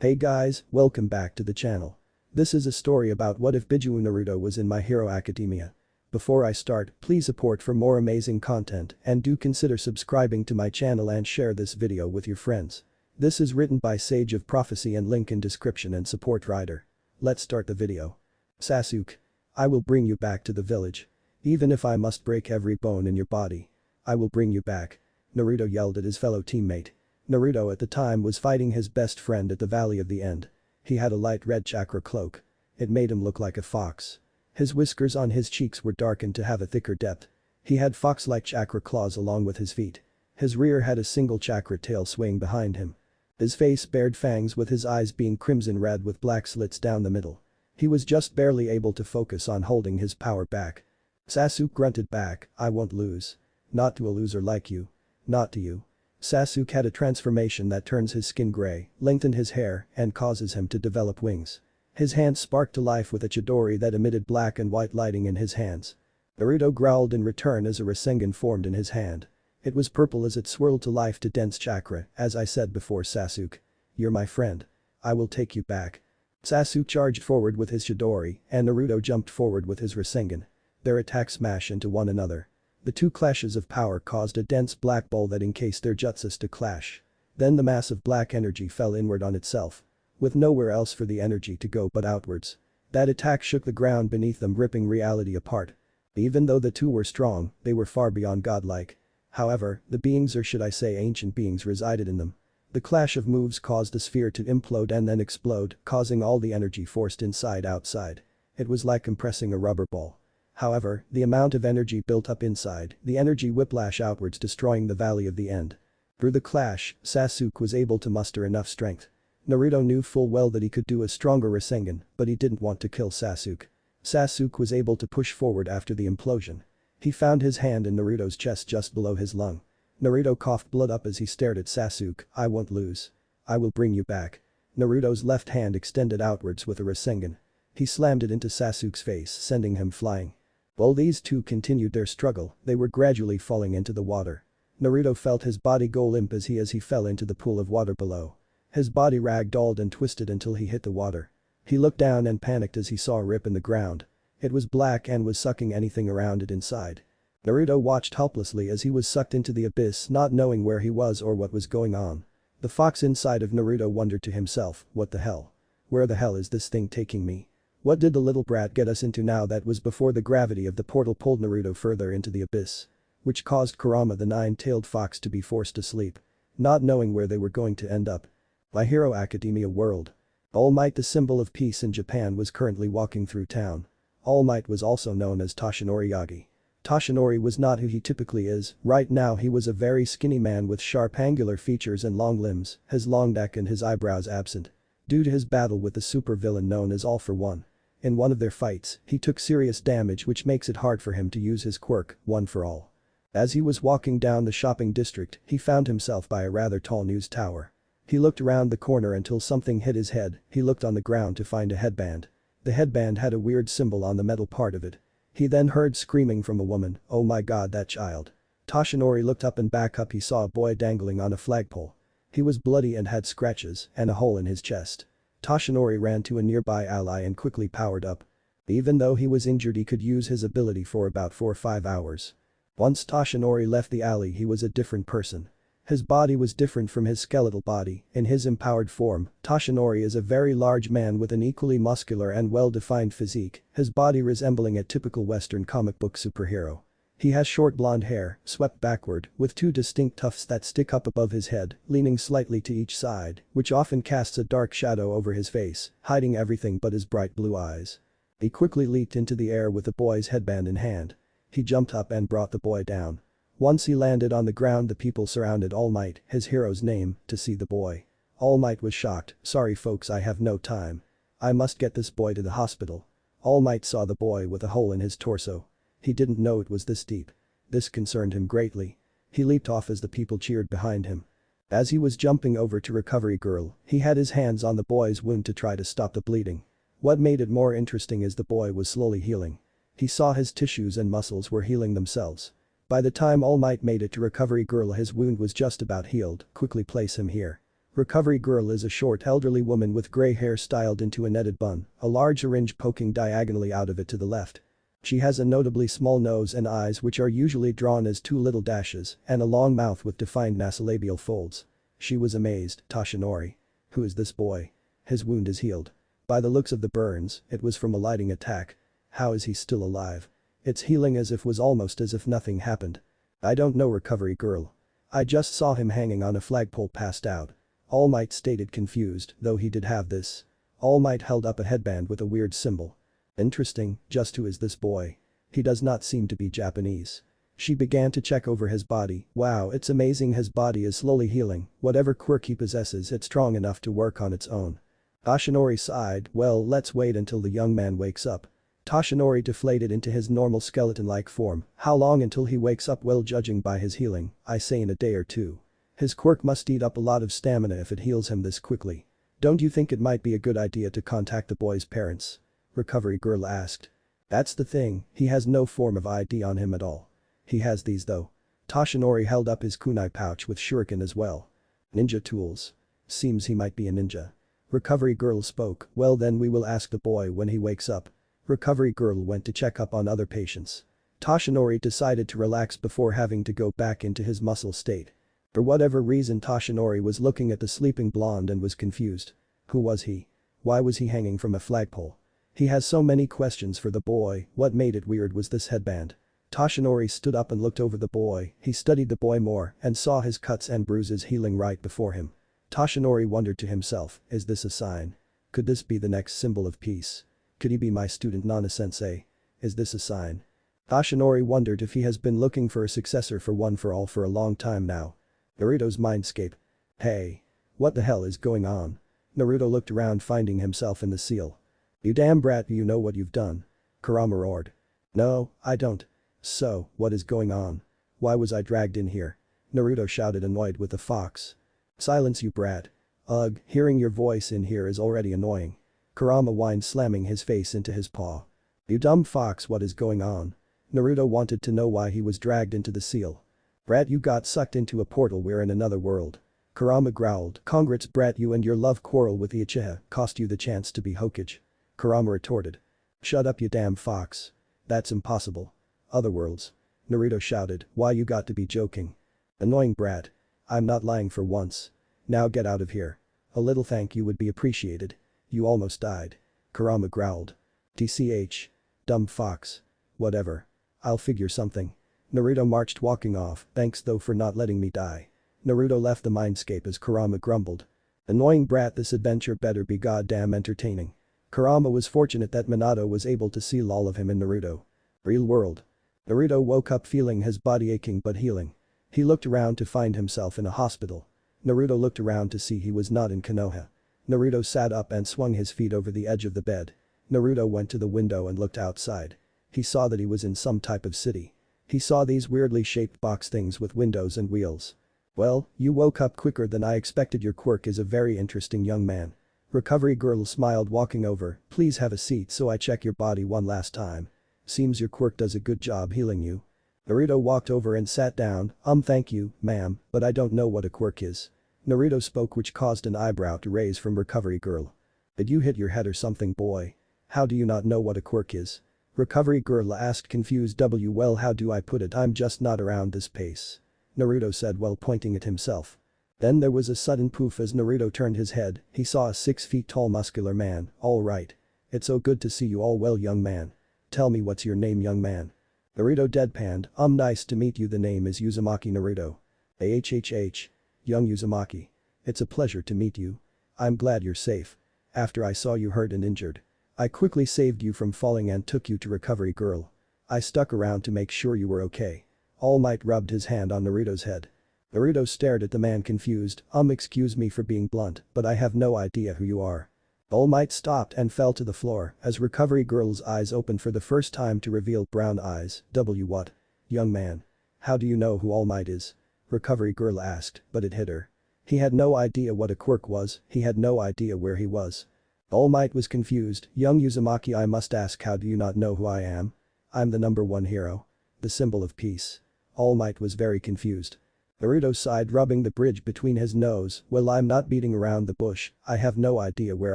Hey guys, welcome back to the channel. This is a story about what if Bijuu Naruto was in My Hero Academia. Before I start, please support for more amazing content and do consider subscribing to my channel and share this video with your friends. This is written by Sage of Prophecy and link in description and support writer. Let's start the video. Sasuke. I will bring you back to the village. Even if I must break every bone in your body. I will bring you back. Naruto yelled at his fellow teammate. Naruto at the time was fighting his best friend at the Valley of the End. He had a light red chakra cloak. It made him look like a fox. His whiskers on his cheeks were darkened to have a thicker depth. He had fox-like chakra claws along with his feet. His rear had a single chakra tail swaying behind him. His face bared fangs with his eyes being crimson red with black slits down the middle. He was just barely able to focus on holding his power back. Sasuke grunted back, I won't lose. Not to a loser like you. Not to you. Sasuke had a transformation that turns his skin gray, lengthened his hair, and causes him to develop wings. His hands sparked to life with a chidori that emitted black and white lighting in his hands. Naruto growled in return as a Rasengan formed in his hand. It was purple as it swirled to life to dense chakra, as I said before Sasuke. You're my friend. I will take you back. Sasuke charged forward with his chidori, and Naruto jumped forward with his Rasengan. Their attacks smashed into one another. The two clashes of power caused a dense black ball that encased their jutsus to clash. Then the mass of black energy fell inward on itself. With nowhere else for the energy to go but outwards. That attack shook the ground beneath them, ripping reality apart. Even though the two were strong, they were far beyond godlike. However, the beings, or should I say ancient beings, resided in them. The clash of moves caused the sphere to implode and then explode, causing all the energy forced inside outside. It was like compressing a rubber ball. However, the amount of energy built up inside, the energy whiplash outwards, destroying the Valley of the End. Through the clash, Sasuke was able to muster enough strength. Naruto knew full well that he could do a stronger Rasengan, but he didn't want to kill Sasuke. Sasuke was able to push forward after the implosion. He found his hand in Naruto's chest just below his lung. Naruto coughed blood up as he stared at Sasuke, I won't lose. I will bring you back. Naruto's left hand extended outwards with a Rasengan. He slammed it into Sasuke's face, sending him flying. While these two continued their struggle, they were gradually falling into the water. Naruto felt his body go limp as he fell into the pool of water below. His body ragdolled and twisted until he hit the water. He looked down and panicked as he saw a rip in the ground. It was black and was sucking anything around it inside. Naruto watched helplessly as he was sucked into the abyss, not knowing where he was or what was going on. The fox inside of Naruto wondered to himself, what the hell? Where the hell is this thing taking me? What did the little brat get us into now? That was before the gravity of the portal pulled Naruto further into the abyss. Which caused Kurama the nine-tailed fox to be forced to sleep. Not knowing where they were going to end up. My Hero Academia world. All Might, the symbol of peace in Japan, was currently walking through town. All Might was also known as Toshinori Yagi. Toshinori was not who he typically is. Right now he was a very skinny man with sharp angular features and long limbs, his long neck and his eyebrows absent. Due to his battle with the supervillain known as All for One. In one of their fights, he took serious damage, which makes it hard for him to use his quirk, One for All. As he was walking down the shopping district, he found himself by a rather tall news tower. He looked around the corner until something hit his head. He looked on the ground to find a headband. The headband had a weird symbol on the metal part of it. He then heard screaming from a woman, oh my god, that child. Toshinori looked up and back up. He saw a boy dangling on a flagpole. He was bloody and had scratches and a hole in his chest. Toshinori ran to a nearby ally and quickly powered up. Even though he was injured, he could use his ability for about 4 or 5 hours. Once Toshinori left the alley, he was a different person. His body was different from his skeletal body. In his empowered form, Toshinori is a very large man with an equally muscular and well-defined physique, his body resembling a typical Western comic book superhero. He has short blonde hair, swept backward, with 2 distinct tufts that stick up above his head, leaning slightly to each side, which often casts a dark shadow over his face, hiding everything but his bright blue eyes. He quickly leaped into the air with the boy's headband in hand. He jumped up and brought the boy down. Once he landed on the ground, the people surrounded All Might, his hero's name, to see the boy. All Might was shocked, sorry folks, I have no time. I must get this boy to the hospital. All Might saw the boy with a hole in his torso. He didn't know it was this deep. This concerned him greatly. He leaped off as the people cheered behind him. As he was jumping over to Recovery Girl, he had his hands on the boy's wound to try to stop the bleeding. What made it more interesting is the boy was slowly healing. He saw his tissues and muscles were healing themselves. By the time All Might made it to Recovery Girl, his wound was just about healed. Quickly place him here. Recovery Girl is a short elderly woman with grey hair styled into a netted bun, a large syringe poking diagonally out of it to the left. She has a notably small nose and eyes which are usually drawn as two little dashes, and a long mouth with defined nasolabial folds. She was amazed. Toshinori. Who is this boy? His wound is healed. By the looks of the burns, it was from a lighting attack. How is he still alive? It's healing as if was almost as if nothing happened. I don't know, Recovery Girl. I just saw him hanging on a flagpole passed out. All Might stated, confused, though he did have this. All Might held up a headband with a weird symbol. Interesting, just who is this boy? He does not seem to be Japanese. She began to check over his body. Wow, it's amazing, his body is slowly healing. Whatever quirk he possesses, it's strong enough to work on its own. Toshinori sighed. Well, let's wait until the young man wakes up. Toshinori deflated into his normal skeleton-like form. How long until he wakes up? Well, judging by his healing, I say in a day or two. His quirk must eat up a lot of stamina if it heals him this quickly. Don't you think it might be a good idea to contact the boy's parents? Recovery Girl asked. That's the thing, he has no form of ID on him at all. He has these though. Toshinori held up his kunai pouch with shuriken as well. Ninja tools. Seems he might be a ninja. Recovery Girl spoke. Well, then we will ask the boy when he wakes up. Recovery Girl went to check up on other patients. Toshinori decided to relax before having to go back into his muscle state. For whatever reason, Toshinori was looking at the sleeping blonde and was confused. Who was he? Why was he hanging from a flagpole? He has so many questions for the boy. What made it weird was this headband. Toshinori stood up and looked over the boy. He studied the boy more and saw his cuts and bruises healing right before him. Toshinori wondered to himself, is this a sign? Could this be the next symbol of peace? Could he be my student Nana-sensei? Is this a sign? Toshinori wondered if he has been looking for a successor for One for All for a long time now. Naruto's mindscape. Hey. What the hell is going on? Naruto looked around, finding himself in the seal. You damn brat, you know what you've done? Kurama roared. No, I don't. So, what is going on? Why was I dragged in here? Naruto shouted, annoyed with the fox. Silence, you brat. Ugh, hearing your voice in here is already annoying. Kurama whined, slamming his face into his paw. You dumb fox, what is going on? Naruto wanted to know why he was dragged into the seal. Brat, you got sucked into a portal, we're in another world. Kurama growled. Congrats brat, you and your love quarrel with the Uchiha cost you the chance to be Hokage. Kurama retorted. Shut up, you damn fox. That's impossible. Other worlds. Naruto shouted. Why, you got to be joking. Annoying brat. I'm not lying for once. Now get out of here. A little thank you would be appreciated. You almost died. Kurama growled. TCH. Dumb fox. Whatever. I'll figure something. Naruto marched, walking off. Thanks though for not letting me die. Naruto left the mindscape as Kurama grumbled. Annoying brat, this adventure better be goddamn entertaining. Kurama was fortunate that Minato was able to see all of him in Naruto. Real world. Naruto woke up feeling his body aching but healing. He looked around to find himself in a hospital. Naruto looked around to see he was not in Konoha. Naruto sat up and swung his feet over the edge of the bed. Naruto went to the window and looked outside. He saw that he was in some type of city. He saw these weirdly shaped box things with windows and wheels. Well, you woke up quicker than I expected. Your quirk is a very interesting, young man. Recovery Girl smiled, walking over. Please have a seat so I check your body one last time. Seems your quirk does a good job healing you. Naruto walked over and sat down. Thank you, ma'am, but I don't know what a quirk is. Naruto spoke, which caused an eyebrow to raise from Recovery Girl. Did you hit your head or something, boy? How do you not know what a quirk is? Recovery Girl asked, confused. Well, how do I put it, I'm just not around this pace. Naruto said while pointing at himself. Then there was a sudden poof as Naruto turned his head. He saw a 6 feet tall muscular man. All right. It's so good to see you all well, young man. Tell me, what's your name, young man? Naruto deadpanned. Nice to meet you, the name is Uzumaki Naruto. AHHH. Young Uzumaki. It's a pleasure to meet you. I'm glad you're safe. After I saw you hurt and injured, I quickly saved you from falling and took you to Recovery Girl. I stuck around to make sure you were okay. All Might rubbed his hand on Naruto's head. Naruto stared at the man, confused. Excuse me for being blunt, but I have no idea who you are. All Might stopped and fell to the floor as Recovery Girl's eyes opened for the first time to reveal brown eyes. What? Young man. How do you know who All Might is? Recovery Girl asked, but it hit her. He had no idea what a quirk was, he had no idea where he was. All Might was confused. Young Uzumaki, I must ask, how do you not know who I am? I'm the #1 hero. The symbol of peace. All Might was very confused. Naruto sighed, rubbing the bridge between his nose. Well, I'm not beating around the bush, I have no idea where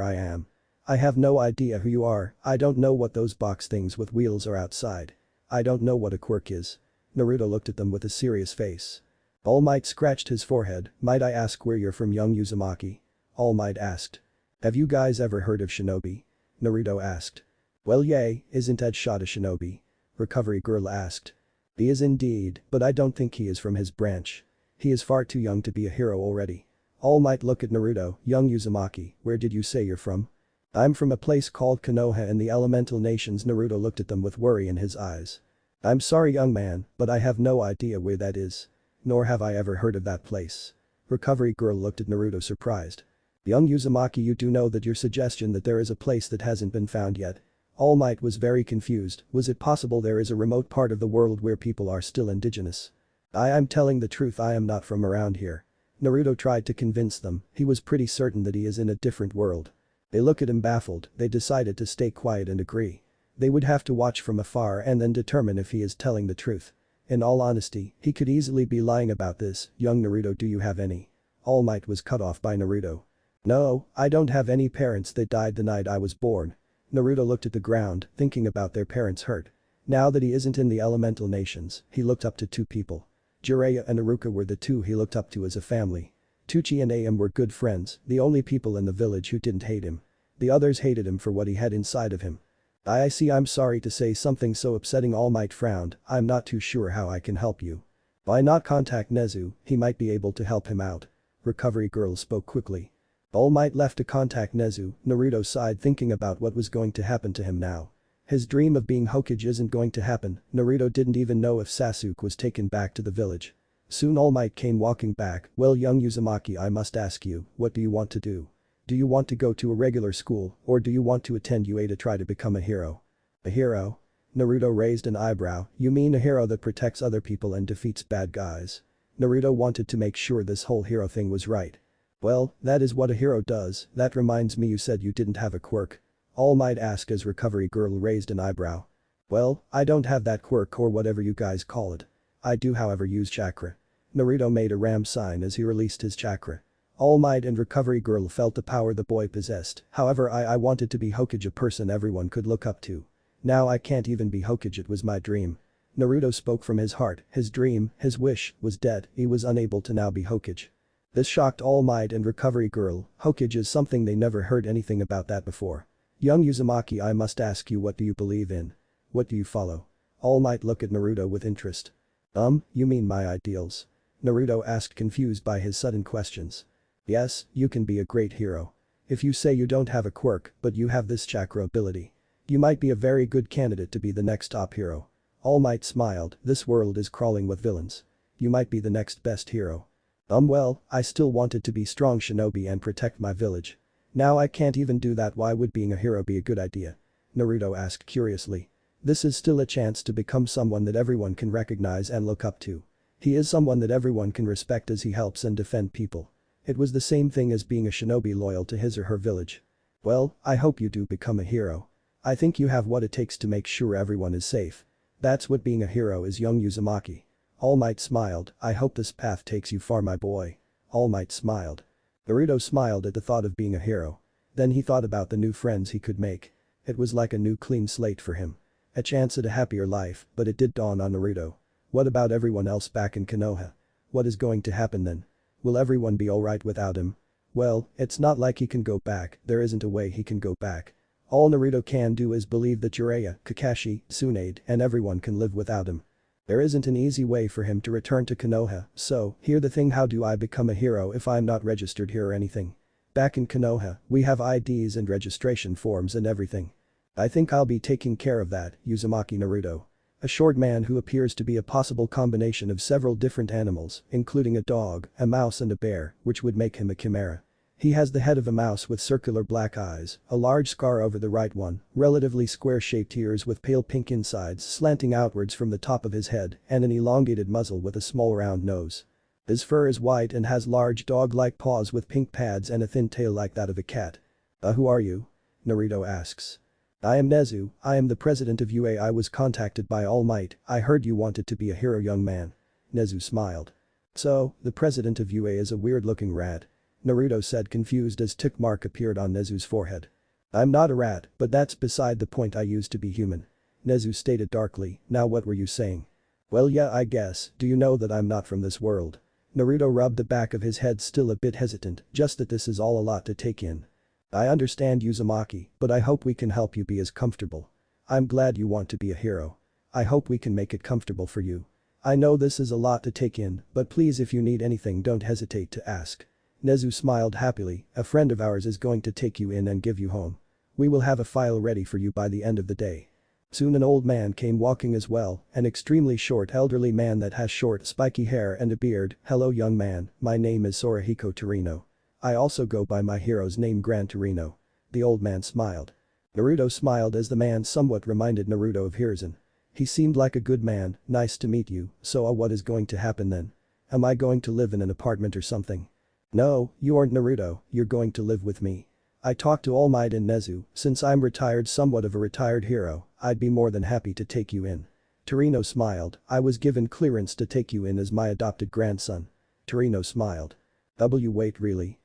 I am. I have no idea who you are, I don't know what those box things with wheels are outside. I don't know what a quirk is. Naruto looked at them with a serious face. All Might scratched his forehead. Might I ask where you're from, young Uzumaki? All Might asked. Have you guys ever heard of shinobi? Naruto asked. Well, yay, isn't Ed Shot a shinobi? Recovery Girl asked. He is indeed, but I don't think he is from his branch. He is far too young to be a hero already. All Might looked at Naruto. Young Uzumaki, where did you say you're from? I'm from a place called Konoha in the elemental nations. Naruto looked at them with worry in his eyes. I'm sorry, young man, but I have no idea where that is. Nor have I ever heard of that place. Recovery Girl looked at Naruto surprised. Young Uzumaki, you do know that your suggestion that there is a place that hasn't been found yet. All Might was very confused. Was it possible there is a remote part of the world where people are still indigenous? I'm telling the truth, I am not from around here. Naruto tried to convince them. He was pretty certain that he is in a different world. They look at him baffled. They decided to stay quiet and agree. They would have to watch from afar and then determine if he is telling the truth. In all honesty, he could easily be lying about this. Young Naruto, do you have any? All Might was cut off by Naruto. No, I don't have any parents, they died the night I was born. Naruto looked at the ground, thinking about their parents' hurt. Now that he isn't in the elemental nations, he looked up to two people. Jiraiya and Iruka were the two he looked up to as a family. Tucci and Am were good friends, the only people in the village who didn't hate him. The others hated him for what he had inside of him. I see, I'm sorry to say something so upsetting. All Might frowned. I'm not too sure how I can help you. Why not contact Nezu, he might be able to help him out. Recovery Girl spoke quickly. All Might left to contact Nezu. Naruto sighed, thinking about what was going to happen to him now. His dream of being Hokage isn't going to happen. Naruto didn't even know if Sasuke was taken back to the village. Soon All Might came walking back. Well, young Uzumaki, I must ask you, what do you want to do? Do you want to go to a regular school, or do you want to attend UA to try to become a hero? A hero? Naruto raised an eyebrow. You mean a hero that protects other people and defeats bad guys? Naruto wanted to make sure this whole hero thing was right. Well, that is what a hero does. That reminds me, you said you didn't have a quirk. All Might asked as Recovery Girl raised an eyebrow. Well, I don't have that quirk or whatever you guys call it. I do however use chakra. Naruto made a ram sign as he released his chakra. All Might and Recovery Girl felt the power the boy possessed. However, I wanted to be Hokage, a person everyone could look up to. Now I can't even be Hokage, it was my dream. Naruto spoke from his heart. His dream, his wish, was dead. He was unable to now be Hokage. This shocked All Might and Recovery Girl. Hokage is something they never heard anything about that before. Young Uzumaki, I must ask you, what do you believe in? What do you follow? All Might looked at Naruto with interest. You mean my ideals? Naruto asked, confused by his sudden questions. Yes, you can be a great hero. If you say you don't have a quirk, but you have this chakra ability. You might be a very good candidate to be the next top hero. All Might smiled. This world is crawling with villains. You might be the next best hero. Well, I still wanted to be strong shinobi and protect my village. Now I can't even do that. Why would being a hero be a good idea? Naruto asked curiously. This is still a chance to become someone that everyone can recognize and look up to. He is someone that everyone can respect as he helps and defend people. It was the same thing as being a shinobi loyal to his or her village. Well, I hope you do become a hero. I think you have what it takes to make sure everyone is safe. That's what being a hero is, young Uzumaki. All Might smiled. I hope this path takes you far, my boy. All Might smiled. Naruto smiled at the thought of being a hero. Then he thought about the new friends he could make. It was like a new clean slate for him. A chance at a happier life, but it did dawn on Naruto. What about everyone else back in Konoha? What is going to happen then? Will everyone be alright without him? Well, it's not like he can go back, there isn't a way he can go back. All Naruto can do is believe that Jiraiya, Kakashi, Tsunade, and everyone can live without him. There isn't an easy way for him to return to Konoha, so, here's the thing, how do I become a hero if I'm not registered here or anything? Back in Konoha, we have IDs and registration forms and everything. I think I'll be taking care of that, Uzumaki Naruto. A short man who appears to be a possible combination of several different animals, including a dog, a mouse and a bear, which would make him a chimera. He has the head of a mouse with circular black eyes, a large scar over the right one, relatively square-shaped ears with pale pink insides slanting outwards from the top of his head, and an elongated muzzle with a small round nose. His fur is white and has large dog-like paws with pink pads and a thin tail like that of a cat. Who are you? Naruto asks. I am Nezu, I am the president of UA. I was contacted by All Might. I heard you wanted to be a hero, young man. Nezu smiled. So, the president of UA is a weird-looking rat. Naruto said, confused as tick mark appeared on Nezu's forehead. I'm not a rat, but that's beside the point. I used to be human. Nezu stated darkly. Now what were you saying? Well yeah, I guess, do you know that I'm not from this world? Naruto rubbed the back of his head, still a bit hesitant, just that this is all a lot to take in. I understand, Uzumaki, but I hope we can help you be as comfortable. I'm glad you want to be a hero. I hope we can make it comfortable for you. I know this is a lot to take in, but please, if you need anything, don't hesitate to ask. Nezu smiled happily. A friend of ours is going to take you in and give you home. We will have a file ready for you by the end of the day. Soon an old man came walking as well, an extremely short elderly man that has short spiky hair and a beard. Hello young man, my name is Sorahiko Torino. I also go by my hero's name Gran Torino. The old man smiled. Naruto smiled as the man somewhat reminded Naruto of Hiruzen. He seemed like a good man. Nice to meet you. So what is going to happen then? Am I going to live in an apartment or something? No, you aren't Naruto, you're going to live with me. I talked to All Might and Nezu, since I'm retired, somewhat of a retired hero, I'd be more than happy to take you in. Torino smiled. I was given clearance to take you in as my adopted grandson. Torino smiled. Wait, really?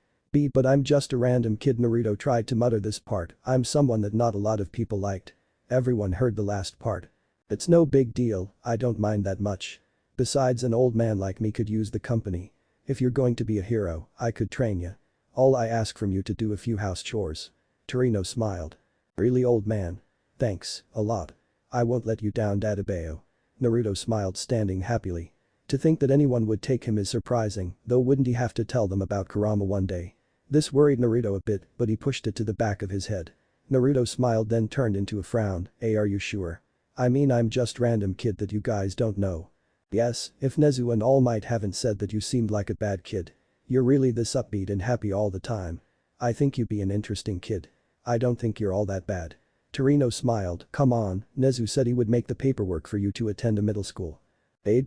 But I'm just a random kid. Naruto tried to mutter this part. I'm someone that not a lot of people liked. Everyone heard the last part. It's no big deal, I don't mind that much. Besides, an old man like me could use the company. If you're going to be a hero, I could train you. All I ask from you to do a few house chores. Torino smiled. Really, old man? Thanks, a lot. I won't let you down, Dadabayo. Naruto smiled, standing happily. To think that anyone would take him is surprising, though wouldn't he have to tell them about Kurama one day? This worried Naruto a bit, but he pushed it to the back of his head. Naruto smiled, then turned into a frown. Hey, are you sure? I mean, I'm just random kid that you guys don't know. Yes, if Nezu and All Might haven't said that you seemed like a bad kid. You're really this upbeat and happy all the time. I think you'd be an interesting kid. I don't think you're all that bad. Torino smiled. Come on, Nezu said he would make the paperwork for you to attend a middle school. A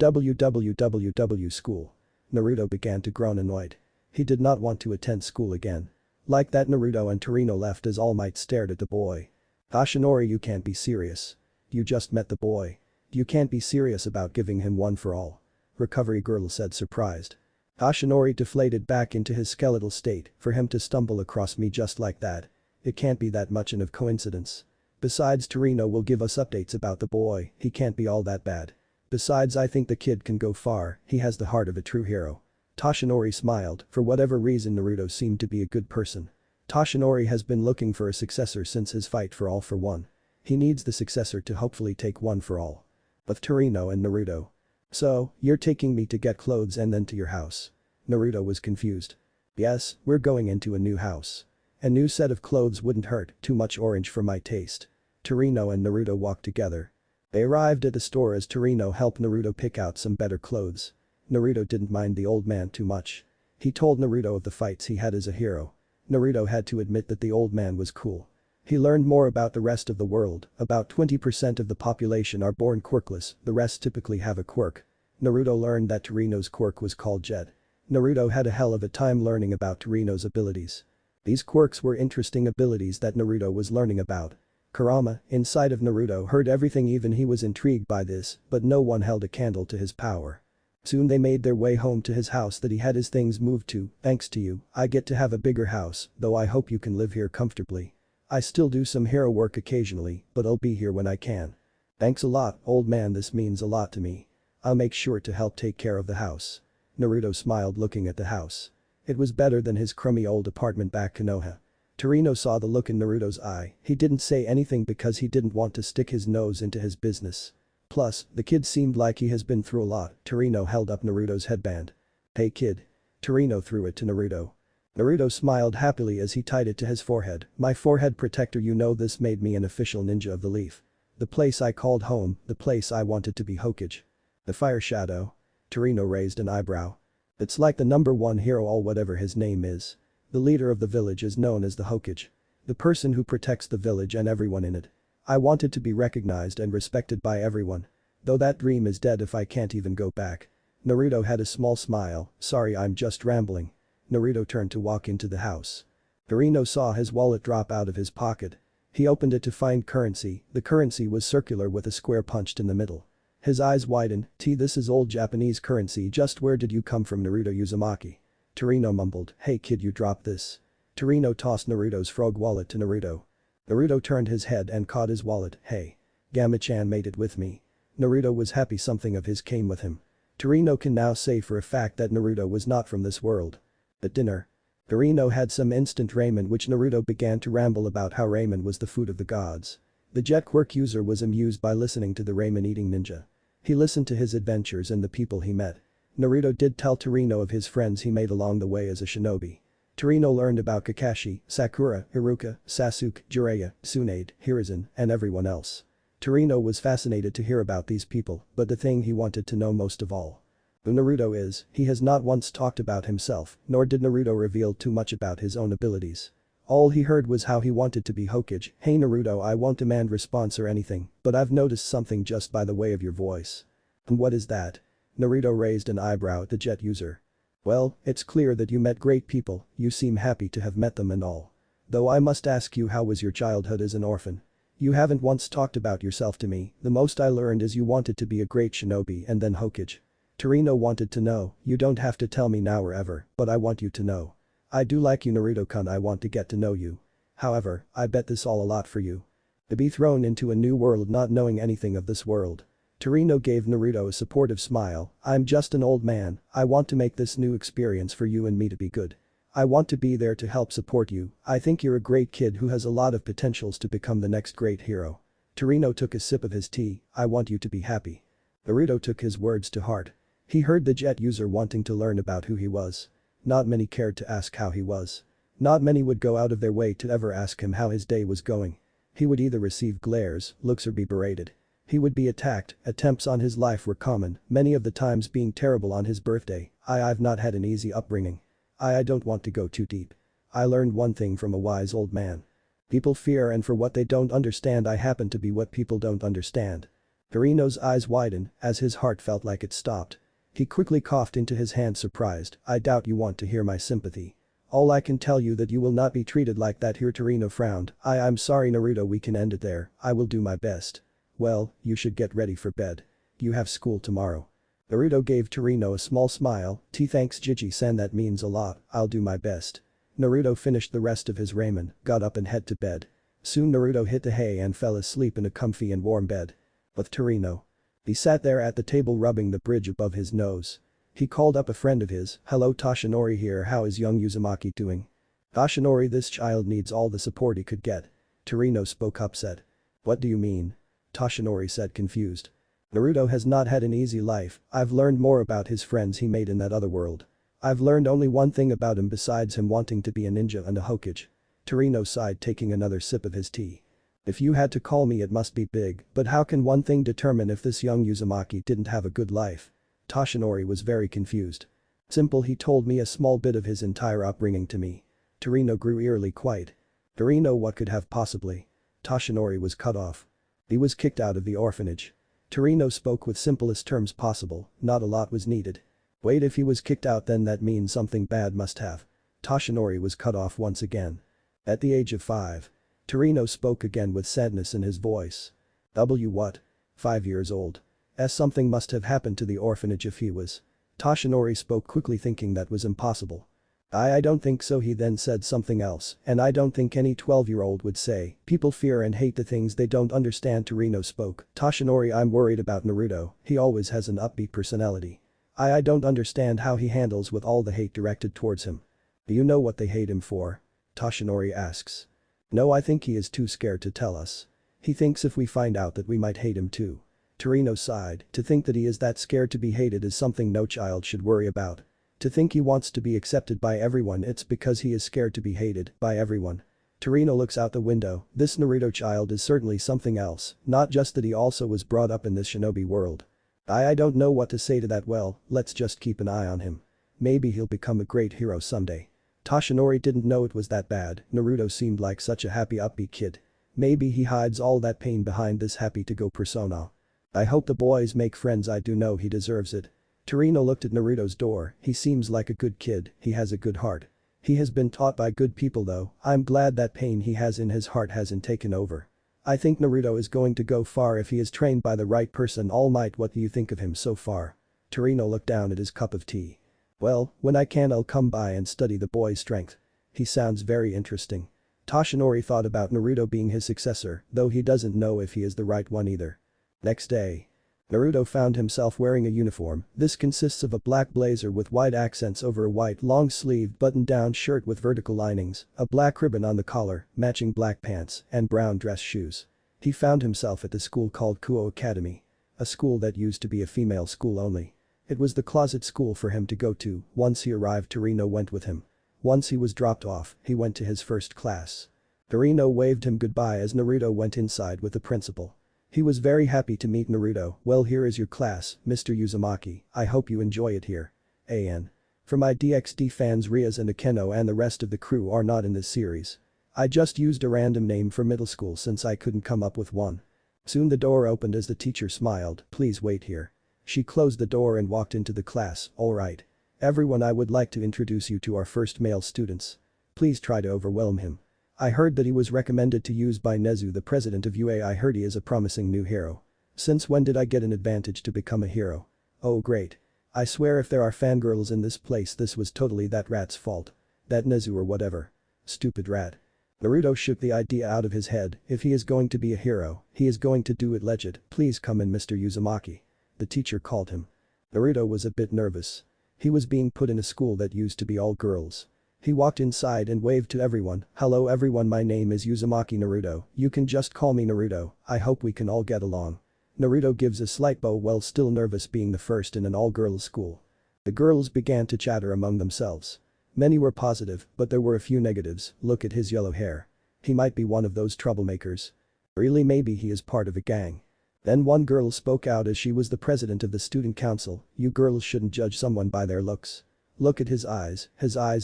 school. Naruto began to groan, annoyed. He did not want to attend school again. Like that, Naruto and Torino left as All Might stared at the boy. Ashinori, you can't be serious. You just met the boy. You can't be serious about giving him one for all. Recovery girl said, surprised. Ashinori deflated back into his skeletal state. For him to stumble across me just like that. It can't be that much of coincidence. Besides, Torino will give us updates about the boy, he can't be all that bad. Besides, I think the kid can go far, he has the heart of a true hero. Toshinori smiled. For whatever reason, Naruto seemed to be a good person. Toshinori has been looking for a successor since his fight for All for One. He needs the successor to hopefully take one for all. With Torino and Naruto. So, you're taking me to get clothes and then to your house? Naruto was confused. Yes, we're going into a new house. A new set of clothes wouldn't hurt, too much orange for my taste. Torino and Naruto walked together. They arrived at the store as Torino helped Naruto pick out some better clothes. Naruto didn't mind the old man too much. He told Naruto of the fights he had as a hero. Naruto had to admit that the old man was cool. He learned more about the rest of the world. About 20% of the population are born quirkless, the rest typically have a quirk. Naruto learned that Torino's quirk was called Jet. Naruto had a hell of a time learning about Torino's abilities. These quirks were interesting abilities that Naruto was learning about. Kurama, inside of Naruto, heard everything. Even he was intrigued by this, but no one held a candle to his power. Soon they made their way home to his house that he had his things moved to. Thanks to you, I get to have a bigger house, though I hope you can live here comfortably. I still do some hero work occasionally, but I'll be here when I can. Thanks a lot, old man, this means a lot to me. I'll make sure to help take care of the house. Naruto smiled, looking at the house. It was better than his crummy old apartment back in Konoha. Torino saw the look in Naruto's eye. He didn't say anything because he didn't want to stick his nose into his business. Plus, the kid seemed like he has been through a lot. Torino held up Naruto's headband. Hey kid. Torino threw it to Naruto. Naruto smiled happily as he tied it to his forehead. My forehead protector, you know, this made me an official ninja of the leaf. The place I called home, the place I wanted to be Hokage. The fire shadow? Torino raised an eyebrow. It's like the #1 hero, all whatever his name is. The leader of the village is known as the Hokage. The person who protects the village and everyone in it. I wanted to be recognized and respected by everyone. Though that dream is dead if I can't even go back. Naruto had a small smile. Sorry, I'm just rambling. Naruto turned to walk into the house. Torino saw his wallet drop out of his pocket. He opened it to find currency. The currency was circular with a square punched in the middle. His eyes widen, this is old Japanese currency, just where did you come from, Naruto Uzumaki? Torino mumbled, hey kid, you drop this. Torino tossed Naruto's frog wallet to Naruto. Naruto turned his head and caught his wallet, hey. Gamma-chan made it with me. Naruto was happy something of his came with him. Torino can now say for a fact that Naruto was not from this world. At dinner. Torino had some instant ramen, which Naruto began to ramble about how ramen was the food of the gods. The jet quirk user was amused by listening to the ramen eating ninja. He listened to his adventures and the people he met. Naruto did tell Torino of his friends he made along the way as a shinobi. Torino learned about Kakashi, Sakura, Iruka, Sasuke, Jiraiya, Tsunade, Hiruzen, and everyone else. Torino was fascinated to hear about these people, but the thing he wanted to know most of all. Who Naruto is, he has not once talked about himself, nor did Naruto reveal too much about his own abilities. All he heard was how he wanted to be Hokage. Hey Naruto, I won't demand response or anything, but I've noticed something just by the way of your voice. And what is that? Naruto raised an eyebrow at the jet user. Well, it's clear that you met great people, you seem happy to have met them and all. Though I must ask you, how was your childhood as an orphan? You haven't once talked about yourself to me, the most I learned is you wanted to be a great shinobi and then Hokage. Torino wanted to know, you don't have to tell me now or ever, but I want you to know. I do like you Naruto-kun, I want to get to know you. However, I bet this all a lot for you. To be thrown into a new world not knowing anything of this world. Torino gave Naruto a supportive smile, I'm just an old man, I want to make this new experience for you and me to be good. I want to be there to help support you, I think you're a great kid who has a lot of potentials to become the next great hero. Torino took a sip of his tea, I want you to be happy. Naruto took his words to heart. He heard the jet user wanting to learn about who he was. Not many cared to ask how he was. Not many would go out of their way to ever ask him how his day was going. He would either receive glares, looks or be berated. He would be attacked, attempts on his life were common, many of the times being terrible on his birthday. I've not had an easy upbringing. I don't want to go too deep. I learned one thing from a wise old man. People fear and for what they don't understand I happen to be what people don't understand. Torino's eyes widened as his heart felt like it stopped. He quickly coughed into his hand surprised, I doubt you want to hear my sympathy. All I can tell you that you will not be treated like that here. Torino frowned, I'm sorry Naruto, we can end it there, I will do my best. Well, you should get ready for bed. You have school tomorrow. Naruto gave Torino a small smile, thanks Jiji-san, that means a lot, I'll do my best. Naruto finished the rest of his ramen, got up and head to bed. Soon Naruto hit the hay and fell asleep in a comfy and warm bed. With Torino. He sat there at the table rubbing the bridge above his nose. He called up a friend of his, hello Toshinori here, how is young Uzumaki doing? Toshinori, this child needs all the support he could get. Torino spoke upset. What do you mean? Toshinori said confused. Naruto has not had an easy life, I've learned more about his friends he made in that other world. I've learned only one thing about him besides him wanting to be a ninja and a Hokage. Torino sighed, taking another sip of his tea. If you had to call me it must be big, but how can one thing determine if this young Uzumaki didn't have a good life? Toshinori was very confused. Simple, he told me a small bit of his entire upbringing to me. Torino grew eerily quiet. Torino, what could have possibly? Toshinori was cut off. He was kicked out of the orphanage. Torino spoke with simplest terms possible, not a lot was needed. Wait, if he was kicked out then that means something bad must have. Toshinori was cut off once again. At the age of 5. Torino spoke again with sadness in his voice. What? 5 years old. Something must have happened to the orphanage if he was. Toshinori spoke quickly, thinking that was impossible. I don't think so. He then said something else, and I don't think any 12-year-old would say, people fear and hate the things they don't understand. Torino spoke. Toshinori, I'm worried about Naruto, he always has an upbeat personality. I don't understand how he handles with all the hate directed towards him. Do you know what they hate him for? Toshinori asks. No, I think he is too scared to tell us. He thinks if we find out that we might hate him too. Torino sighed, to think that he is that scared to be hated is something no child should worry about. To think he wants to be accepted by everyone, it's because he is scared to be hated by everyone. Torino looks out the window, this Naruto child is certainly something else, not just that he also was brought up in this shinobi world. I don't know what to say to that. Well, let's just keep an eye on him. Maybe he'll become a great hero someday. Toshinori didn't know it was that bad, Naruto seemed like such a happy upbeat kid. Maybe he hides all that pain behind this happy-to-go persona. I hope the boys make friends, I do know he deserves it. Torino looked at Naruto's door, he seems like a good kid, he has a good heart. He has been taught by good people though, I'm glad that pain he has in his heart hasn't taken over. I think Naruto is going to go far if he is trained by the right person. All Might, what do you think of him so far? Torino looked down at his cup of tea. Well, when I can I'll come by and study the boy's strength. He sounds very interesting. Toshinori thought about Naruto being his successor, though he doesn't know if he is the right one either. Next day. Naruto found himself wearing a uniform. This consists of a black blazer with white accents over a white long-sleeved button-down shirt with vertical linings, a black ribbon on the collar, matching black pants, and brown dress shoes. He found himself at the school called Kuo Academy. A school that used to be a female school only. It was the closet school for him to go to. Once he arrived, Torino went with him. Once he was dropped off, he went to his first class. Torino waved him goodbye as Naruto went inside with the principal. He was very happy to meet Naruto. Well, here is your class, Mr. Uzumaki. I hope you enjoy it here. AN. For my DXD fans, Rias and Akeno and the rest of the crew are not in this series. I just used a random name for middle school since I couldn't come up with one. Soon the door opened as the teacher smiled. Please wait here. She closed the door and walked into the class. Alright. Everyone, I would like to introduce you to our first male students. Please try to overwhelm him. I heard that he was recommended to use by Nezu, the president of UA. I heard he is a promising new hero. Since when did I get an advantage to become a hero? Oh great. I swear if there are fangirls in this place, this was totally that rat's fault. That Nezu or whatever. Stupid rat. Naruto shook the idea out of his head. If he is going to be a hero, he is going to do it legit. Please come in, Mr. Uzumaki. The teacher called him. Naruto was a bit nervous. He was being put in a school that used to be all girls. He walked inside and waved to everyone. Hello everyone, my name is Uzumaki Naruto. You can just call me Naruto. I hope we can all get along. Naruto gives a slight bow while still nervous, being the first in an all-girls school. The girls began to chatter among themselves. Many were positive, but there were a few negatives. Look at his yellow hair. He might be one of those troublemakers. Really, maybe he is part of a gang. Then one girl spoke out as she was the president of the student council. You girls shouldn't judge someone by their looks. Look at his eyes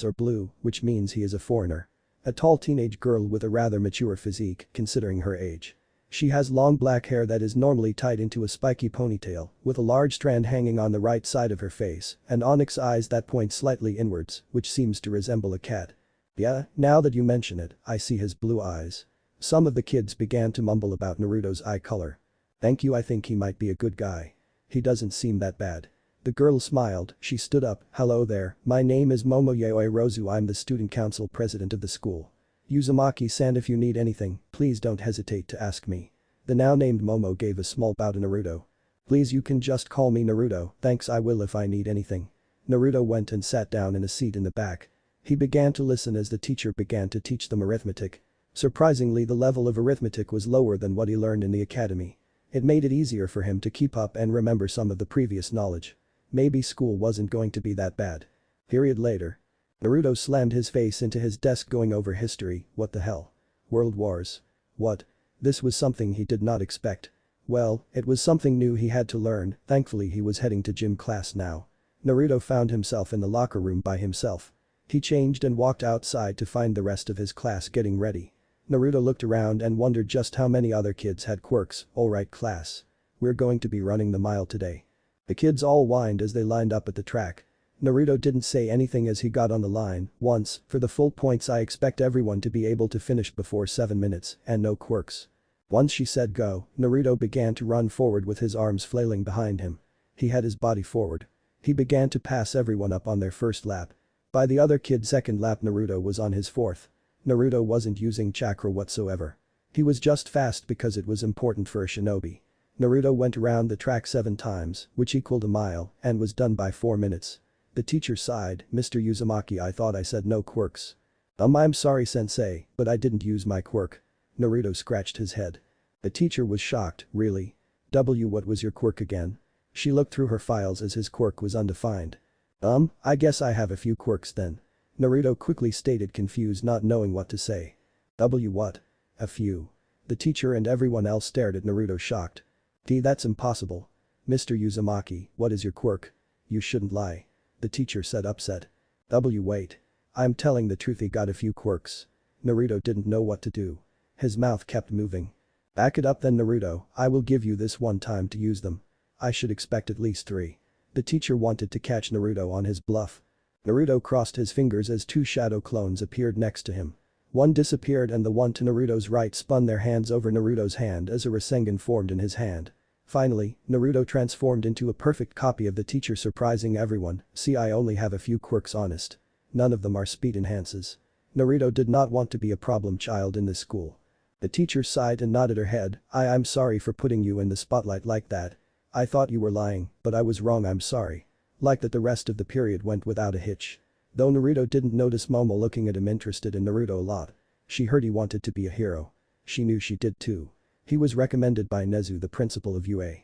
are blue, which means he is a foreigner. A tall teenage girl with a rather mature physique, considering her age. She has long black hair that is normally tied into a spiky ponytail, with a large strand hanging on the right side of her face, and onyx eyes that point slightly inwards, which seems to resemble a cat. Yeah, now that you mention it, I see his blue eyes. Some of the kids began to mumble about Naruto's eye color. Thank you, I think he might be a good guy. He doesn't seem that bad. The girl smiled. She stood up. Hello there, my name is Momoyaoi Rozu. I'm the student council president of the school. Uzumaki-san, if you need anything, please don't hesitate to ask me. The now named Momo gave a small bow to Naruto. Please, you can just call me Naruto. Thanks, I will if I need anything. Naruto went and sat down in a seat in the back. He began to listen as the teacher began to teach them arithmetic. Surprisingly, the level of arithmetic was lower than what he learned in the academy. It made it easier for him to keep up and remember some of the previous knowledge. Maybe school wasn't going to be that bad. Period later. Naruto slammed his face into his desk going over history. What the hell? World Wars. What? This was something he did not expect. Well, it was something new he had to learn. Thankfully he was heading to gym class now. Naruto found himself in the locker room by himself. He changed and walked outside to find the rest of his class getting ready. Naruto looked around and wondered just how many other kids had quirks. Alright class. We're going to be running the mile today. The kids all whined as they lined up at the track. Naruto didn't say anything as he got on the line. Once, for the full points, I expect everyone to be able to finish before 7 minutes, and no quirks. Once she said go, Naruto began to run forward with his arms flailing behind him. He had his body forward. He began to pass everyone up on their first lap. By the other kid's second lap, Naruto was on his fourth. Naruto wasn't using chakra whatsoever. He was just fast because it was important for a shinobi. Naruto went around the track 7 times, which equaled a mile, and was done by 4 minutes. The teacher sighed. Mr. Uzumaki, I thought I said no quirks. I'm sorry sensei, but I didn't use my quirk. Naruto scratched his head. The teacher was shocked. Really? What was your quirk again? She looked through her files as his quirk was undefined. I guess I have a few quirks then. Naruto quickly stated, confused, not knowing what to say. What? A few. The teacher and everyone else stared at Naruto shocked. That's impossible. Mr. Uzumaki, what is your quirk? You shouldn't lie. The teacher said, upset. Wait. I'm telling the truth, he got a few quirks. Naruto didn't know what to do. His mouth kept moving. Back it up then, Naruto, I will give you this one time to use them. I should expect at least 3. The teacher wanted to catch Naruto on his bluff. Naruto crossed his fingers as 2 shadow clones appeared next to him. One disappeared and the one to Naruto's right spun their hands over Naruto's hand as a Rasengan formed in his hand. Finally, Naruto transformed into a perfect copy of the teacher, surprising everyone. See, I only have a few quirks, honest. None of them are speed enhances. Naruto did not want to be a problem child in this school. The teacher sighed and nodded her head. I'm sorry for putting you in the spotlight like that. I thought you were lying, but I was wrong, I'm sorry. Like that, the rest of the period went without a hitch. Though Naruto didn't notice Momo looking at him interested in Naruto a lot. She heard he wanted to be a hero. She knew she did too. He was recommended by Nezu, the principal of UA.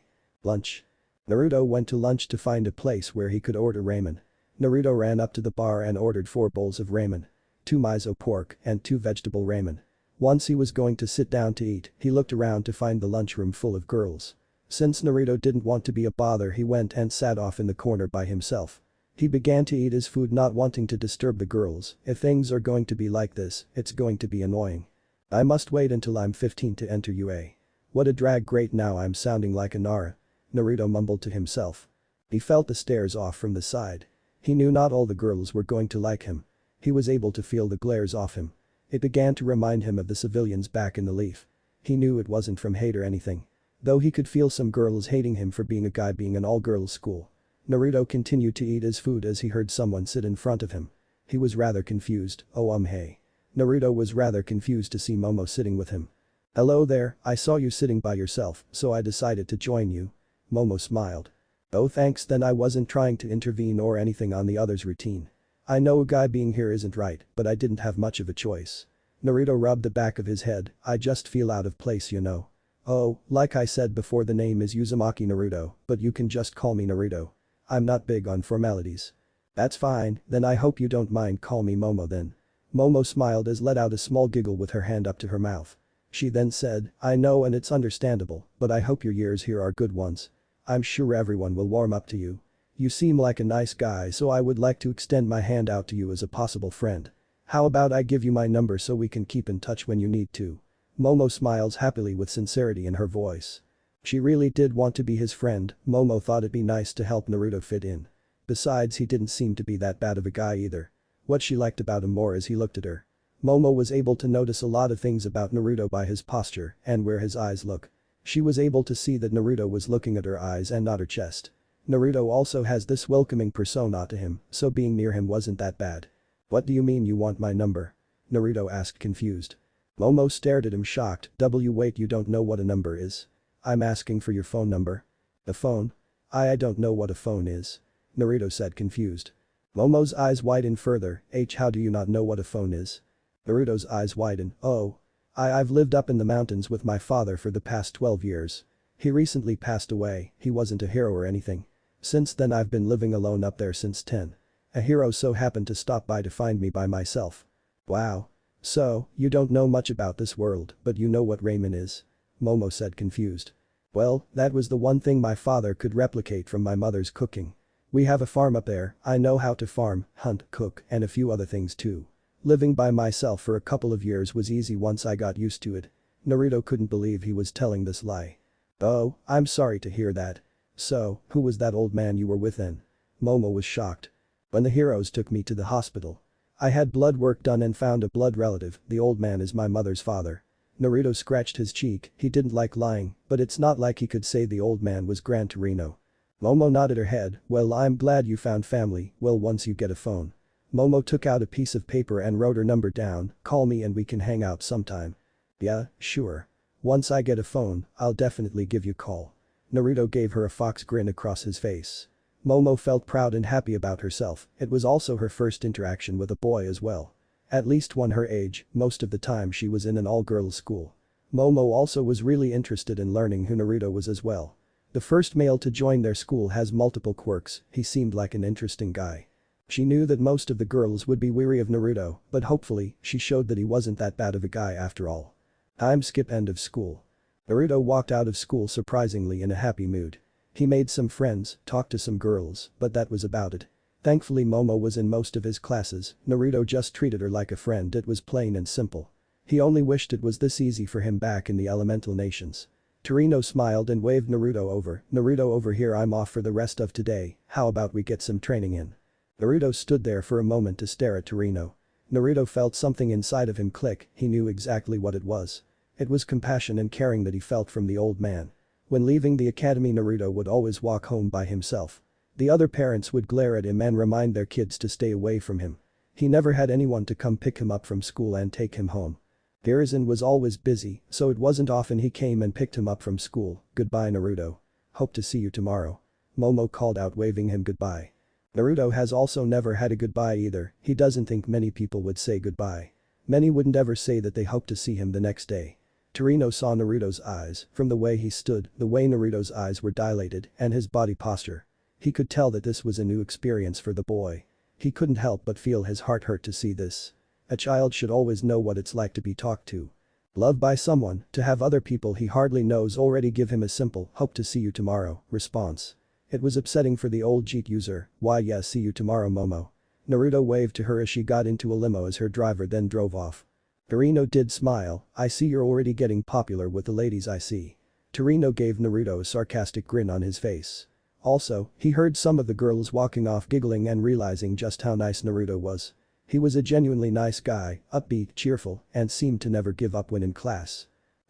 Lunch. Naruto went to lunch to find a place where he could order ramen. Naruto ran up to the bar and ordered 4 bowls of ramen. 2 miso pork and 2 vegetable ramen. Once he was going to sit down to eat, he looked around to find the lunchroom full of girls. Since Naruto didn't want to be a bother, he went and sat off in the corner by himself. He began to eat his food, not wanting to disturb the girls. If things are going to be like this, it's going to be annoying. I must wait until I'm 15 to enter UA. What a drag, great, now I'm sounding like a Nara. Naruto mumbled to himself. He felt the stares off from the side. He knew not all the girls were going to like him. He was able to feel the glares off him. It began to remind him of the civilians back in the Leaf. He knew it wasn't from hate or anything. Though he could feel some girls hating him for being a guy being an all-girls school. Naruto continued to eat his food as he heard someone sit in front of him. He was rather confused. Hey. Naruto was rather confused to see Momo sitting with him. Hello there, I saw you sitting by yourself, so I decided to join you. Momo smiled. Oh thanks, then I wasn't trying to intervene or anything on the other's routine. I know a guy being here isn't right, but I didn't have much of a choice. Naruto rubbed the back of his head. I just feel out of place, you know. Oh, like I said before, the name is Uzumaki Naruto, but you can just call me Naruto. I'm not big on formalities. That's fine, then I hope you don't mind, call me Momo then. Momo smiled as let out a small giggle with her hand up to her mouth. She then said, I know and it's understandable, but I hope your years here are good ones. I'm sure everyone will warm up to you. You seem like a nice guy, so I would like to extend my hand out to you as a possible friend. How about I give you my number so we can keep in touch when you need to? Momo smiles happily with sincerity in her voice. She really did want to be his friend. Momo thought it'd be nice to help Naruto fit in. Besides, he didn't seem to be that bad of a guy either. What she liked about him more as he looked at her. Momo was able to notice a lot of things about Naruto by his posture and where his eyes look. She was able to see that Naruto was looking at her eyes and not her chest. Naruto also has this welcoming persona to him, so being near him wasn't that bad. What do you mean you want my number? Naruto asked, confused. Momo stared at him, shocked. Wait, you don't know what a number is? I'm asking for your phone number. A phone? I don't know what a phone is. Naruto said, confused. Momo's eyes widened further. How do you not know what a phone is? Naruto's eyes widened. Oh. I've lived up in the mountains with my father for the past 12 years. He recently passed away, he wasn't a hero or anything. Since then I've been living alone up there since 10. A hero so happened to stop by to find me by myself. Wow. So, you don't know much about this world, but you know what ramen is? Momo said, confused. Well, that was the one thing my father could replicate from my mother's cooking. We have a farm up there, I know how to farm, hunt, cook, and a few other things too. Living by myself for a couple of years was easy once I got used to it. Naruto couldn't believe he was telling this lie. Oh, I'm sorry to hear that. So, who was that old man you were with then? Momo was shocked. When the heroes took me to the hospital. I had blood work done and found a blood relative, the old man is my mother's father. Naruto scratched his cheek, he didn't like lying, but it's not like he could say the old man was Gran Torino. Momo nodded her head, well, I'm glad you found family, well, once you get a phone. Momo took out a piece of paper and wrote her number down, call me and we can hang out sometime. Yeah, sure. Once I get a phone, I'll definitely give you a call. Naruto gave her a fox grin across his face. Momo felt proud and happy about herself, it was also her first interaction with a boy as well. At least one her age, most of the time she was in an all-girls school. Momo also was really interested in learning who Naruto was as well. The first male to join their school has multiple quirks, he seemed like an interesting guy. She knew that most of the girls would be weary of Naruto, but hopefully, she showed that he wasn't that bad of a guy after all. Time skip, end of school. Naruto walked out of school surprisingly in a happy mood. He made some friends, talked to some girls, but that was about it. Thankfully Momo was in most of his classes, Naruto just treated her like a friend, it was plain and simple. He only wished it was this easy for him back in the elemental nations. Torino smiled and waved Naruto over, Naruto over here, I'm off for the rest of today, how about we get some training in? Naruto stood there for a moment to stare at Torino. Naruto felt something inside of him click, he knew exactly what it was. It was compassion and caring that he felt from the old man. When leaving the academy, Naruto would always walk home by himself. The other parents would glare at him and remind their kids to stay away from him. He never had anyone to come pick him up from school and take him home. Hiruzen was always busy, so it wasn't often he came and picked him up from school. Goodbye, Naruto. Hope to see you tomorrow. Momo called out, waving him goodbye. Naruto has also never had a goodbye either. He doesn't think many people would say goodbye. Many wouldn't ever say that they hope to see him the next day. Torino saw Naruto's eyes, from the way he stood, the way Naruto's eyes were dilated, and his body posture. He could tell that this was a new experience for the boy. He couldn't help but feel his heart hurt to see this. A child should always know what it's like to be talked to. Loved by someone, to have other people he hardly knows already give him a simple "hope to see you tomorrow" response. It was upsetting for the old Jeet user. Why yes, see you tomorrow, Momo. Naruto waved to her as she got into a limo as her driver then drove off. Torino did smile. I see you're already getting popular with the ladies, I see. Torino gave Naruto a sarcastic grin on his face. Also, he heard some of the girls walking off giggling and realizing just how nice Naruto was. He was a genuinely nice guy, upbeat, cheerful, and seemed to never give up when in class.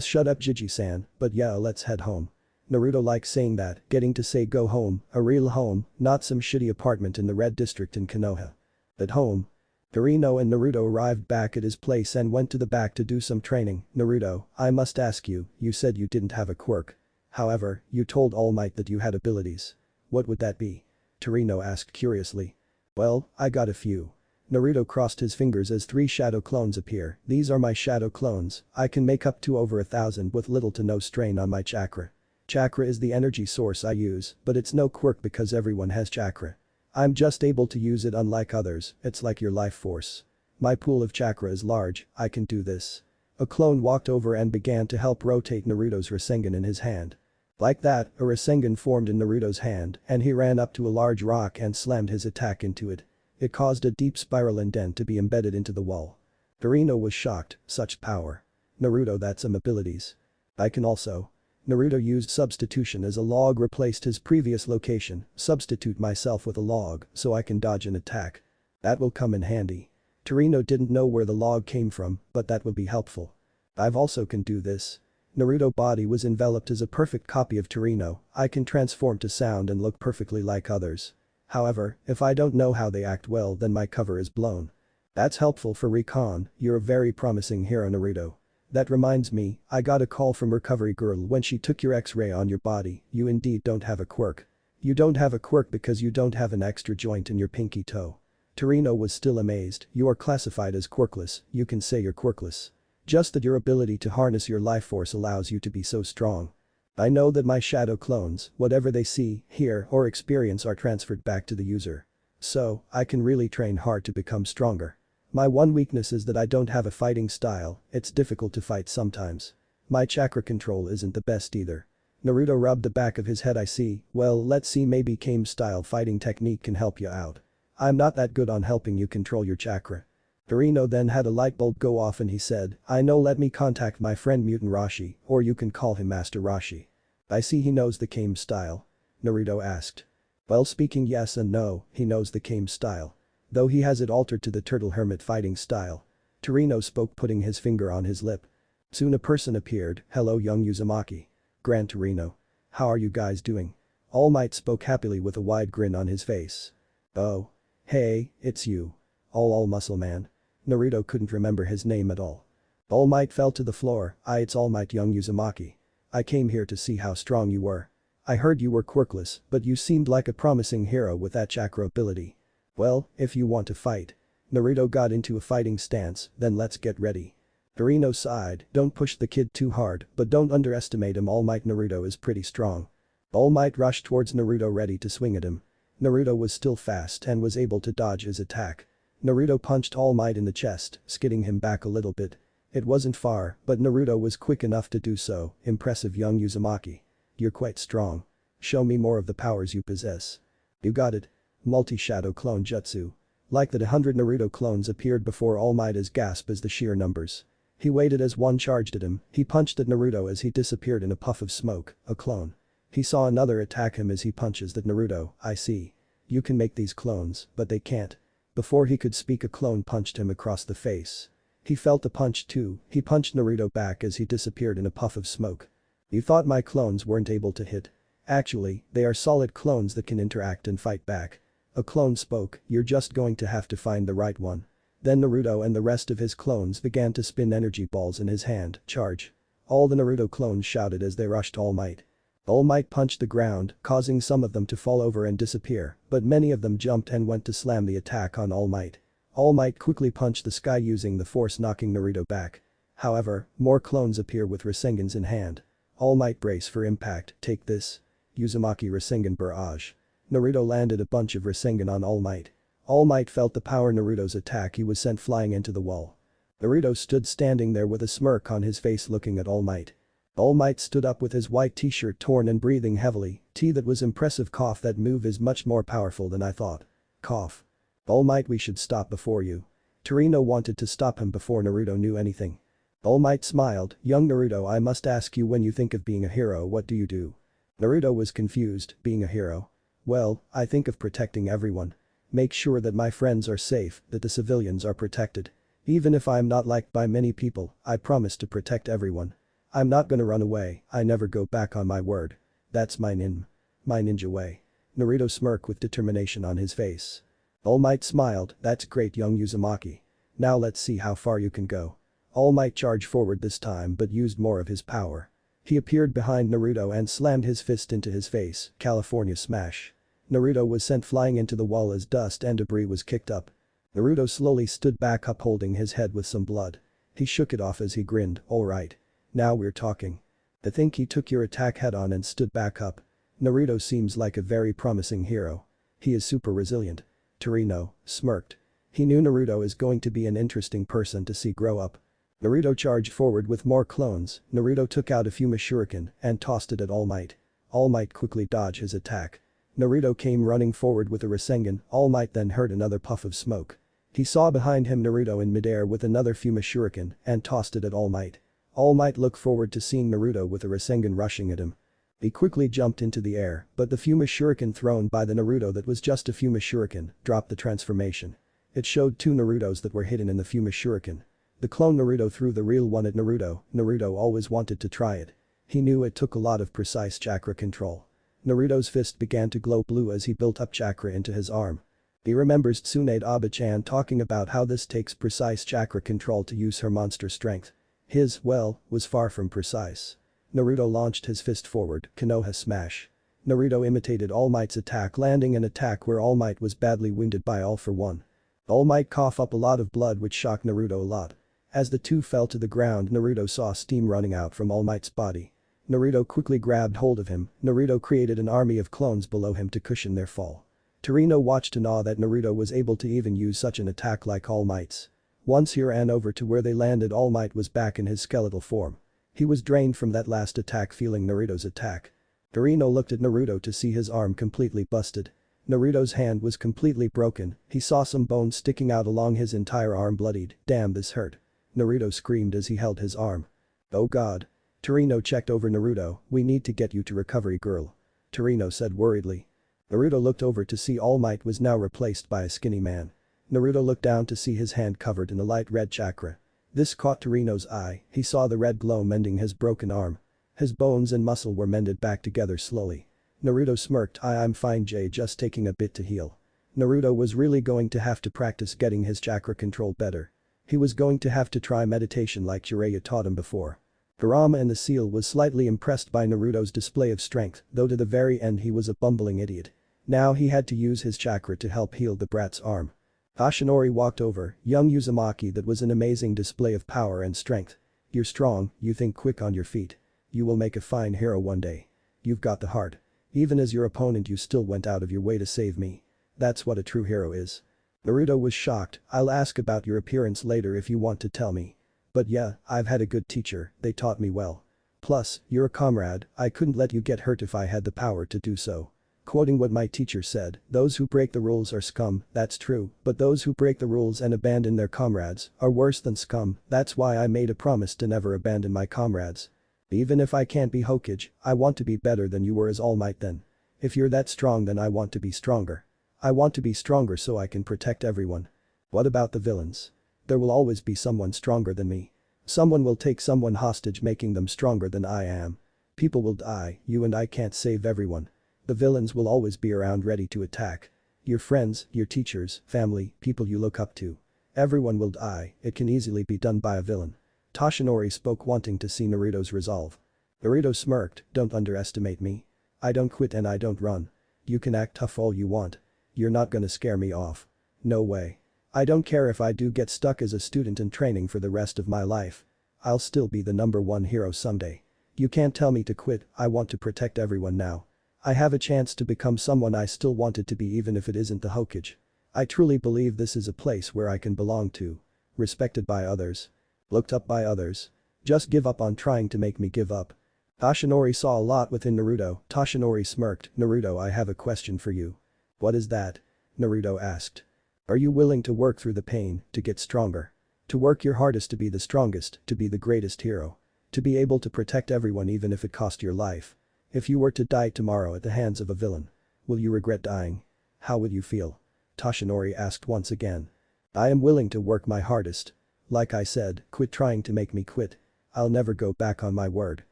Shut up, Gigi-san, but yeah, let's head home. Naruto likes saying that, getting to say go home, a real home, not some shitty apartment in the Red District in Konoha. At home. Torino and Naruto arrived back at his place and went to the back to do some training. Naruto, I must ask you, you said you didn't have a quirk. However, you told All Might that you had abilities. What would that be? Torino asked curiously. Well, I got a few. Naruto crossed his fingers as 3 shadow clones appear. These are my shadow clones. I can make up to over 1,000 with little to no strain on my chakra. Chakra is the energy source I use, but it's no quirk because everyone has chakra. I'm just able to use it unlike others, it's like your life force. My pool of chakra is large, I can do this. A clone walked over and began to help rotate Naruto's Rasengan in his hand. Like that, a Rasengan formed in Naruto's hand and he ran up to a large rock and slammed his attack into it. It caused a deep spiral indent to be embedded into the wall. Torino was shocked, such power. Naruto, that's some abilities. I can also. Naruto used substitution as a log replaced his previous location, substitute myself with a log so I can dodge an attack. That will come in handy. Torino didn't know where the log came from, but that will be helpful. I've also can do this. Naruto body was enveloped as a perfect copy of Torino. I can transform to sound and look perfectly like others. However, if I don't know how they act well then my cover is blown. That's helpful for recon, you're a very promising hero, Naruto. That reminds me, I got a call from Recovery Girl when she took your x-ray on your body, you indeed don't have a quirk. You don't have a quirk because you don't have an extra joint in your pinky toe. Torino was still amazed, you are classified as quirkless, you can say you're quirkless. Just that your ability to harness your life force allows you to be so strong. I know that my shadow clones, whatever they see, hear, or experience are transferred back to the user. So, I can really train hard to become stronger. My one weakness is that I don't have a fighting style, it's difficult to fight sometimes. My chakra control isn't the best either. Naruto rubbed the back of his head. I see, well let's see, maybe Kame's style fighting technique can help you out. I'm not that good on helping you control your chakra. Torino then had a light bulb go off and he said, I know, let me contact my friend Mutant Rashi, or you can call him Master Rashi. I see he knows the Kame style. Naruto asked. Well, speaking yes and no, he knows the Kame style. Though he has it altered to the turtle hermit fighting style. Torino spoke, putting his finger on his lip. Soon a person appeared. Hello, young Uzumaki. Grand Torino. How are you guys doing? All Might spoke happily with a wide grin on his face. Oh. Hey, it's you. All Muscle Man. Naruto couldn't remember his name at all. All Might fell to the floor. It's All Might, young Uzumaki. I came here to see how strong you were. I heard you were quirkless, but you seemed like a promising hero with that chakra ability. Well, if you want to fight. Naruto got into a fighting stance, then let's get ready. Torino sighed, don't push the kid too hard, but don't underestimate him. All Might Naruto is pretty strong. All Might rushed towards Naruto ready to swing at him. Naruto was still fast and was able to dodge his attack. Naruto punched All Might in the chest, skidding him back a little bit. It wasn't far, but Naruto was quick enough to do so. Impressive, young Uzumaki. You're quite strong. Show me more of the powers you possess. You got it. Multi-shadow clone jutsu. Like that, 100 Naruto clones appeared before All Might as gasp as the sheer numbers. He waited as one charged at him, he punched at Naruto as he disappeared in a puff of smoke, a clone. He saw another attack him as he punches that Naruto, I see. You can make these clones, but they can't. Before he could speak, a clone punched him across the face. He felt the punch too. He punched Naruto back as he disappeared in a puff of smoke. "You thought my clones weren't able to hit? Actually, they are solid clones that can interact and fight back." A clone spoke, "You're just going to have to find the right one." Then Naruto and the rest of his clones began to spin energy balls in his hand. "Charge." All the Naruto clones shouted as they rushed All Might. All Might punched the ground, causing some of them to fall over and disappear, but many of them jumped and went to slam the attack on All Might. All Might quickly punched the sky using the force, knocking Naruto back. However, more clones appear with Rasengans in hand. All Might brace for impact. "Take this." Uzumaki Rasengan barrage. Naruto landed a bunch of Rasengan on All Might. All Might felt the power Naruto's attack. He was sent flying into the wall. Naruto stood standing there with a smirk on his face looking at All Might. All Might stood up with his white t-shirt torn and breathing heavily. That was impressive. Cough. That move is much more powerful than I thought. Cough. All Might, we should stop before you. Torino wanted to stop him before Naruto knew anything. All Might smiled. "Young Naruto, I must ask you, when you think of being a hero, what do you do?" Naruto was confused. "Being a hero? Well, I think of protecting everyone. Make sure that my friends are safe, that the civilians are protected. Even if I'm not liked by many people, I promise to protect everyone. I'm not gonna run away. I never go back on my word. That's my ninja way." Naruto smirked with determination on his face. All Might smiled. "That's great, young Uzumaki. Now let's see how far you can go." All Might charged forward this time but used more of his power. He appeared behind Naruto and slammed his fist into his face. California smash. Naruto was sent flying into the wall as dust and debris was kicked up. Naruto slowly stood back up holding his head with some blood. He shook it off as he grinned. "Alright. Now we're talking. I think he took your attack head on and stood back up. Naruto seems like a very promising hero. He is super resilient." Torino smirked. He knew Naruto is going to be an interesting person to see grow up. Naruto charged forward with more clones. Naruto took out a Fuma Shuriken and tossed it at All Might. All Might quickly dodged his attack. Naruto came running forward with a Rasengan. All Might then heard another puff of smoke. He saw behind him Naruto in midair with another Fuma Shuriken and tossed it at All Might. All Might looked forward to seeing Naruto with a Rasengan rushing at him. He quickly jumped into the air, but the Fuma Shuriken thrown by the Naruto that was just a Fuma Shuriken dropped the transformation. It showed two Narutos that were hidden in the Fuma Shuriken. The clone Naruto threw the real one at Naruto. Naruto always wanted to try it. He knew it took a lot of precise chakra control. Naruto's fist began to glow blue as he built up chakra into his arm. He remembers Tsunade Aba-chan talking about how this takes precise chakra control to use her monster strength. His, well, was far from precise. Naruto launched his fist forward. Konoha smash. Naruto imitated All Might's attack, landing an attack where All Might was badly wounded by All for One. All Might coughed up a lot of blood which shocked Naruto a lot. As the two fell to the ground, Naruto saw steam running out from All Might's body. Naruto quickly grabbed hold of him. Naruto created an army of clones below him to cushion their fall. Torino watched in awe that Naruto was able to even use such an attack like All Might's. Once he ran over to where they landed, All Might was back in his skeletal form. He was drained from that last attack, feeling Naruto's attack. Torino looked at Naruto to see his arm completely busted. Naruto's hand was completely broken. He saw some bones sticking out along his entire arm, bloodied. "Damn, this hurt." Naruto screamed as he held his arm. "Oh god." Torino checked over Naruto. "We need to get you to recovery, girl," Torino said worriedly. Naruto looked over to see All Might was now replaced by a skinny man. Naruto looked down to see his hand covered in a light red chakra. This caught Torino's eye. He saw the red glow mending his broken arm. His bones and muscle were mended back together slowly. Naruto smirked. I'm fine, Jay, just taking a bit to heal." Naruto was really going to have to practice getting his chakra control better. He was going to have to try meditation like Jiraiya taught him before. Kurama and the seal was slightly impressed by Naruto's display of strength, though to the very end he was a bumbling idiot. Now he had to use his chakra to help heal the brat's arm. Ashinori walked over. "Young Uzumaki, that was an amazing display of power and strength. You're strong, you think quick on your feet. You will make a fine hero one day. You've got the heart. Even as your opponent you still went out of your way to save me. That's what a true hero is." Naruto was shocked. "I'll ask about your appearance later if you want to tell me. But yeah, I've had a good teacher, they taught me well. Plus, you're a comrade, I couldn't let you get hurt if I had the power to do so." Quoting what my teacher said, "Those who break the rules are scum." That's true, but those who break the rules and abandon their comrades are worse than scum. That's why I made a promise to never abandon my comrades. Even if I can't be Hokage, I want to be better than you were as All Might then. If you're that strong, then I want to be stronger. I want to be stronger so I can protect everyone. What about the villains? There will always be someone stronger than me. Someone will take someone hostage making them stronger than I am. People will die, you and I can't save everyone. The villains will always be around ready to attack. Your friends, your teachers, family, people you look up to. Everyone will die, it can easily be done by a villain. Toshinori spoke wanting to see Naruto's resolve. Naruto smirked, don't underestimate me. I don't quit and I don't run. You can act tough all you want. You're not gonna scare me off. No way. I don't care if I do get stuck as a student in training for the rest of my life. I'll still be the #1 hero someday. You can't tell me to quit, I want to protect everyone now. I have a chance to become someone I still wanted to be even if it isn't the Hokage. I truly believe this is a place where I can belong to. Respected by others. Looked up by others. Just give up on trying to make me give up. Toshinori saw a lot within Naruto. Toshinori smirked, Naruto, I have a question for you. What is that? Naruto asked. Are you willing to work through the pain, to get stronger? To work your hardest to be the strongest, to be the greatest hero? To be able to protect everyone even if it cost your life? If you were to die tomorrow at the hands of a villain, will you regret dying? How would you feel? Toshinori asked once again. I am willing to work my hardest. Like I said, quit trying to make me quit. I'll never go back on my word.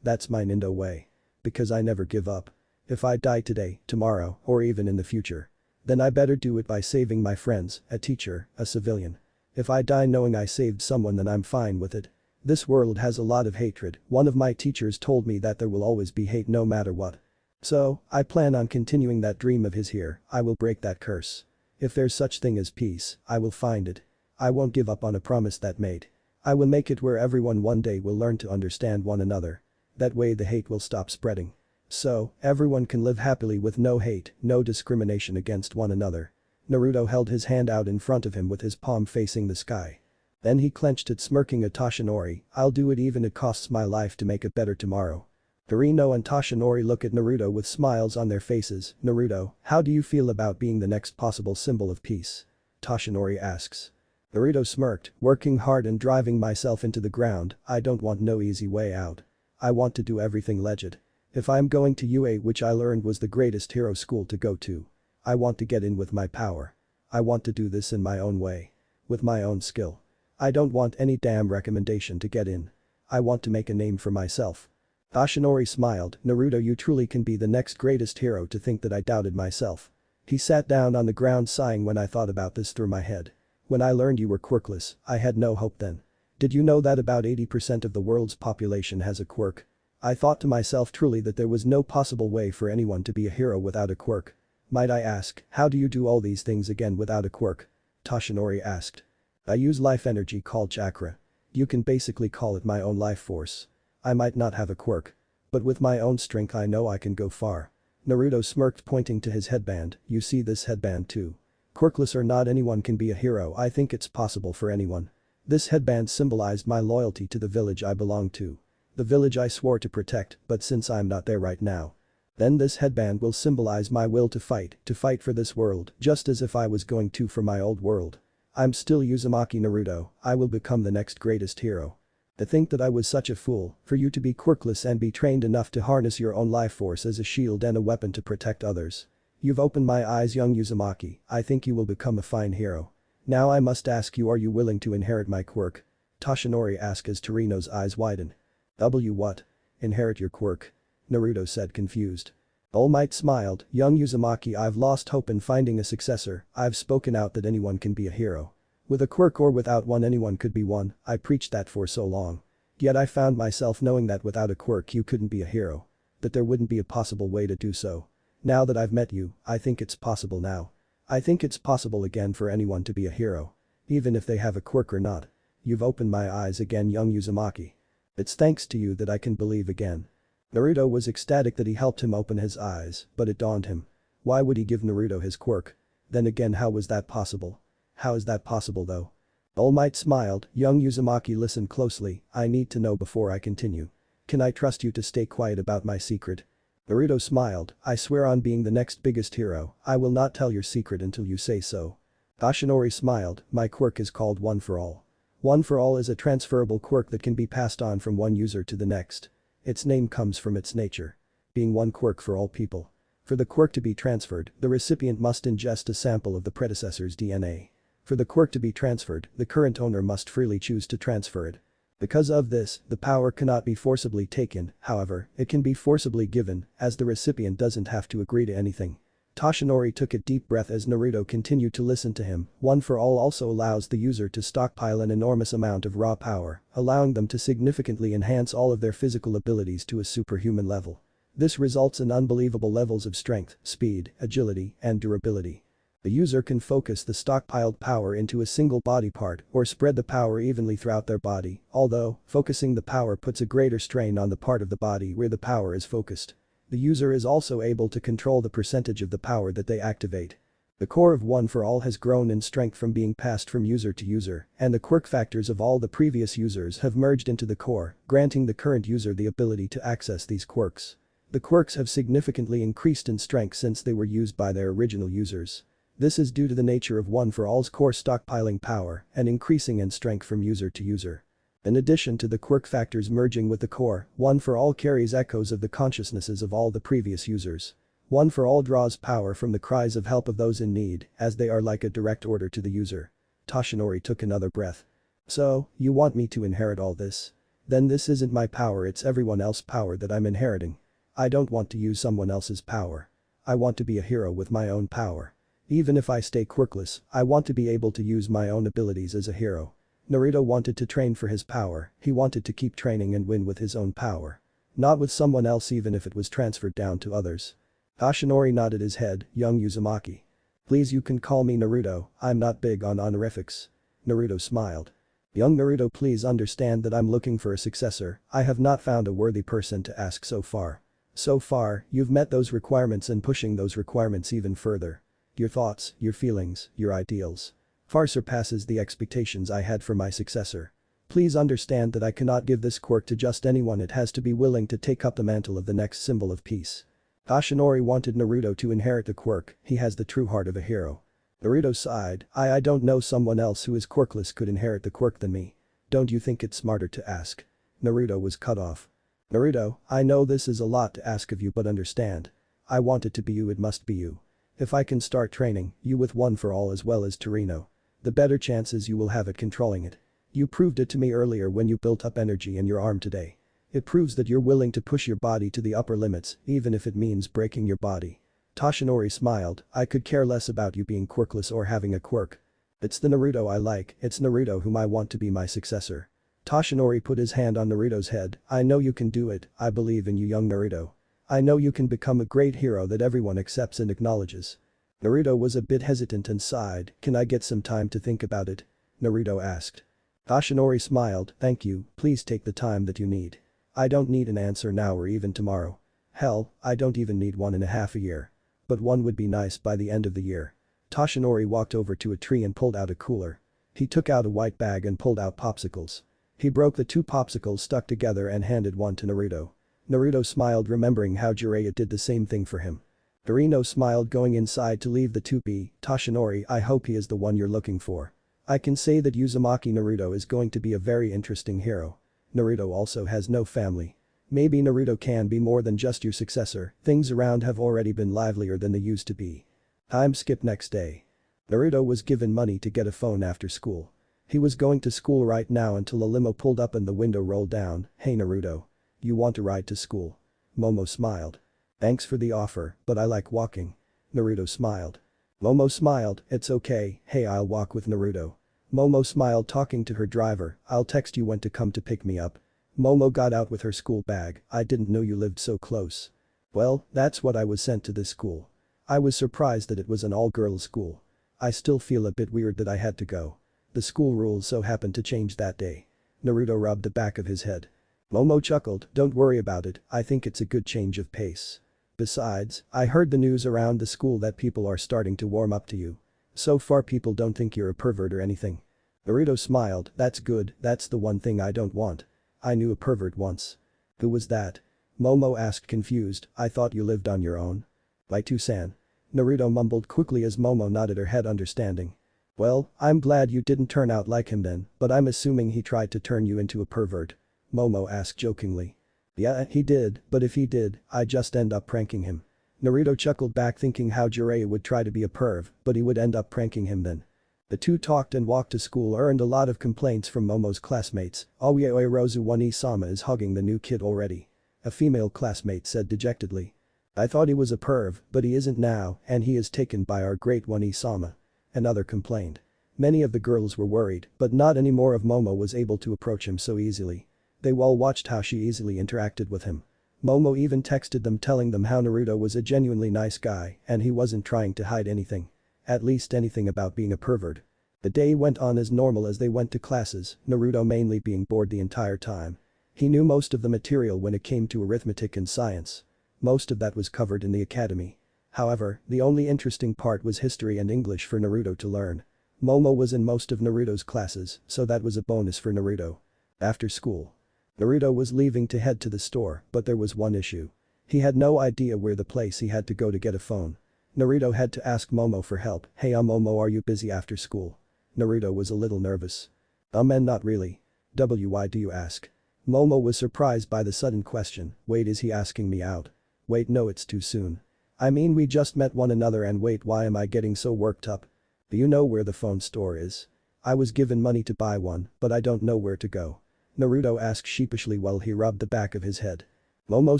That's my Nindo way. Because I never give up. If I die today, tomorrow, or even in the future, then I better do it by saving my friends, a teacher, a civilian. If I die knowing I saved someone then I'm fine with it. This world has a lot of hatred, one of my teachers told me that there will always be hate no matter what. So, I plan on continuing that dream of his here, I will break that curse. If there's such thing as peace, I will find it. I won't give up on a promise that made. I will make it where everyone one day will learn to understand one another. That way the hate will stop spreading. So, everyone can live happily with no hate, no discrimination against one another. Naruto held his hand out in front of him with his palm facing the sky. Then he clenched it, smirking at Toshinori, I'll do it even if it costs my life to make it better tomorrow. Torino and Toshinori look at Naruto with smiles on their faces. Naruto, how do you feel about being the next possible symbol of peace? Toshinori asks. Naruto smirked, working hard and driving myself into the ground, I don't want no easy way out. I want to do everything legit. If I'm going to UA, which I learned was the greatest hero school to go to, I want to get in with my power. I want to do this in my own way. With my own skill. I don't want any damn recommendation to get in. I want to make a name for myself. Toshinori smiled, Naruto, you truly can be the next greatest hero. To think that I doubted myself. He sat down on the ground sighing. When I thought about this through my head. When I learned you were quirkless, I had no hope then. Did you know that about 80% of the world's population has a quirk? I thought to myself truly that there was no possible way for anyone to be a hero without a quirk. Might I ask, how do you do all these things again without a quirk? Toshinori asked. I use life energy called chakra. You can basically call it my own life force. I might not have a quirk. But with my own strength I know I can go far. Naruto smirked, pointing to his headband, you see this headband too. Quirkless or not, anyone can be a hero. I think it's possible for anyone. This headband symbolized my loyalty to the village I belong to. The village I swore to protect, but since I'm not there right now. Then this headband will symbolize my will to fight for this world, just as if I was going to for my old world. I'm still Uzumaki Naruto, I will become the next greatest hero. To think that I was such a fool, for you to be quirkless and be trained enough to harness your own life force as a shield and a weapon to protect others. You've opened my eyes, young Uzumaki, I think you will become a fine hero. Now I must ask you, are you willing to inherit my quirk? Toshinori asked as Torino's eyes widened. What? Inherit your quirk? Naruto said, confused. All Might smiled, young Uzumaki, I've lost hope in finding a successor. I've spoken out that anyone can be a hero. With a quirk or without one, anyone could be one. I preached that for so long. Yet I found myself knowing that without a quirk you couldn't be a hero. That there wouldn't be a possible way to do so. Now that I've met you, I think it's possible now. I think it's possible again for anyone to be a hero. Even if they have a quirk or not. You've opened my eyes again, young Uzumaki. It's thanks to you that I can believe again. Naruto was ecstatic that he helped him open his eyes, but it dawned him. Why would he give Naruto his quirk? Then again, how was that possible? How is that possible though? All Might smiled, young Uzumaki, listen closely, I need to know before I continue. Can I trust you to stay quiet about my secret? Naruto smiled, I swear on being the next biggest hero, I will not tell your secret until you say so. Toshinori smiled, my quirk is called One for All. One for All is a transferable quirk that can be passed on from one user to the next. Its name comes from its nature. Being one quirk for all people. For the quirk to be transferred, the recipient must ingest a sample of the predecessor's DNA. For the quirk to be transferred, the current owner must freely choose to transfer it. Because of this, the power cannot be forcibly taken, however, it can be forcibly given, as the recipient doesn't have to agree to anything. Toshinori took a deep breath as Naruto continued to listen to him. One for all also allows the user to stockpile an enormous amount of raw power, allowing them to significantly enhance all of their physical abilities to a superhuman level. This results in unbelievable levels of strength, speed, agility, and durability. The user can focus the stockpiled power into a single body part or spread the power evenly throughout their body, although, focusing the power puts a greater strain on the part of the body where the power is focused. The user is also able to control the percentage of the power that they activate. The core of One for All has grown in strength from being passed from user to user, and the quirk factors of all the previous users have merged into the core, granting the current user the ability to access these quirks. The quirks have significantly increased in strength since they were used by their original users. This is due to the nature of One for All's core stockpiling power and increasing in strength from user to user. In addition to the quirk factors merging with the core, One for All carries echoes of the consciousnesses of all the previous users. One for All draws power from the cries of help of those in need, as they are like a direct order to the user. Toshinori took another breath. So, you want me to inherit all this? Then this isn't my power, it's everyone else's power that I'm inheriting. I don't want to use someone else's power. I want to be a hero with my own power. Even if I stay quirkless, I want to be able to use my own abilities as a hero. Naruto wanted to train for his power, he wanted to keep training and win with his own power. Not with someone else even if it was transferred down to others. Toshinori nodded his head, young Uzumaki. Please, you can call me Naruto, I'm not big on honorifics. Naruto smiled. Young Naruto, please understand that I'm looking for a successor, I have not found a worthy person to ask so far. So far, you've met those requirements and pushing those requirements even further. Your thoughts, your feelings, your ideals far surpasses the expectations I had for my successor. Please understand that I cannot give this quirk to just anyone, it has to be willing to take up the mantle of the next symbol of peace. Toshinori wanted Naruto to inherit the quirk, he has the true heart of a hero. Naruto sighed, I don't know someone else who is quirkless could inherit the quirk than me. Don't you think it's smarter to ask? Naruto was cut off. Naruto, I know this is a lot to ask of you but understand. I want it to be you, it must be you. If I can start training you with One for All as well as Torino, the better chances you will have at controlling it. You proved it to me earlier when you built up energy in your arm today. It proves that you're willing to push your body to the upper limits even if it means breaking your body. Toshinori smiled, I could care less about you being quirkless or having a quirk. It's the Naruto I like, it's Naruto whom I want to be my successor. Toshinori put his hand on Naruto's head, I know you can do it, I believe in you, young Naruto. I know you can become a great hero that everyone accepts and acknowledges. Naruto was a bit hesitant and sighed, can I get some time to think about it? Naruto asked. Toshinori smiled, thank you, please take the time that you need. I don't need an answer now or even tomorrow. Hell, I don't even need 1.5 years. But one would be nice by the end of the year. Toshinori walked over to a tree and pulled out a cooler. He took out a white bag and pulled out popsicles. He broke the 2 popsicles stuck together and handed one to Naruto. Naruto smiled remembering how Jiraiya did the same thing for him. Dorino smiled going inside to leave the 2p, Toshinori, I hope he is the one you're looking for. I can say that Uzumaki Naruto is going to be a very interesting hero. Naruto also has no family. Maybe Naruto can be more than just your successor, things around have already been livelier than they used to be. Time skip next day. Naruto was given money to get a phone after school. He was going to school right now until a limo pulled up and the window rolled down, hey Naruto. You want to ride to school? Momo smiled. Thanks for the offer, but I like walking. Naruto smiled. Momo smiled, it's okay, hey I'll walk with Naruto. Momo smiled talking to her driver, I'll text you when to come to pick me up. Momo got out with her school bag, I didn't know you lived so close. Well, that's what I was sent to this school. I was surprised that it was an all-girls school. I still feel a bit weird that I had to go. The school rules so happened to change that day. Naruto rubbed the back of his head. Momo chuckled, don't worry about it, I think it's a good change of pace. Besides, I heard the news around the school that people are starting to warm up to you. So far people don't think you're a pervert or anything. Naruto smiled, that's good, that's the one thing I don't want. I knew a pervert once. Who was that? Momo asked confused, I thought you lived on your own. Baitu-san. Naruto mumbled quickly as Momo nodded her head understanding. Well, I'm glad you didn't turn out like him then, but I'm assuming he tried to turn you into a pervert. Momo asked jokingly. Yeah, he did, but if he did, I just end up pranking him. Naruto chuckled back thinking how Jiraiya would try to be a perv, but he would end up pranking him then. The two talked and walked to school earned a lot of complaints from Momo's classmates. "Aoi Rozu One-sama is hugging the new kid already." A female classmate said dejectedly. "I thought he was a perv, but he isn't now and he is taken by our great One-sama." Another complained. Many of the girls were worried, but not anymore if Momo was able to approach him so easily. They all watched how she easily interacted with him. Momo even texted them telling them how Naruto was a genuinely nice guy and he wasn't trying to hide anything. At least anything about being a pervert. The day went on as normal as they went to classes, Naruto mainly being bored the entire time. He knew most of the material when it came to arithmetic and science. Most of that was covered in the academy. However, the only interesting part was history and English for Naruto to learn. Momo was in most of Naruto's classes, so that was a bonus for Naruto. After school. Naruto was leaving to head to the store, but there was one issue. He had no idea where the place he had to go to get a phone. Naruto had to ask Momo for help. "Hey Momo, are you busy after school?" Naruto was a little nervous. And not really. Why do you ask?" Momo was surprised by the sudden question. "Wait, is he asking me out?" "Wait, no, it's too soon. I mean we just met one another and wait, why am I getting so worked up? Do you know where the phone store is? I was given money to buy one, but I don't know where to go." Naruto asked sheepishly while he rubbed the back of his head. Momo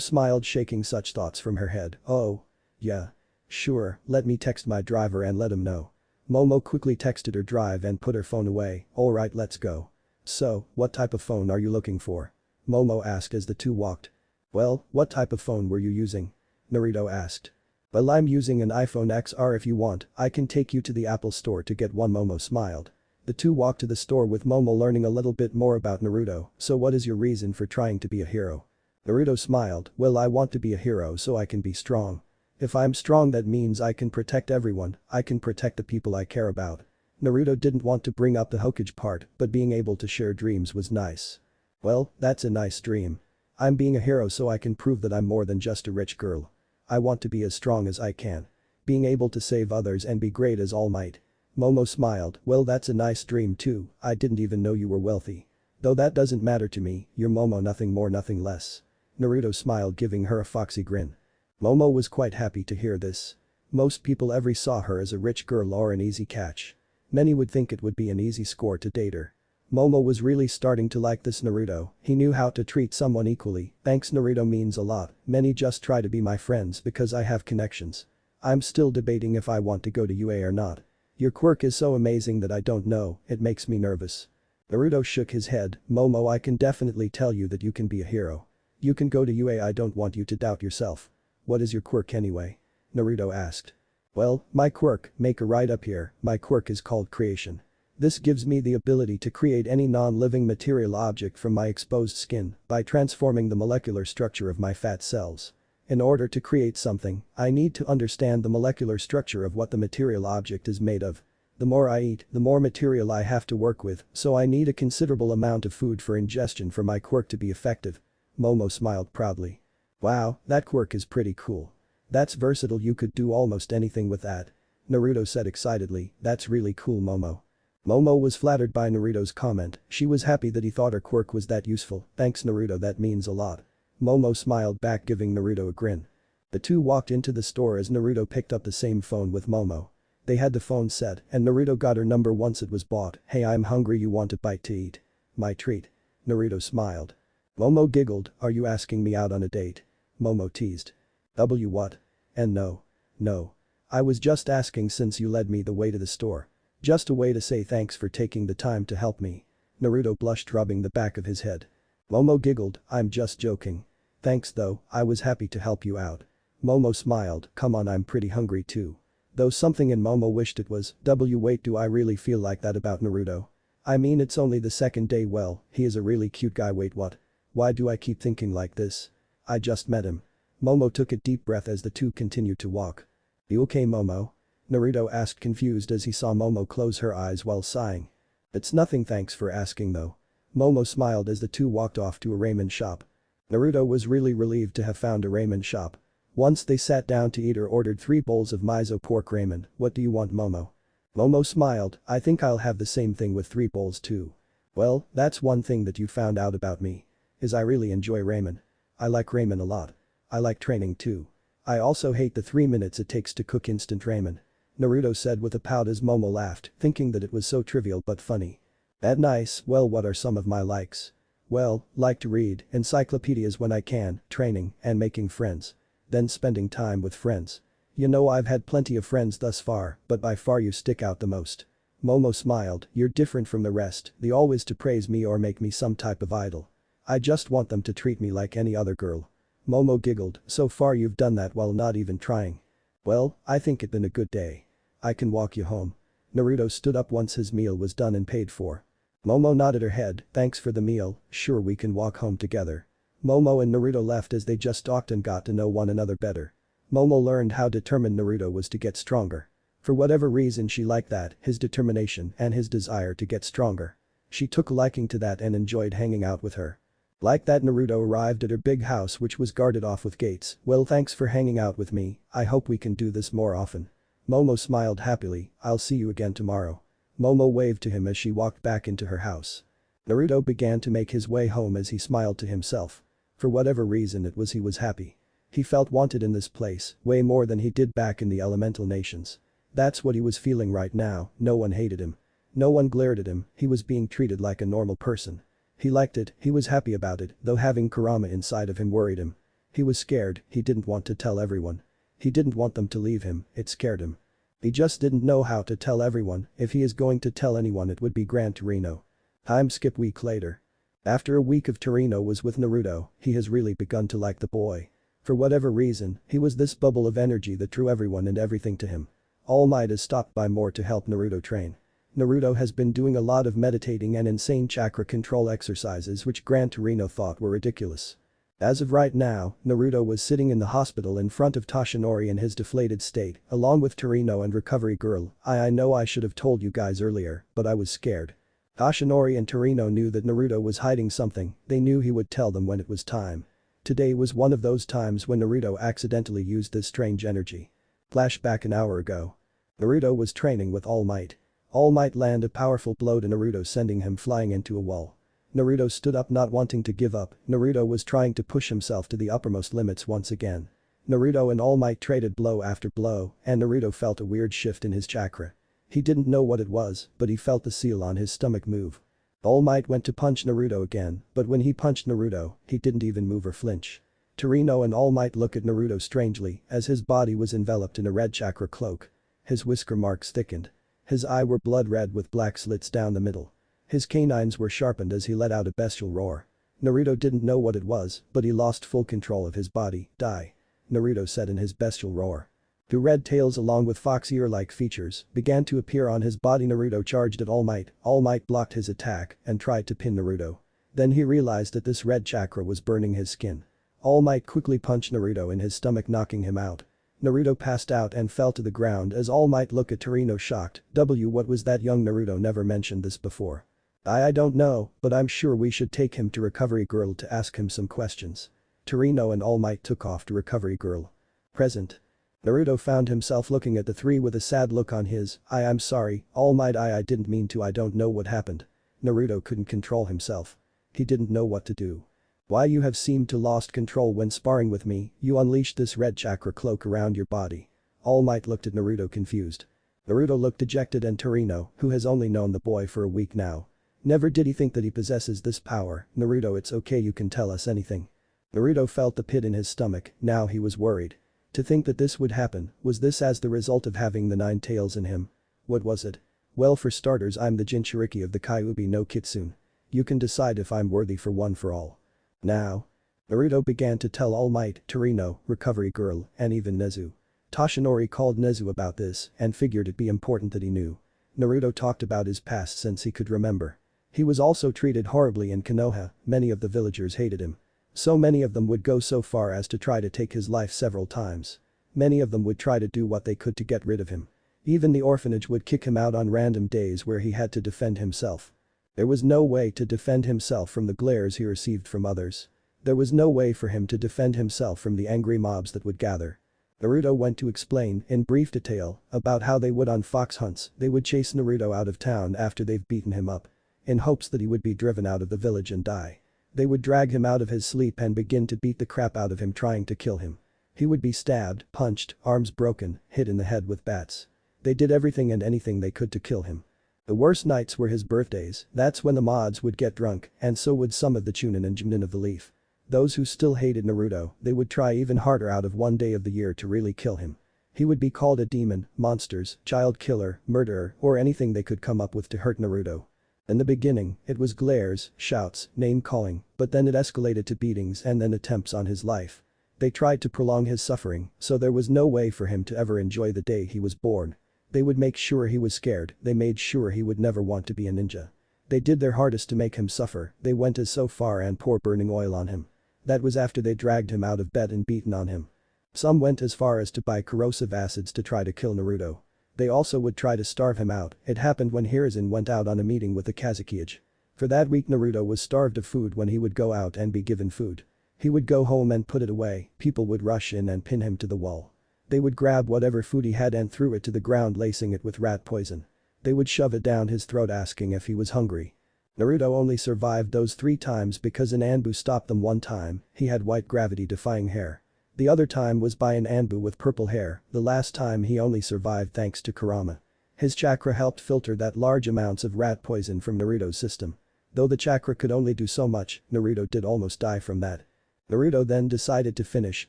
smiled, shaking such thoughts from her head. "Oh. Yeah. Sure, let me text my driver and let him know." Momo quickly texted her drive and put her phone away. "Alright, let's go." "So, what type of phone are you looking for?" Momo asked as the two walked. "Well, what type of phone were you using?" Naruto asked. "Well, I'm using an iPhone XR. If you want, I can take you to the Apple store to get one." Momo smiled. The two walked to the store with Momo learning a little bit more about Naruto. "So what is your reason for trying to be a hero?" Naruto smiled. "Well, I want to be a hero so I can be strong. If I'm strong that means I can protect everyone, I can protect the people I care about." Naruto didn't want to bring up the Hokage part, but being able to share dreams was nice. "Well, that's a nice dream. I'm being a hero so I can prove that I'm more than just a rich girl. I want to be as strong as I can. Being able to save others and be great as All Might." Momo smiled. "Well, that's a nice dream too. I didn't even know you were wealthy. Though that doesn't matter to me, you're Momo, nothing more nothing less." Naruto smiled, giving her a foxy grin. Momo was quite happy to hear this. Most people ever saw her as a rich girl or an easy catch. Many would think it would be an easy score to date her. Momo was really starting to like this Naruto. He knew how to treat someone equally. "Thanks, Naruto means a lot. Many just try to be my friends because I have connections. I'm still debating if I want to go to UA or not. Your quirk is so amazing that I don't know, it makes me nervous." Naruto shook his head. "Momo, I can definitely tell you that you can be a hero. You can go to UA, I don't want you to doubt yourself." "What is your quirk anyway?" Naruto asked. "Well, my quirk, make a right up here, my quirk is called creation. This gives me the ability to create any non-living material object from my exposed skin by transforming the molecular structure of my fat cells. In order to create something, I need to understand the molecular structure of what the material object is made of. The more I eat, the more material I have to work with, so I need a considerable amount of food for ingestion for my quirk to be effective." Momo smiled proudly. "Wow, that quirk is pretty cool. That's versatile, you could do almost anything with that." Naruto said excitedly. "That's really cool, Momo." Momo was flattered by Naruto's comment. She was happy that he thought her quirk was that useful. "Thanks, Naruto, that means a lot." Momo smiled back, giving Naruto a grin. The two walked into the store as Naruto picked up the same phone with Momo. They had the phone set and Naruto got her number once it was bought. "Hey, I'm hungry, you want a bite to eat?" "My treat." Naruto smiled. Momo giggled. "Are you asking me out on a date?" Momo teased. What? And no. No. I was just asking since you led me the way to the store. Just a way to say thanks for taking the time to help me." Naruto blushed, rubbing the back of his head. Momo giggled. "I'm just joking. Thanks though, I was happy to help you out." Momo smiled. "Come on, I'm pretty hungry too." Though something in Momo wished it was. Wait, do I really feel like that about Naruto? I mean, it's only the second day. Well, he is a really cute guy. Wait, what? Why do I keep thinking like this? I just met him. Momo took a deep breath as the two continued to walk. "You okay, Momo?" Naruto asked, confused as he saw Momo close her eyes while sighing. "It's nothing, thanks for asking though." Momo smiled as the two walked off to a ramen shop. Naruto was really relieved to have found a ramen shop. Once they sat down to eat, ordered 3 bowls of miso pork ramen. "What do you want, Momo?" Momo smiled. "I think I'll have the same thing with 3 bowls too." "Well, that's one thing that you found out about me. Is I really enjoy ramen. I like ramen a lot. I like training too. I also hate the 3 minutes it takes to cook instant ramen. Naruto said with a pout as Momo laughed, thinking that it was so trivial but funny. "That nice, well what are some of my likes? Well, like to read encyclopedias when I can, training, and making friends. Then spending time with friends. You know I've had plenty of friends thus far, but by far you stick out the most." Momo smiled, "You're different from the rest, they always to praise me or make me some type of idol. I just want them to treat me like any other girl." Momo giggled, "So far you've done that while not even trying. Well, I think it's been a good day. I can walk you home." Naruto stood up once his meal was done and paid for. Momo nodded her head, "Thanks for the meal, sure we can walk home together." Momo and Naruto left as they just talked and got to know one another better. Momo learned how determined Naruto was to get stronger. For whatever reason she liked that, his determination and his desire to get stronger. She took a liking to that and enjoyed hanging out with her. Like that Naruto arrived at her big house which was guarded off with gates. "Well thanks for hanging out with me, I hope we can do this more often." Momo smiled happily, "I'll see you again tomorrow." Momo waved to him as she walked back into her house. Naruto began to make his way home as he smiled to himself. For whatever reason he was happy. He felt wanted in this place, way more than he did back in the elemental nations. That's what he was feeling right now, no one hated him. No one glared at him, he was being treated like a normal person. He liked it, he was happy about it, though having Kurama inside of him worried him. He was scared, he didn't want to tell everyone. He didn't want them to leave him, it scared him. He just didn't know how to tell everyone, if he is going to tell anyone it would be Gran Torino. Time skip week later. After a week of Torino was with Naruto, he has really begun to like the boy. For whatever reason, he was this bubble of energy that drew everyone and everything to him. All Might has stopped by more to help Naruto train. Naruto has been doing a lot of meditating and insane chakra control exercises which Gran Torino thought were ridiculous. As of right now, Naruto was sitting in the hospital in front of Toshinori in his deflated state, along with Torino and Recovery Girl. I know I should have told you guys earlier, but I was scared. Toshinori and Torino knew that Naruto was hiding something, they knew he would tell them when it was time. Today was one of those times when Naruto accidentally used this strange energy. Flashback an hour ago. Naruto was training with All Might. All Might landed a powerful blow to Naruto sending him flying into a wall. Naruto stood up not wanting to give up, Naruto was trying to push himself to the uppermost limits once again. Naruto and All Might traded blow after blow and Naruto felt a weird shift in his chakra. He didn't know what it was, but he felt the seal on his stomach move. All Might went to punch Naruto again, but when he punched Naruto, he didn't even move or flinch. Torino and All Might look at Naruto strangely as his body was enveloped in a red chakra cloak. His whisker marks thickened. His eyes were blood red with black slits down the middle. His canines were sharpened as he let out a bestial roar. Naruto didn't know what it was, but he lost full control of his body. "Die." Naruto said in his bestial roar. Two red tails along with fox ear-like features began to appear on his body. Naruto charged at All Might. All Might blocked his attack and tried to pin Naruto. Then he realized that this red chakra was burning his skin. All Might quickly punched Naruto in his stomach knocking him out. Naruto passed out and fell to the ground as All Might looked at Torino shocked. What was that? Young Naruto never mentioned this before. I don't know, but I'm sure we should take him to Recovery Girl to ask him some questions." Torino and All Might took off to Recovery Girl. Present. Naruto found himself looking at the three with a sad look on his. I'm sorry, All Might, I didn't mean to, I don't know what happened." Naruto couldn't control himself. He didn't know what to do. "Why you have seemed to lost control when sparring with me, you unleashed this red chakra cloak around your body." All Might looked at Naruto confused. Naruto looked dejected and Torino, who has only known the boy for a week now. Never did he think that he possesses this power. "Naruto, it's okay, you can tell us anything." Naruto felt the pit in his stomach, now he was worried. To think that this would happen, was this as the result of having the 9 tails in him? What was it? "Well, for starters, I'm the Jinchuriki of the Kyuubi no Kitsune. You can decide if I'm worthy for one for all." Now. Naruto began to tell All Might, Torino, Recovery Girl, and even Nezu. Toshinori called Nezu about this and figured it'd be important that he knew. Naruto talked about his past since he could remember. He was also treated horribly in Konoha, many of the villagers hated him. So many of them would go so far as to try to take his life several times. Many of them would try to do what they could to get rid of him. Even the orphanage would kick him out on random days where he had to defend himself. There was no way to defend himself from the glares he received from others. There was no way for him to defend himself from the angry mobs that would gather. Naruto went to explain, in brief detail, about how they would on fox hunts, they would chase Naruto out of town after they've beaten him up. In hopes that he would be driven out of the village and die. They would drag him out of his sleep and begin to beat the crap out of him trying to kill him. He would be stabbed, punched, arms broken, hit in the head with bats. They did everything and anything they could to kill him. The worst nights were his birthdays, that's when the mods would get drunk, and so would some of the chunin and junin of the leaf. Those who still hated Naruto, they would try even harder out of one day of the year to really kill him. He would be called a demon, monsters, child killer, murderer, or anything they could come up with to hurt Naruto. In the beginning, it was glares, shouts, name-calling, but then it escalated to beatings and then attempts on his life. They tried to prolong his suffering, so there was no way for him to ever enjoy the day he was born. They would make sure he was scared, they made sure he would never want to be a ninja. They did their hardest to make him suffer, they went as so far and poured burning oil on him. That was after they dragged him out of bed and beaten on him. Some went as far as to buy corrosive acids to try to kill Naruto. They also would try to starve him out, it happened when Hiruzen went out on a meeting with the Kazekage. For that week Naruto was starved of food when he would go out and be given food. He would go home and put it away, people would rush in and pin him to the wall. They would grab whatever food he had and threw it to the ground lacing it with rat poison. They would shove it down his throat asking if he was hungry. Naruto only survived those 3 times because an Anbu stopped them one time, he had white gravity-defying hair. The other time was by an Anbu with purple hair, the last time he only survived thanks to Kurama. His chakra helped filter that large amounts of rat poison from Naruto's system. Though the chakra could only do so much, Naruto did almost die from that. Naruto then decided to finish,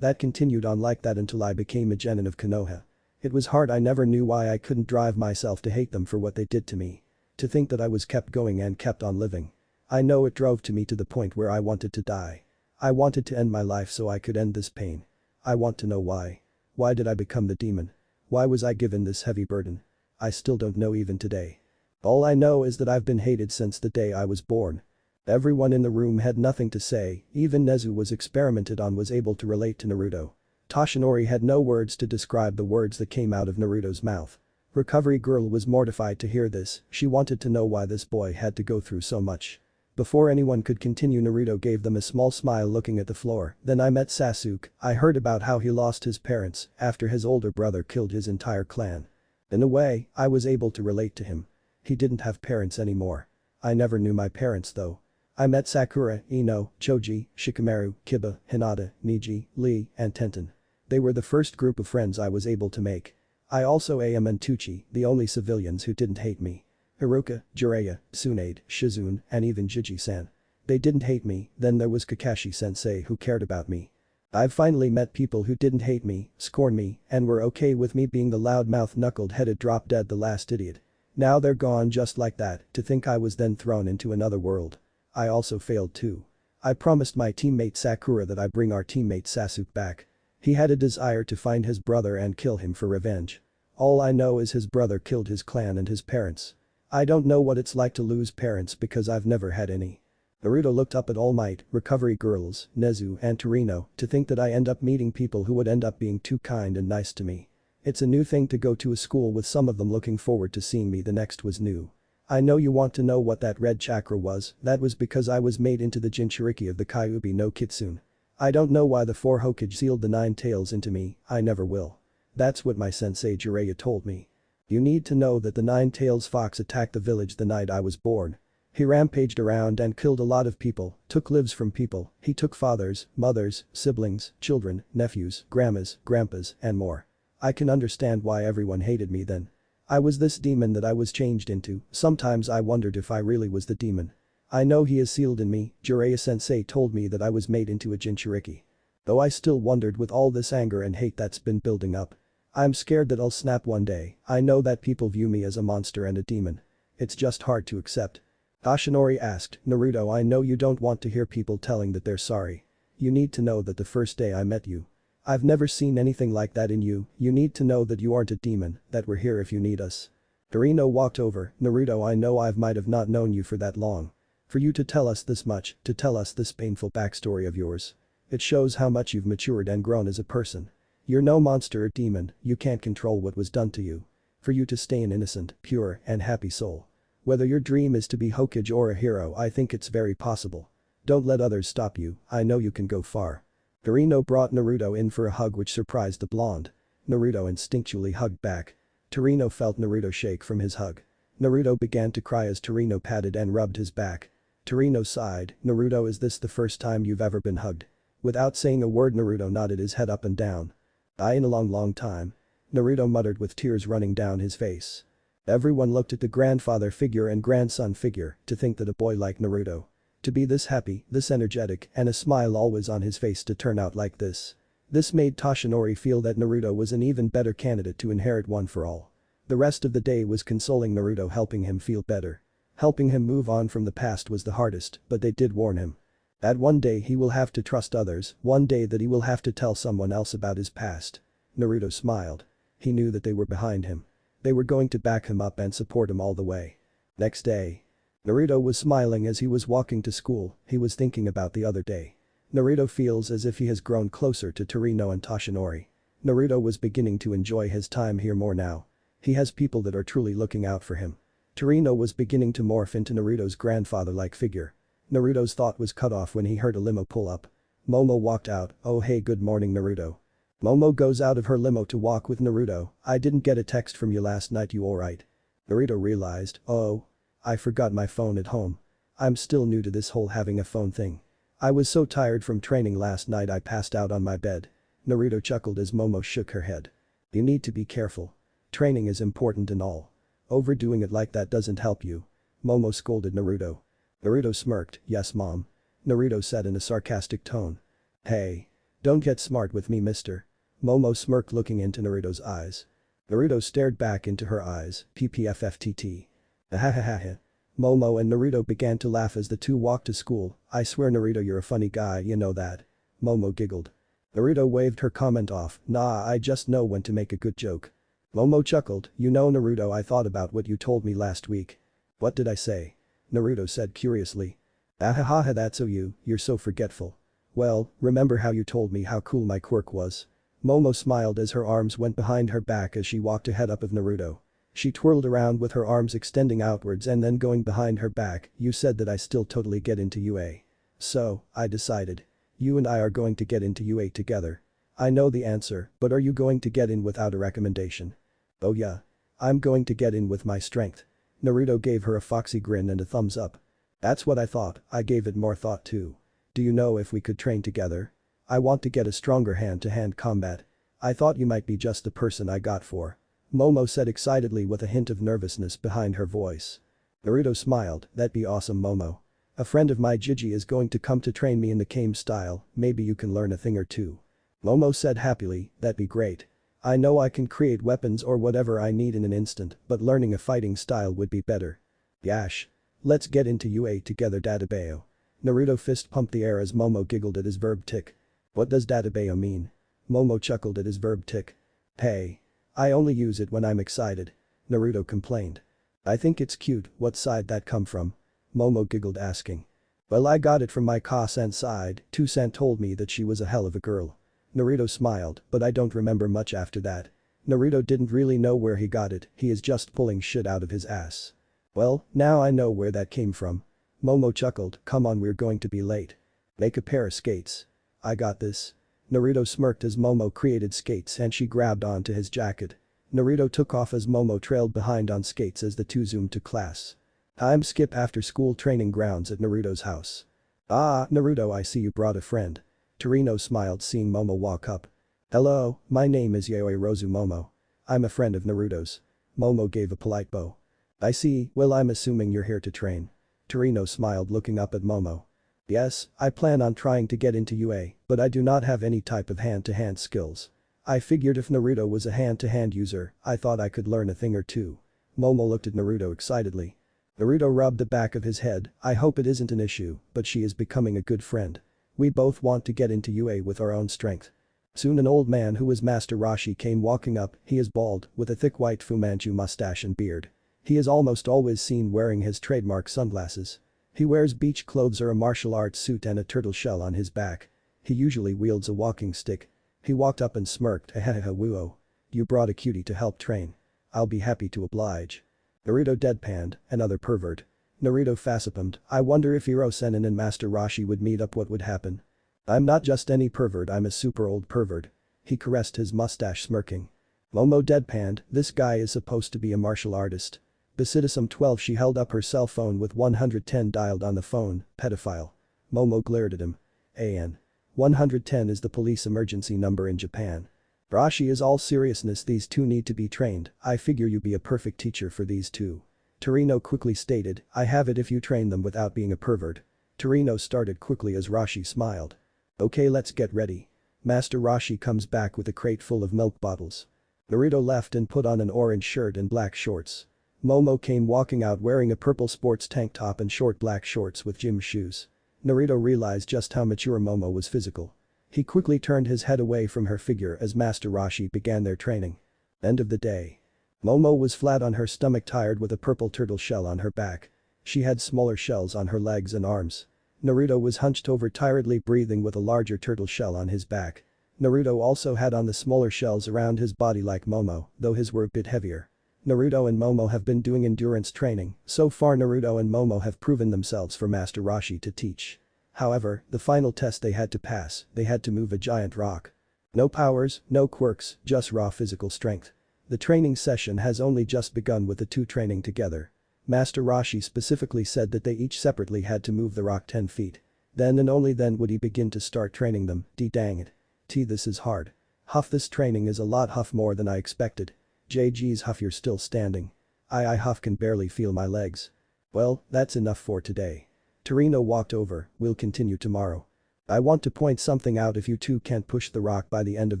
that continued on like that until I became a genin of Konoha. It was hard, I never knew why I couldn't drive myself to hate them for what they did to me. To think that I was kept going and kept on living. I know it drove to me to the point where I wanted to die. I wanted to end my life so I could end this pain. I want to know why. Why did I become the demon? Why was I given this heavy burden? I still don't know even today. All I know is that I've been hated since the day I was born. Everyone in the room had nothing to say, even Nezu was experimented on was able to relate to Naruto. Toshinori had no words to describe the words that came out of Naruto's mouth. Recovery Girl was mortified to hear this, she wanted to know why this boy had to go through so much. Before anyone could continue Naruto gave them a small smile looking at the floor, then I met Sasuke, I heard about how he lost his parents after his older brother killed his entire clan. In a way, I was able to relate to him. He didn't have parents anymore. I never knew my parents though. I met Sakura, Ino, Choji, Shikamaru, Kiba, Hinata, Niji, Lee, and Tenten. They were the first group of friends I was able to make. I also am and Tucci, the only civilians who didn't hate me. Haruka, Jiraiya, Tsunade, Shizune, and even Jiji-san. They didn't hate me, then there was Kakashi-sensei who cared about me. I've finally met people who didn't hate me, scorn me, and were okay with me being the loudmouth knuckled-headed drop-dead the last idiot. Now they're gone just like that, to think I was then thrown into another world. I also failed too. I promised my teammate Sakura that I'd bring our teammate Sasuke back. He had a desire to find his brother and kill him for revenge. All I know is his brother killed his clan and his parents. I don't know what it's like to lose parents because I've never had any. Naruto looked up at All Might, Recovery Girls, Nezu and Torino to think that I end up meeting people who would end up being too kind and nice to me. It's a new thing to go to a school with some of them looking forward to seeing me, the next was new. I know you want to know what that red chakra was, that was because I was made into the Jinchuriki of the Kyuubi no Kitsune. I don't know why the 4 Hokage sealed the 9 tails into me, I never will. That's what my sensei Jiraiya told me. You need to know that the 9 tails fox attacked the village the night I was born. He rampaged around and killed a lot of people, took lives from people, he took fathers, mothers, siblings, children, nephews, grandmas, grandpas, and more. I can understand why everyone hated me then. I was this demon that I was changed into, sometimes I wondered if I really was the demon. I know he is sealed in me, Jiraiya-sensei told me that I was made into a Jinchuriki. Though I still wondered with all this anger and hate that's been building up. I'm scared that I'll snap one day, I know that people view me as a monster and a demon. It's just hard to accept. Toshinori asked, Naruto, I know you don't want to hear people telling that they're sorry. You need to know that the first day I met you. I've never seen anything like that in you, you need to know that you aren't a demon, that we're here if you need us. Torino walked over, Naruto, I know I might have not known you for that long. For you to tell us this much, to tell us this painful backstory of yours. It shows how much you've matured and grown as a person. You're no monster or demon, you can't control what was done to you. For you to stay an innocent, pure, and happy soul. Whether your dream is to be Hokage or a hero, I think it's very possible. Don't let others stop you, I know you can go far. Torino brought Naruto in for a hug which surprised the blonde. Naruto instinctually hugged back. Torino felt Naruto shake from his hug. Naruto began to cry as Torino patted and rubbed his back. Torino sighed, Naruto, is this the first time you've ever been hugged? Without saying a word Naruto nodded his head up and down. In a long time. Naruto muttered with tears running down his face. Everyone looked at the grandfather figure and grandson figure to think that a boy like Naruto. To be this happy, this energetic, and a smile always on his face to turn out like this. This made Toshinori feel that Naruto was an even better candidate to inherit One for All. The rest of the day was consoling Naruto, helping him feel better. Helping him move on from the past was the hardest, but they did warn him. That one day he will have to trust others, one day that he will have to tell someone else about his past. Naruto smiled. He knew that they were behind him. They were going to back him up and support him all the way. Next day. Naruto was smiling as he was walking to school, he was thinking about the other day. Naruto feels as if he has grown closer to Torino and Toshinori. Naruto was beginning to enjoy his time here more now. He has people that are truly looking out for him. Torino was beginning to morph into Naruto's grandfather-like figure. Naruto's thought was cut off when he heard a limo pull up. Momo walked out. "Oh hey, good morning Naruto." Momo goes out of her limo to walk with Naruto. "I didn't get a text from you last night, you alright?" Naruto realized, "Oh. I forgot my phone at home. I'm still new to this whole having a phone thing. I was so tired from training last night I passed out on my bed." Naruto chuckled as Momo shook her head. "You need to be careful. Training is important and all. Overdoing it like that doesn't help you." Momo scolded Naruto. Naruto smirked. "Yes mom." Naruto said in a sarcastic tone. "Hey. Don't get smart with me mister." Momo smirked looking into Naruto's eyes. Naruto stared back into her eyes. PPFFTT. Ahahaha. Momo and Naruto began to laugh as the two walked to school. "I swear Naruto, you're a funny guy, you know that." Momo giggled. Naruto waved her comment off. "Nah, I just know when to make a good joke." Momo chuckled. "You know Naruto, I thought about what you told me last week." "What did I say?" Naruto said curiously. "Ahahaha, that's you're so forgetful." "Well, remember how you told me how cool my quirk was?" Momo smiled as her arms went behind her back as she walked ahead up of Naruto. She twirled around with her arms extending outwards and then going behind her back. "You said that I still totally get into UA. So, I decided. You and I are going to get into UA together." "I know the answer, but are you going to get in without a recommendation?" "Oh yeah. I'm going to get in with my strength." Naruto gave her a foxy grin and a thumbs up. "That's what I thought, I gave it more thought too. Do you know if we could train together? I want to get a stronger hand-to-hand combat. I thought you might be just the person I got for." Momo said excitedly with a hint of nervousness behind her voice. Naruto smiled. "That'd be awesome Momo. A friend of my Jiji is going to come to train me in the Kame style, maybe you can learn a thing or two." Momo said happily, "That'd be great. I know I can create weapons or whatever I need in an instant, but learning a fighting style would be better." "Yash. Let's get into UA together Databeo." Naruto fist pumped the air as Momo giggled at his verb tick. "What does Databeo mean?" Momo chuckled at his verb tick. "Hey. I only use it when I'm excited." Naruto complained. "I think it's cute, what side that come from?" Momo giggled asking. "Well, I got it from my Ka-san side, Two-san told me that she was a hell of a girl." Naruto smiled, "But I don't remember much after that." Naruto didn't really know where he got it, he is just pulling shit out of his ass. "Well, now I know where that came from." Momo chuckled. "Come on, we're going to be late. Make a pair of skates." "I got this." Naruto smirked as Momo created skates and she grabbed onto his jacket. Naruto took off as Momo trailed behind on skates as the two zoomed to class. Time skip after school training grounds at Naruto's house. "Ah, Naruto, I see you brought a friend." Torino smiled seeing Momo walk up. "Hello, my name is Yaoi Rozu Momo. I'm a friend of Naruto's." Momo gave a polite bow. "I see, well I'm assuming you're here to train." Torino smiled looking up at Momo. "Yes, I plan on trying to get into UA, but I do not have any type of hand-to-hand skills. I figured if Naruto was a hand-to-hand user, I thought I could learn a thing or two." Momo looked at Naruto excitedly. Naruto rubbed the back of his head. "I hope it isn't an issue, but she is becoming a good friend. We both want to get into UA with our own strength." Soon an old man who was Master Rashi came walking up. He is bald, with a thick white Fu Manchu mustache and beard. He is almost always seen wearing his trademark sunglasses. He wears beach clothes or a martial arts suit and a turtle shell on his back. He usually wields a walking stick. He walked up and smirked. "Ahaha woo. You brought a cutie to help train. I'll be happy to oblige." Naruto deadpanned, "Another pervert." Naruto facepalmed. "I wonder if Hiro-Sennin and Master Rashi would meet up, what would happen?" "I'm not just any pervert, I'm a super old pervert." He caressed his mustache smirking. Momo deadpanned. "This guy is supposed to be a martial artist." Basitism 12 She held up her cell phone with 110 dialed on the phone. "Pedophile." Momo glared at him. "An. 110 is the police emergency number in Japan. Rashi, is all seriousness, these two need to be trained. I figure you be a perfect teacher for these two. Torino quickly stated, I have it if you train them without being a pervert. Torino started quickly as Rashi smiled. Okay, let's get ready. Master Rashi comes back with a crate full of milk bottles. Naruto left and put on an orange shirt and black shorts. Momo came walking out wearing a purple sports tank top and short black shorts with gym shoes. Naruto realized just how mature Momo was physical. He quickly turned his head away from her figure as Master Rashi began their training. End of the day. Momo was flat on her stomach, tired, with a purple turtle shell on her back. She had smaller shells on her legs and arms. Naruto was hunched over, tiredly breathing, with a larger turtle shell on his back. Naruto also had on the smaller shells around his body like Momo, though his were a bit heavier. Naruto and Momo have been doing endurance training. So far Naruto and Momo have proven themselves for Master Rashi to teach. However, the final test they had to pass, they had to move a giant rock. No powers, no quirks, just raw physical strength. The training session has only just begun with the two training together. Master Rashi specifically said that they each separately had to move the rock 10 feet. Then and only then would he begin to start training them. Dang it. This is hard. Huff, this training is a lot. Huff, more than I expected. JG's Huff, you're still standing. I Huff, can barely feel my legs. Well, that's enough for today. Torino walked over, we'll continue tomorrow. I want to point something out, if you two can't push the rock by the end of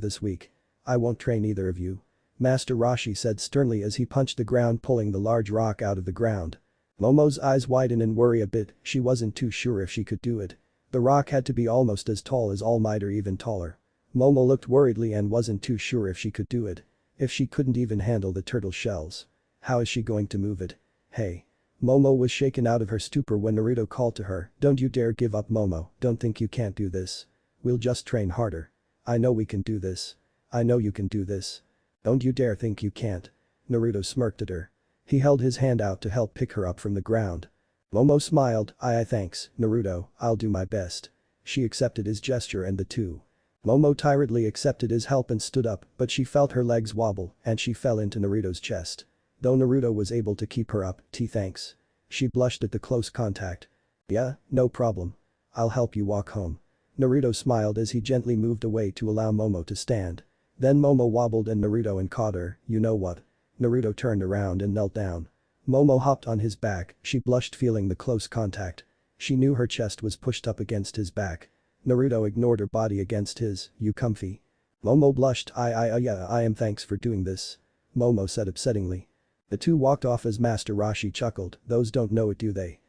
this week, I won't train either of you. Master Rashi said sternly as he punched the ground, pulling the large rock out of the ground. Momo's eyes widen in worry a bit, she wasn't too sure if she could do it. The rock had to be almost as tall as All Might or even taller. Momo looked worriedly and wasn't too sure if she could do it. If she couldn't even handle the turtle shells, how is she going to move it? Hey. Momo was shaken out of her stupor when Naruto called to her, don't you dare give up, Momo, don't think you can't do this. We'll just train harder. I know we can do this. I know you can do this. Don't you dare think you can't. Naruto smirked at her. He held his hand out to help pick her up from the ground. Momo smiled, aye thanks, Naruto, I'll do my best. She accepted his gesture and the two. Momo tiredly accepted his help and stood up, but she felt her legs wobble and she fell into Naruto's chest. Though Naruto was able to keep her up, thanks. She blushed at the close contact. Yeah, no problem. I'll help you walk home. Naruto smiled as he gently moved away to allow Momo to stand. Then Momo wobbled and Naruto and caught her, you know what? Naruto turned around and knelt down. Momo hopped on his back, she blushed feeling the close contact. She knew her chest was pushed up against his back. Naruto ignored her body against his, you comfy? Momo blushed, yeah, I am, thanks for doing this. Momo said upsettingly. The two walked off as Master Rashi chuckled, those don't know it, do they?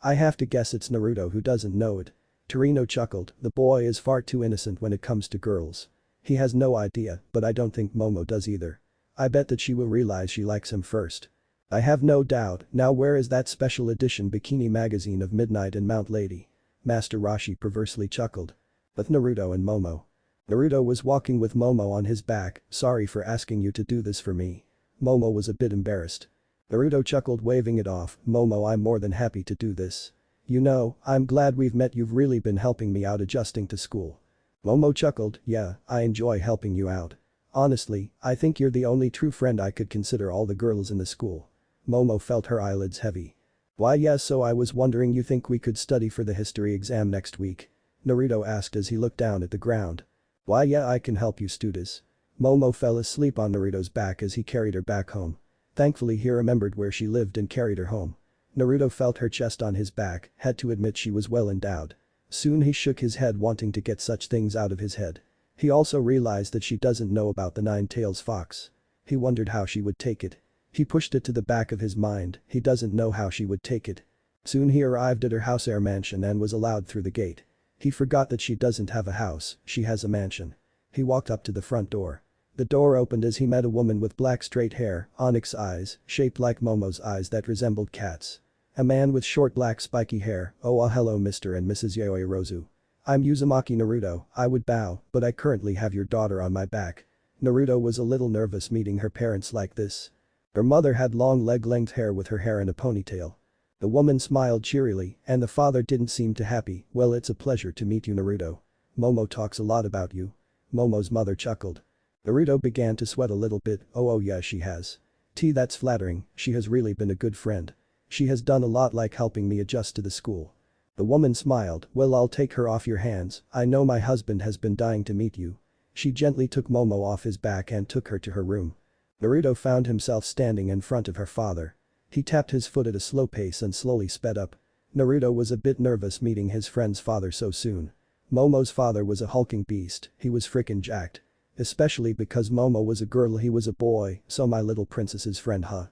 I have to guess it's Naruto who doesn't know it. Torino chuckled, the boy is far too innocent when it comes to girls. He has no idea, but I don't think Momo does either. I bet that she will realize she likes him first. I have no doubt. Now where is that special edition bikini magazine of Midnight and Mount Lady? Master Rashi perversely chuckled. With Naruto and Momo. Naruto was walking with Momo on his back, sorry for asking you to do this for me. Momo was a bit embarrassed. Naruto chuckled, waving it off, Momo, I'm more than happy to do this. You know, I'm glad we've met, you've really been helping me out adjusting to school. Momo chuckled, yeah, I enjoy helping you out. Honestly, I think you're the only true friend I could consider all the girls in the school. Momo felt her eyelids heavy. Why yes, so I was wondering, you think we could study for the history exam next week? Naruto asked as he looked down at the ground. Why yeah, I can help you students. Momo fell asleep on Naruto's back as he carried her back home. Thankfully he remembered where she lived and carried her home. Naruto felt her chest on his back, had to admit she was well endowed. Soon he shook his head, wanting to get such things out of his head. He also realized that she doesn't know about the Nine-Tails Fox. He wondered how she would take it. He pushed it to the back of his mind, he doesn't know how she would take it. Soon he arrived at her house air mansion and was allowed through the gate. He forgot that she doesn't have a house, she has a mansion. He walked up to the front door. The door opened as he met a woman with black straight hair, onyx eyes, shaped like Momo's eyes that resembled cats. A man with short black spiky hair, oh hello Mr. and Mrs. Yaoyorozu. I'm Uzumaki Naruto, I would bow, but I currently have your daughter on my back. Naruto was a little nervous meeting her parents like this. Her mother had long leg-length hair with her hair in a ponytail. The woman smiled cheerily, and the father didn't seem too happy, well it's a pleasure to meet you Naruto. Momo talks a lot about you. Momo's mother chuckled. Naruto began to sweat a little bit, oh yeah she has. That's flattering, she has really been a good friend. She has done a lot like helping me adjust to the school. The woman smiled, well, I'll take her off your hands, I know my husband has been dying to meet you. She gently took Momo off his back and took her to her room. Naruto found himself standing in front of her father. He tapped his foot at a slow pace and slowly sped up. Naruto was a bit nervous meeting his friend's father so soon. Momo's father was a hulking beast, he was frickin' jacked. Especially because Momo was a girl, he was a boy, so my little princess's friend, huh?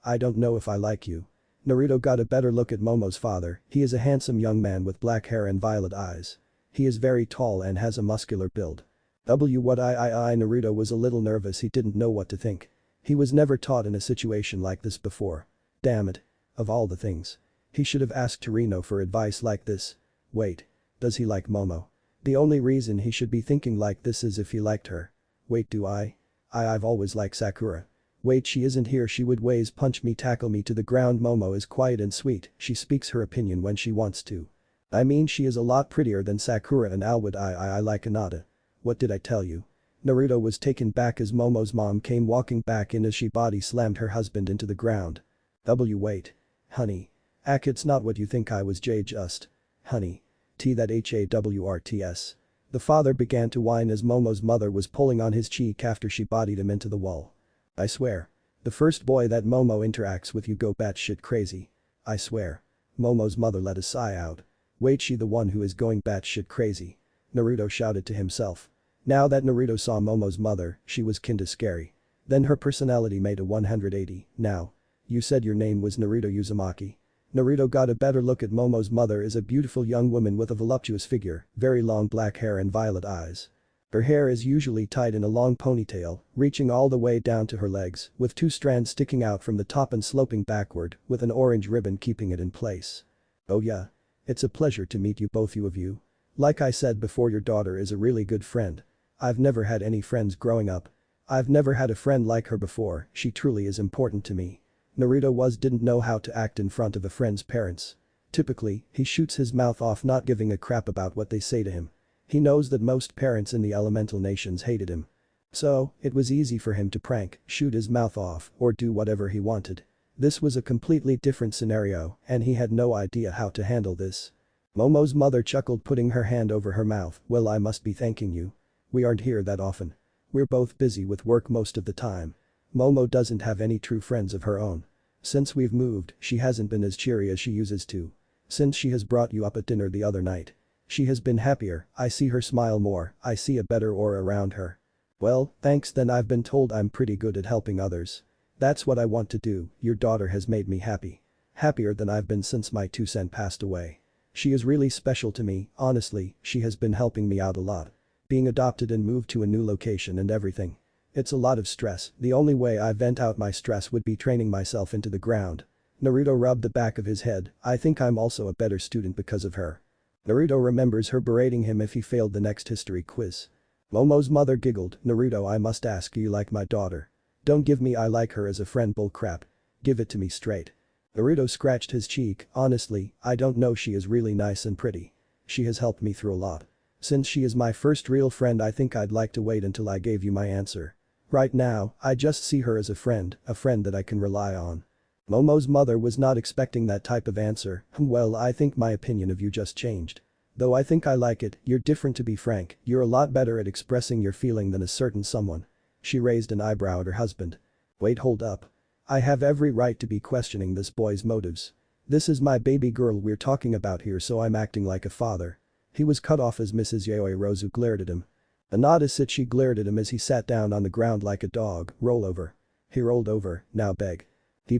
I don't know if I like you. Naruto got a better look at Momo's father, he is a handsome young man with black hair and violet eyes. He is very tall and has a muscular build. Naruto was a little nervous, he didn't know what to think. He was never taught in a situation like this before. Damn it. Of all the things. He should have asked Torino for advice like this. Wait. Does he like Momo? The only reason he should be thinking like this is if he liked her. Wait, do I? I've always liked Sakura. Wait, she isn't here, she would ways punch me, tackle me to the ground. Momo is quiet and sweet, she speaks her opinion when she wants to. I mean, she is a lot prettier than Sakura and Alwood. I like Hinata. What did I tell you? Naruto was taken back as Momo's mom came walking back in as she body slammed her husband into the ground. Wait. Honey. It's not what you think, I was just. Honey. Hawrts. The father began to whine as Momo's mother was pulling on his cheek after she bodied him into the wall. I swear. The first boy that Momo interacts with you go batshit crazy. I swear. Momo's mother let a sigh out. Wait, she the one who is going batshit crazy? Naruto shouted to himself. Now that Naruto saw Momo's mother, she was kinda scary. Then her personality made a 180, now. You said your name was Naruto Uzumaki. Naruto got a better look at Momo's mother is a beautiful young woman with a voluptuous figure, very long black hair and violet eyes. Her hair is usually tied in a long ponytail, reaching all the way down to her legs, with two strands sticking out from the top and sloping backward, with an orange ribbon keeping it in place. Oh yeah. It's a pleasure to meet you, both of you. Like I said before, your daughter is a really good friend. I've never had any friends growing up. I've never had a friend like her before, she truly is important to me. Naruto didn't know how to act in front of a friend's parents. Typically, he shoots his mouth off, not giving a crap about what they say to him. He knows that most parents in the elemental nations hated him. So, it was easy for him to prank, shoot his mouth off, or do whatever he wanted. This was a completely different scenario, and he had no idea how to handle this. Momo's mother chuckled, putting her hand over her mouth. Well, I must be thanking you. We aren't here that often. We're both busy with work most of the time. Momo doesn't have any true friends of her own. Since we've moved, she hasn't been as cheery as she uses to. Since she has brought you up at dinner the other night. She has been happier, I see her smile more, I see a better aura around her. Well, thanks, then I've been told I'm pretty good at helping others. That's what I want to do, your daughter has made me happy. Happier than I've been since my 2 cent passed away. She is really special to me, honestly, she has been helping me out a lot. Being adopted and moved to a new location and everything. It's a lot of stress, the only way I vent out my stress would be training myself into the ground. Naruto rubbed the back of his head, I think I'm also a better student because of her. Naruto remembers her berating him if he failed the next history quiz. Momo's mother giggled, Naruto, I must ask, you like my daughter? Don't give me I like her as a friend bullcrap. Give it to me straight. Naruto scratched his cheek, honestly, I don't know, she is really nice and pretty. She has helped me through a lot. Since she is my first real friend, I think I'd like to wait until I gave you my answer. Right now, I just see her as a friend that I can rely on. Momo's mother was not expecting that type of answer. Well, I think my opinion of you just changed. Though I think I like it, you're different, to be frank, you're a lot better at expressing your feeling than a certain someone. She raised an eyebrow at her husband. Wait, hold up. I have every right to be questioning this boy's motives. This is my baby girl we're talking about here, so I'm acting like a father. He was cut off as Mrs. Yaoirozu glared at him. Anada Sichi glared at him as he sat down on the ground like a dog. Roll over. He rolled over, now beg.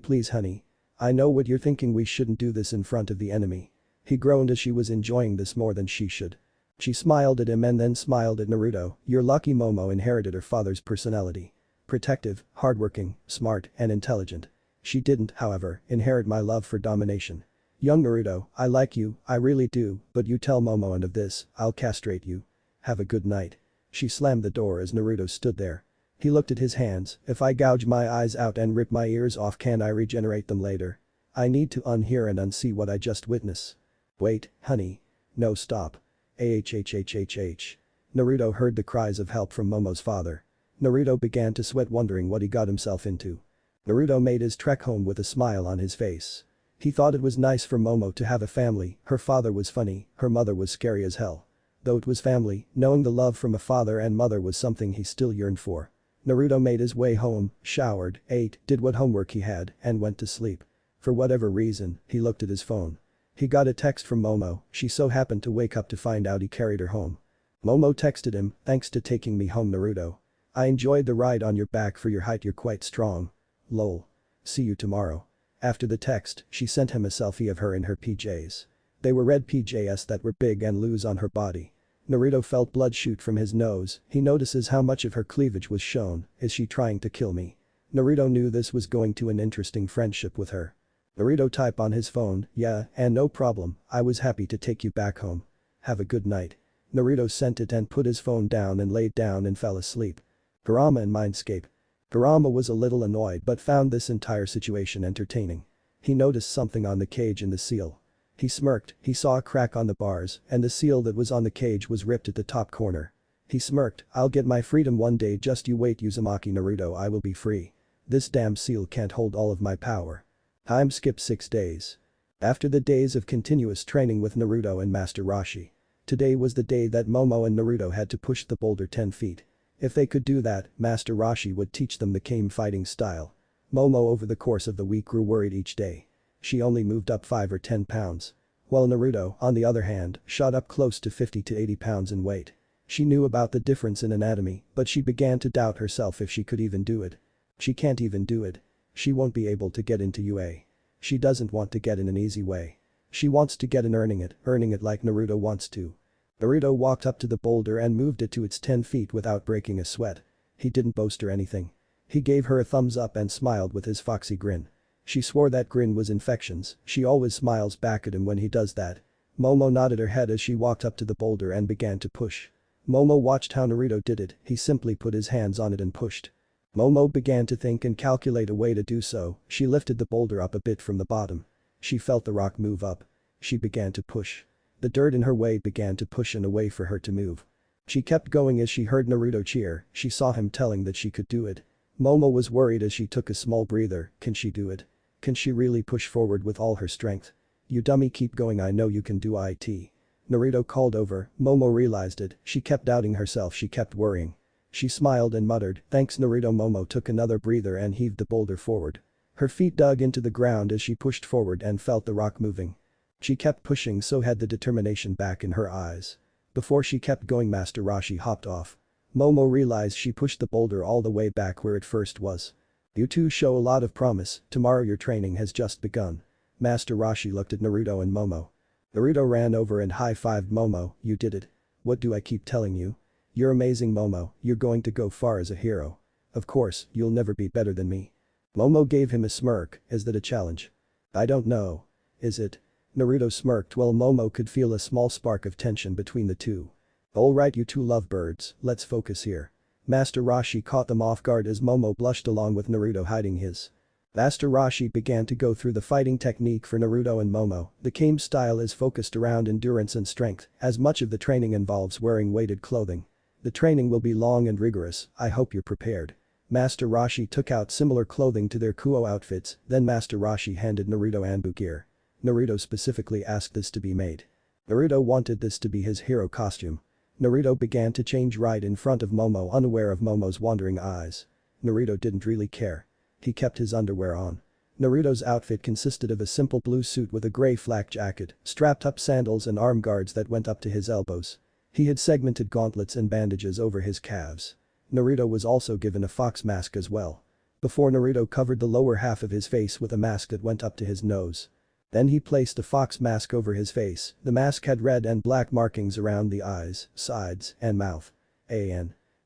Please, honey. I know what you're thinking, we shouldn't do this in front of the enemy. He groaned as she was enjoying this more than she should. She smiled at him and then smiled at Naruto. You're lucky Momo inherited her father's personality. Protective, hardworking, smart, and intelligent. She didn't, however, inherit my love for domination. Young Naruto, I like you, I really do, but you tell Momo, and of this, I'll castrate you. Have a good night. She slammed the door as Naruto stood there. He looked at his hands, if I gouge my eyes out and rip my ears off, can I regenerate them later? I need to unhear and unsee what I just witnessed. Wait, honey. No, stop. Naruto heard the cries of help from Momo's father. Naruto began to sweat, wondering what he got himself into. Naruto made his trek home with a smile on his face. He thought it was nice for Momo to have a family, her father was funny, her mother was scary as hell. Though it was family, knowing the love from a father and mother was something he still yearned for. Naruto made his way home, showered, ate, did what homework he had, and went to sleep. For whatever reason, he looked at his phone. He got a text from Momo, she so happened to wake up to find out he carried her home. Momo texted him, "Thanks to taking me home, Naruto. I enjoyed the ride on your back, for your height you're quite strong. Lol. See you tomorrow." After the text, she sent him a selfie of her in her PJs. They were red PJs that were big and loose on her body. Naruto felt blood shoot from his nose, he notices how much of her cleavage was shown. Is she trying to kill me? Naruto knew this was going to an interesting friendship with her. Naruto typed on his phone, "Yeah, and no problem, I was happy to take you back home. Have a good night." Naruto sent it and put his phone down and laid down and fell asleep. Kurama and Mindscape. Kurama was a little annoyed but found this entire situation entertaining. He noticed something on the cage in the seal. He smirked, he saw a crack on the bars and the seal that was on the cage was ripped at the top corner. He smirked, "I'll get my freedom one day, just you wait Uzumaki Naruto, I will be free. This damn seal can't hold all of my power." Time skipped 6 days. After the days of continuous training with Naruto and Master Rashi. Today was the day that Momo and Naruto had to push the boulder 10 feet. If they could do that, Master Rashi would teach them the Kame fighting style. Momo over the course of the week grew worried each day. She only moved up 5 or 10 pounds. While Naruto, on the other hand, shot up close to 50 to 80 pounds in weight. She knew about the difference in anatomy, but she began to doubt herself if she could even do it. She can't even do it. She won't be able to get into UA. She doesn't want to get in an easy way. She wants to get in earning it like Naruto wants to. Naruto walked up to the boulder and moved it to its 10 feet without breaking a sweat. He didn't boast or anything. He gave her a thumbs up and smiled with his foxy grin. She swore that grin was infections, she always smiles back at him when he does that. Momo nodded her head as she walked up to the boulder and began to push. Momo watched how Naruto did it, he simply put his hands on it and pushed. Momo began to think and calculate a way to do so, she lifted the boulder up a bit from the bottom. She felt the rock move up. She began to push. The dirt in her way began to push in a way for her to move. She kept going as she heard Naruto cheer, she saw him telling that she could do it. Momo was worried as she took a small breather, can she do it? Can she really push forward with all her strength? You dummy, keep going, I know you can do it. Naruto called over, Momo realized it, she kept doubting herself, she kept worrying. She smiled and muttered, thanks Naruto. Momo took another breather and heaved the boulder forward. Her feet dug into the ground as she pushed forward and felt the rock moving. She kept pushing, so had the determination back in her eyes. Before she kept going, Master Rashi hopped off. Momo realized she pushed the boulder all the way back where it first was. You two show a lot of promise, tomorrow your training has just begun. Master Rashi looked at Naruto and Momo. Naruto ran over and high-fived Momo, you did it. What do I keep telling you? You're amazing, Momo, you're going to go far as a hero. Of course, you'll never be better than me. Momo gave him a smirk, is that a challenge? I don't know. Is it? Naruto smirked while Momo could feel a small spark of tension between the two. Alright you two lovebirds, let's focus here. Master Rashi caught them off guard as Momo blushed along with Naruto hiding his. Master Rashi began to go through the fighting technique for Naruto and Momo. The Kame style is focused around endurance and strength, as much of the training involves wearing weighted clothing. The training will be long and rigorous, I hope you're prepared. Master Rashi took out similar clothing to their Kuo outfits, then Master Rashi handed Naruto Anbu gear. Naruto specifically asked this to be made. Naruto wanted this to be his hero costume. Naruto began to change right in front of Momo, unaware of Momo's wandering eyes. Naruto didn't really care. He kept his underwear on. Naruto's outfit consisted of a simple blue suit with a grey flak jacket, strapped-up sandals and arm guards that went up to his elbows. He had segmented gauntlets and bandages over his calves. Naruto was also given a fox mask as well. Before Naruto covered the lower half of his face with a mask that went up to his nose. Then he placed a fox mask over his face, the mask had red and black markings around the eyes, sides, and mouth.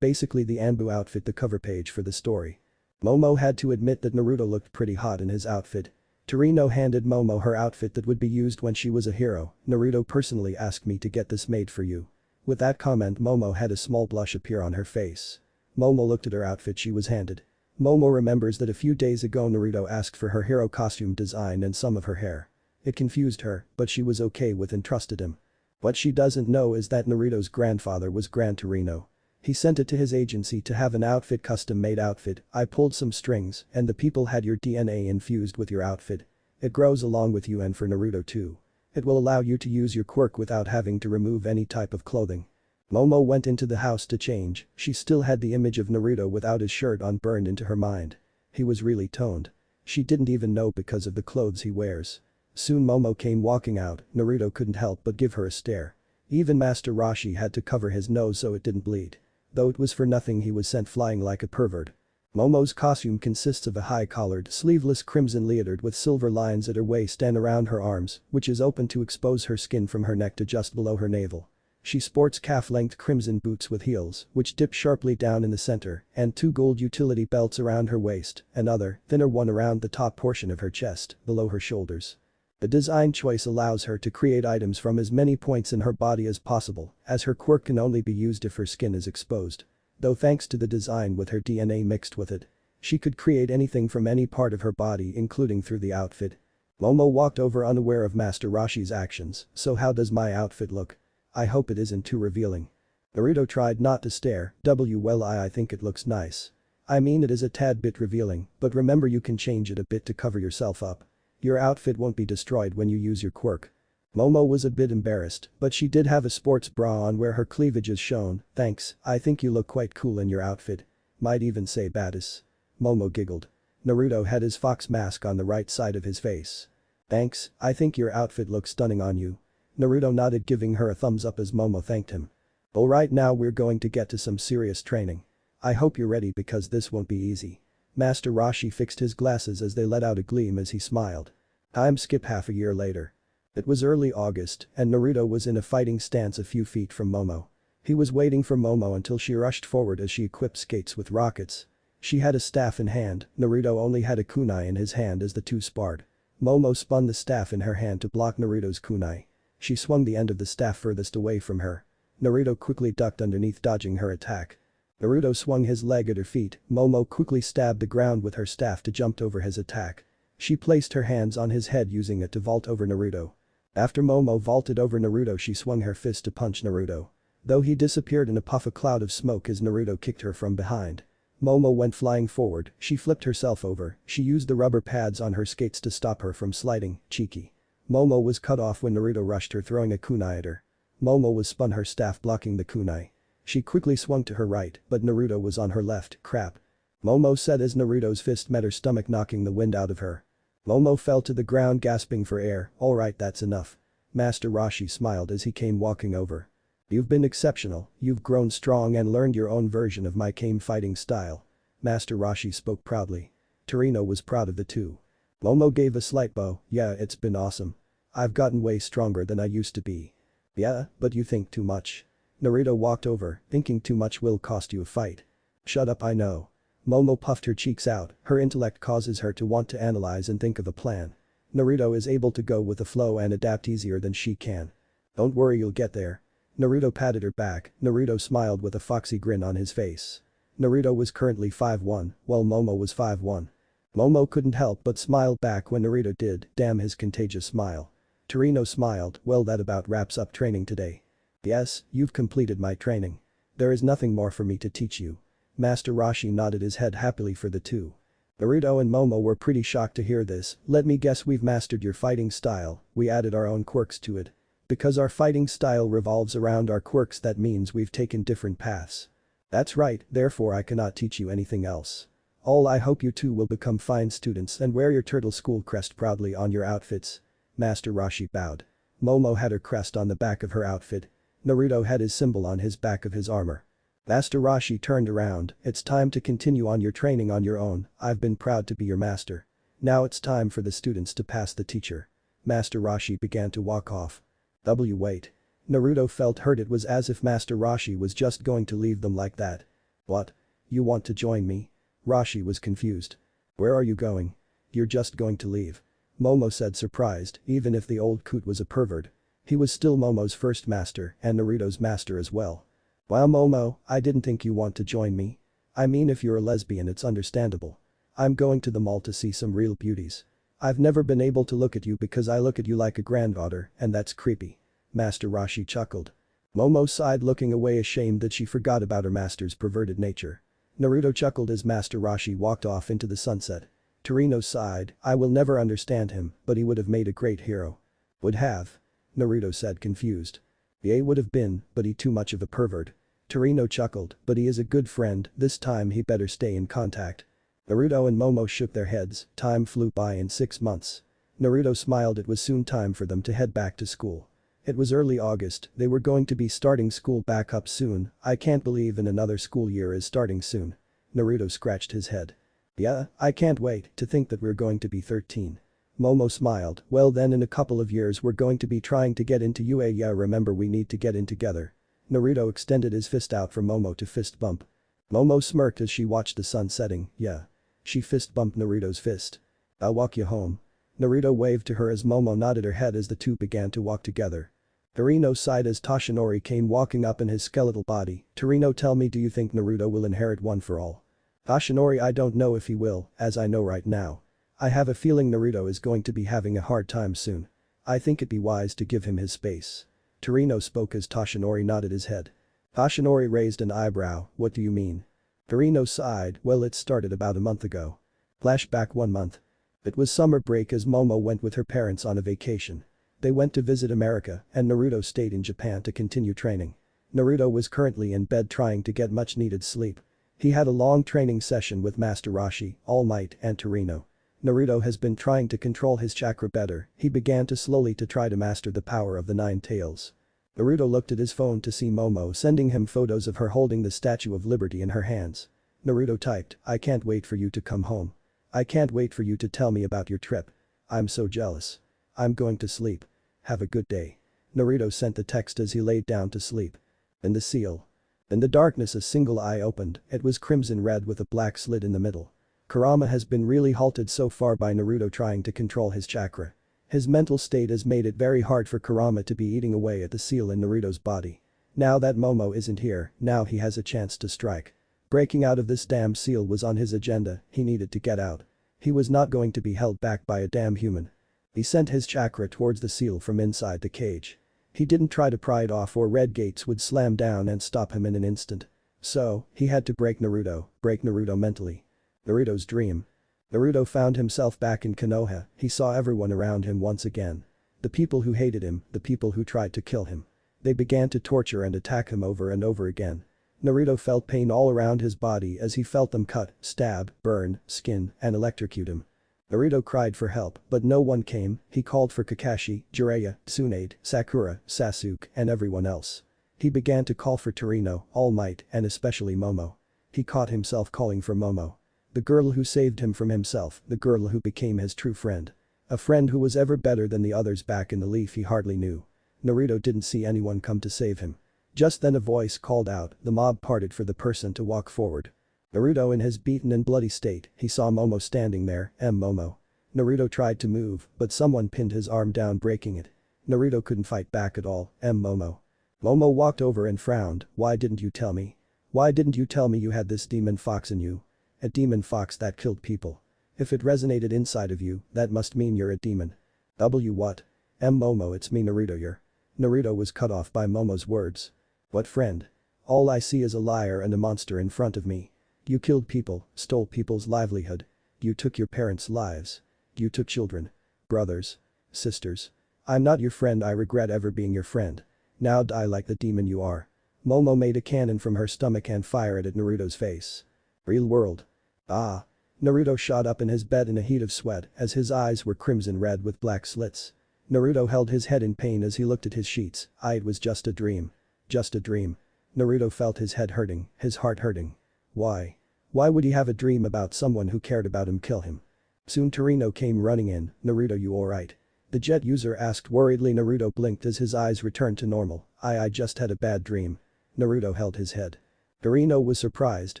Basically the Anbu outfit, the cover page for the story. Momo had to admit that Naruto looked pretty hot in his outfit. Torino handed Momo her outfit that would be used when she was a hero, Naruto personally asked me to get this made for you. With that comment Momo had a small blush appear on her face. Momo looked at her outfit she was handed. Momo remembers that a few days ago Naruto asked for her hero costume design and some of her hair. It confused her, but she was okay with and trusted him. What she doesn't know is that Naruto's grandfather was Grand Torino. He sent it to his agency to have an outfit, custom-made outfit. I pulled some strings and the people had your DNA infused with your outfit. It grows along with you and for Naruto too. It will allow you to use your quirk without having to remove any type of clothing. Momo went into the house to change, she still had the image of Naruto without his shirt on burned into her mind. He was really toned. She didn't even know because of the clothes he wears. Soon Momo came walking out, Naruto couldn't help but give her a stare. Even Master Rashi had to cover his nose so it didn't bleed. Though it was for nothing he was sent flying like a pervert. Momo's costume consists of a high-collared, sleeveless crimson leotard with silver lines at her waist and around her arms, which is open to expose her skin from her neck to just below her navel. She sports calf-length crimson boots with heels, which dip sharply down in the center, and 2 gold utility belts around her waist, another, thinner one around the top portion of her chest, below her shoulders. The design choice allows her to create items from as many points in her body as possible, as her quirk can only be used if her skin is exposed. Though thanks to the design with her DNA mixed with it, she could create anything from any part of her body including through the outfit. Momo walked over unaware of Master Rashi's actions, so how does my outfit look? I hope it isn't too revealing. Naruto tried not to stare, well I think it looks nice. I mean it is a tad bit revealing, but remember you can change it a bit to cover yourself up. Your outfit won't be destroyed when you use your quirk. Momo was a bit embarrassed, but she did have a sports bra on where her cleavage is shown, thanks, I think you look quite cool in your outfit. Might even say badass. Momo giggled. Naruto had his fox mask on the right side of his face. Thanks, I think your outfit looks stunning on you. Naruto nodded giving her a thumbs up as Momo thanked him. Alright now we're going to get to some serious training. I hope you're ready because this won't be easy. Master Rashi fixed his glasses as they let out a gleam as he smiled. Time skip half a year later. It was early August, and Naruto was in a fighting stance a few feet from Momo. He was waiting for Momo until she rushed forward as she equipped skates with rockets. She had a staff in hand, Naruto only had a kunai in his hand as the two sparred. Momo spun the staff in her hand to block Naruto's kunai. She swung the end of the staff furthest away from her. Naruto quickly ducked underneath dodging her attack. Naruto swung his leg at her feet, Momo quickly stabbed the ground with her staff to jump over his attack. She placed her hands on his head using it to vault over Naruto. After Momo vaulted over Naruto she swung her fist to punch Naruto. Though he disappeared in a puff of cloud of smoke as Naruto kicked her from behind. Momo went flying forward, she flipped herself over, she used the rubber pads on her skates to stop her from sliding, cheeky. Momo was cut off when Naruto rushed her throwing a kunai at her. Momo was spun her staff blocking the kunai. She quickly swung to her right, but Naruto was on her left, crap. Momo said as Naruto's fist met her stomach knocking the wind out of her. Momo fell to the ground gasping for air, alright that's enough. Master Rashi smiled as he came walking over. You've been exceptional, you've grown strong and learned your own version of my kame fighting style. Master Rashi spoke proudly. Torino was proud of the two. Momo gave a slight bow, yeah it's been awesome. I've gotten way stronger than I used to be. Yeah, but you think too much. Naruto walked over, thinking too much will cost you a fight. Shut up I know. Momo puffed her cheeks out, her intellect causes her to want to analyze and think of a plan. Naruto is able to go with the flow and adapt easier than she can. Don't worry you'll get there. Naruto patted her back, Naruto smiled with a foxy grin on his face. Naruto was currently 5'1", while Momo was 5'1". Momo couldn't help but smile back when Naruto did, damn his contagious smile. Torino smiled, well that about wraps up training today. Yes, you've completed my training. There is nothing more for me to teach you. Master Rashi nodded his head happily for the two. Naruto and Momo were pretty shocked to hear this, let me guess we've mastered your fighting style, we added our own quirks to it. Because our fighting style revolves around our quirks that means we've taken different paths. That's right, therefore I cannot teach you anything else. I hope you two will become fine students and wear your turtle school crest proudly on your outfits. Master Rashi bowed. Momo had her crest on the back of her outfit. Naruto had his symbol on his back of his armor. Master Rashi turned around, it's time to continue on your training on your own, I've been proud to be your master. Now it's time for the students to pass the teacher. Master Rashi began to walk off. Wait. Naruto felt hurt, it was as if Master Rashi was just going to leave them like that. What? You want to join me? Rashi was confused. Where are you going? You're just going to leave. Momo said surprised, even if the old coot was a pervert. He was still Momo's first master and Naruto's master as well. Wow Momo, I didn't think you want to join me. I mean if you're a lesbian it's understandable. I'm going to the mall to see some real beauties. I've never been able to look at you because I look at you like a granddaughter and that's creepy. Master Rashi chuckled. Momo sighed looking away ashamed that she forgot about her master's perverted nature. Naruto chuckled as Master Rashi walked off into the sunset. Torino sighed, I will never understand him, but he would have made a great hero. Would have? Naruto said confused. Yeah, would have been, but he too much of a pervert. Torino chuckled, but he is a good friend, this time he better stay in contact. Naruto and Momo shook their heads, time flew by in 6 months. Naruto smiled, it was soon time for them to head back to school. It was early August, they were going to be starting school back up soon, I can't believe in another school year is starting soon. Naruto scratched his head. Yeah, I can't wait to think that we're going to be 13. Momo smiled, well then in a couple of years we're going to be trying to get into UA, yeah remember we need to get in together. Naruto extended his fist out for Momo to fist bump. Momo smirked as she watched the sun setting, yeah. She fist bumped Naruto's fist. I'll walk you home. Naruto waved to her as Momo nodded her head as the two began to walk together. Torino sighed as Toshinori came walking up in his skeletal body. Torino, tell me, do you think Naruto will inherit One for All? Toshinori, I don't know if he will, as I know right now. I have a feeling Naruto is going to be having a hard time soon. I think it'd be wise to give him his space. Torino spoke as Toshinori nodded his head. Toshinori raised an eyebrow, what do you mean? Torino sighed, well it started about a month ago. Flashback 1 month. It was summer break as Momo went with her parents on a vacation. They went to visit America and Naruto stayed in Japan to continue training. Naruto was currently in bed trying to get much needed sleep. He had a long training session with Master Rashi, All Might and Torino. Naruto has been trying to control his chakra better, he began to slowly try to master the power of the 9 tails. Naruto looked at his phone to see Momo sending him photos of her holding the Statue of Liberty in her hands. Naruto typed, I can't wait for you to come home. I can't wait for you to tell me about your trip. I'm so jealous. I'm going to sleep. Have a good day. Naruto sent the text as he laid down to sleep. And the seal. In the darkness a single eye opened, it was crimson red with a black slit in the middle. Kurama has been really halted so far by Naruto trying to control his chakra. His mental state has made it very hard for Kurama to be eating away at the seal in Naruto's body. Now that Momo isn't here, now he has a chance to strike. Breaking out of this damn seal was on his agenda, he needed to get out. He was not going to be held back by a damn human. He sent his chakra towards the seal from inside the cage. He didn't try to pry it off or red gates would slam down and stop him in an instant. So, he had to break Naruto mentally. Naruto's dream. Naruto found himself back in Konoha, he saw everyone around him once again. The people who hated him, the people who tried to kill him. They began to torture and attack him over and over again. Naruto felt pain all around his body as he felt them cut, stab, burn, skin, and electrocute him. Naruto cried for help, but no one came, he called for Kakashi, Jiraiya, Tsunade, Sakura, Sasuke, and everyone else. He began to call for Torino, All Might, and especially Momo. He caught himself calling for Momo. The girl who saved him from himself, the girl who became his true friend. A friend who was ever better than the others back in the leaf he hardly knew. Naruto didn't see anyone come to save him. Just then a voice called out, the mob parted for the person to walk forward. Naruto in his beaten and bloody state, he saw Momo standing there, Momo. Naruto tried to move, but someone pinned his arm down breaking it. Naruto couldn't fight back at all, Momo. Momo walked over and frowned, why didn't you tell me? Why didn't you tell me you had this demon fox in you? A demon fox that killed people. If it resonated inside of you, that must mean you're a demon. What? Momo, it's me Naruto. Naruto was cut off by Momo's words. What friend? All I see is a liar and a monster in front of me. You killed people, stole people's livelihood. You took your parents' lives. You took children. Brothers. Sisters. I'm not your friend, I regret ever being your friend. Now die like the demon you are. Momo made a cannon from her stomach and fired it at Naruto's face. Real world. Ah. Naruto shot up in his bed in a heat of sweat as his eyes were crimson red with black slits. Naruto held his head in pain as he looked at his sheets, it was just a dream. Just a dream. Naruto felt his head hurting, his heart hurting. Why? Why would he have a dream about someone who cared about him kill him? Soon Torino came running in, Naruto, you alright? The jet user asked worriedly. Naruto blinked as his eyes returned to normal, I just had a bad dream. Naruto held his head. Torino was surprised,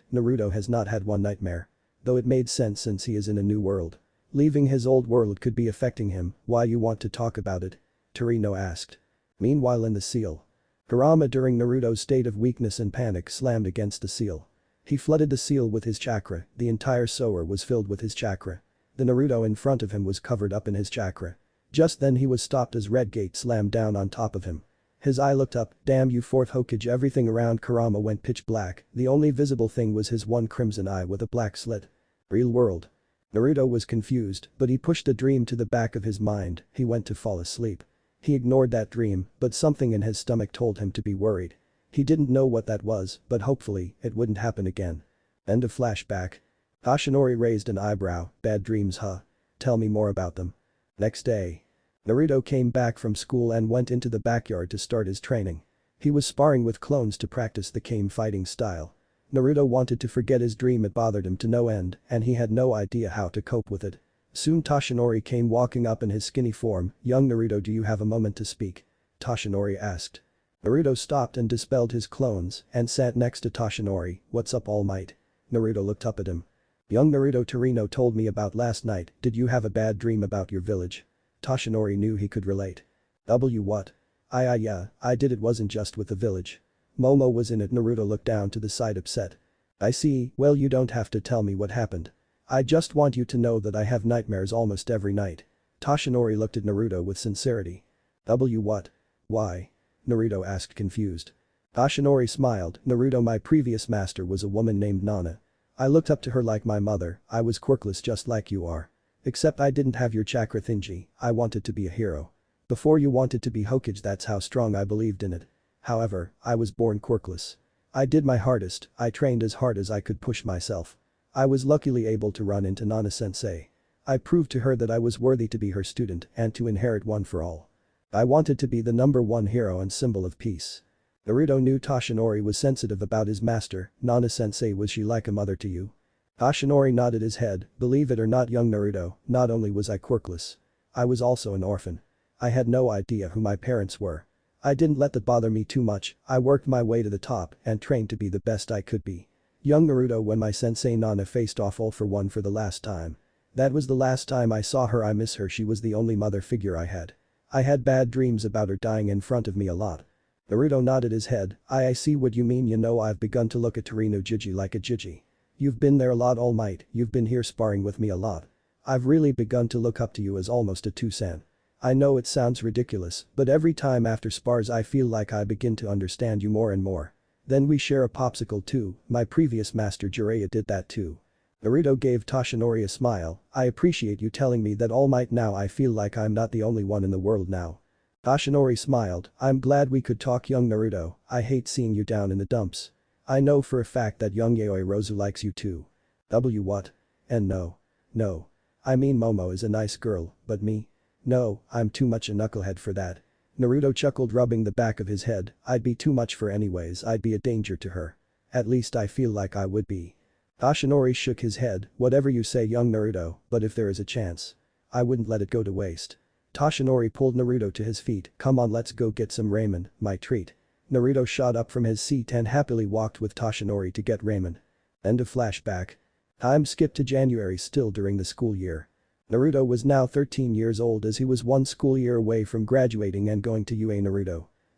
Naruto has not had one nightmare. Though it made sense since he is in a new world. Leaving his old world could be affecting him, why you want to talk about it? Torino asked. Meanwhile in the seal. Kurama during Naruto's state of weakness and panic slammed against the seal. He flooded the seal with his chakra, the entire sewer was filled with his chakra. The Naruto in front of him was covered up in his chakra. Just then he was stopped as Red Gate slammed down on top of him. His eye looked up, damn you fourth Hokage, everything around Kurama went pitch black, the only visible thing was his one crimson eye with a black slit. Real world. Naruto was confused, but he pushed a dream to the back of his mind. He went to fall asleep. He ignored that dream, but something in his stomach told him to be worried. He didn't know what that was, but hopefully, it wouldn't happen again. End of flashback. Ashinori raised an eyebrow. Bad dreams, huh? Tell me more about them. Next day. Naruto came back from school and went into the backyard to start his training. He was sparring with clones to practice the Kame fighting style. Naruto wanted to forget his dream, it bothered him to no end, and he had no idea how to cope with it. Soon Toshinori came walking up in his skinny form. Young Naruto, do you have a moment to speak? Toshinori asked. Naruto stopped and dispelled his clones and sat next to Toshinori. What's up, All Might? Naruto looked up at him. Young Naruto, Torino told me about last night. Did you have a bad dream about your village? Toshinori knew he could relate. What? Yeah, I did. It wasn't just with the village. Momo was in it. Naruto looked down to the side upset. I see, well you don't have to tell me what happened. I just want you to know that I have nightmares almost every night. Toshinori looked at Naruto with sincerity. What? Why? Naruto asked, confused. Toshinori smiled. Naruto, my previous master was a woman named Nana. I looked up to her like my mother. I was quirkless just like you are. Except I didn't have your chakra thingy. I wanted to be a hero. Before you wanted to be Hokage, that's how strong I believed in it. However, I was born quirkless. I did my hardest, I trained as hard as I could push myself. I was luckily able to run into Nana-sensei. I proved to her that I was worthy to be her student and to inherit One for All. I wanted to be the #1 hero and symbol of peace. Naruto knew Toshinori was sensitive about his master. Nana-sensei, was she like a mother to you? Toshinori nodded his head. Believe it or not, young Naruto, not only was I quirkless. I was also an orphan. I had no idea who my parents were. I didn't let that bother me too much. I worked my way to the top and trained to be the best I could be. Young Naruto, when my sensei Nana faced off All for One for the last time. That was the last time I saw her. I miss her. She was the only mother figure I had. I had bad dreams about her dying in front of me a lot. Naruto nodded his head. I see what you mean. You know, I've begun to look at Torino Jiji like a Jiji. You've been there a lot, All Might. You've been here sparring with me a lot. I've really begun to look up to you as almost a Tusan. I know it sounds ridiculous, but every time after spars I feel like I begin to understand you more and more. Then we share a popsicle too. My previous master Jiraiya did that too. Naruto gave Toshinori a smile. I appreciate you telling me that, All Might. Now I feel like I'm not the only one in the world now. Toshinori smiled. I'm glad we could talk, young Naruto. I hate seeing you down in the dumps. I know for a fact that young Yaoi Rozu likes you too. What? And no. No. I mean, Momo is a nice girl, but me? No, I'm too much a knucklehead for that. Naruto chuckled, rubbing the back of his head. I'd be too much for anyways. I'd be a danger to her. At least I feel like I would be. Toshinori shook his head. Whatever you say, young Naruto, but if there is a chance, I wouldn't let it go to waste. Toshinori pulled Naruto to his feet. Come on, let's go get some ramen, my treat. Naruto shot up from his seat and happily walked with Toshinori to get ramen. End of flashback. Time skipped to January, still during the school year. Naruto was now 13 years old, as he was one school year away from graduating and going to UA.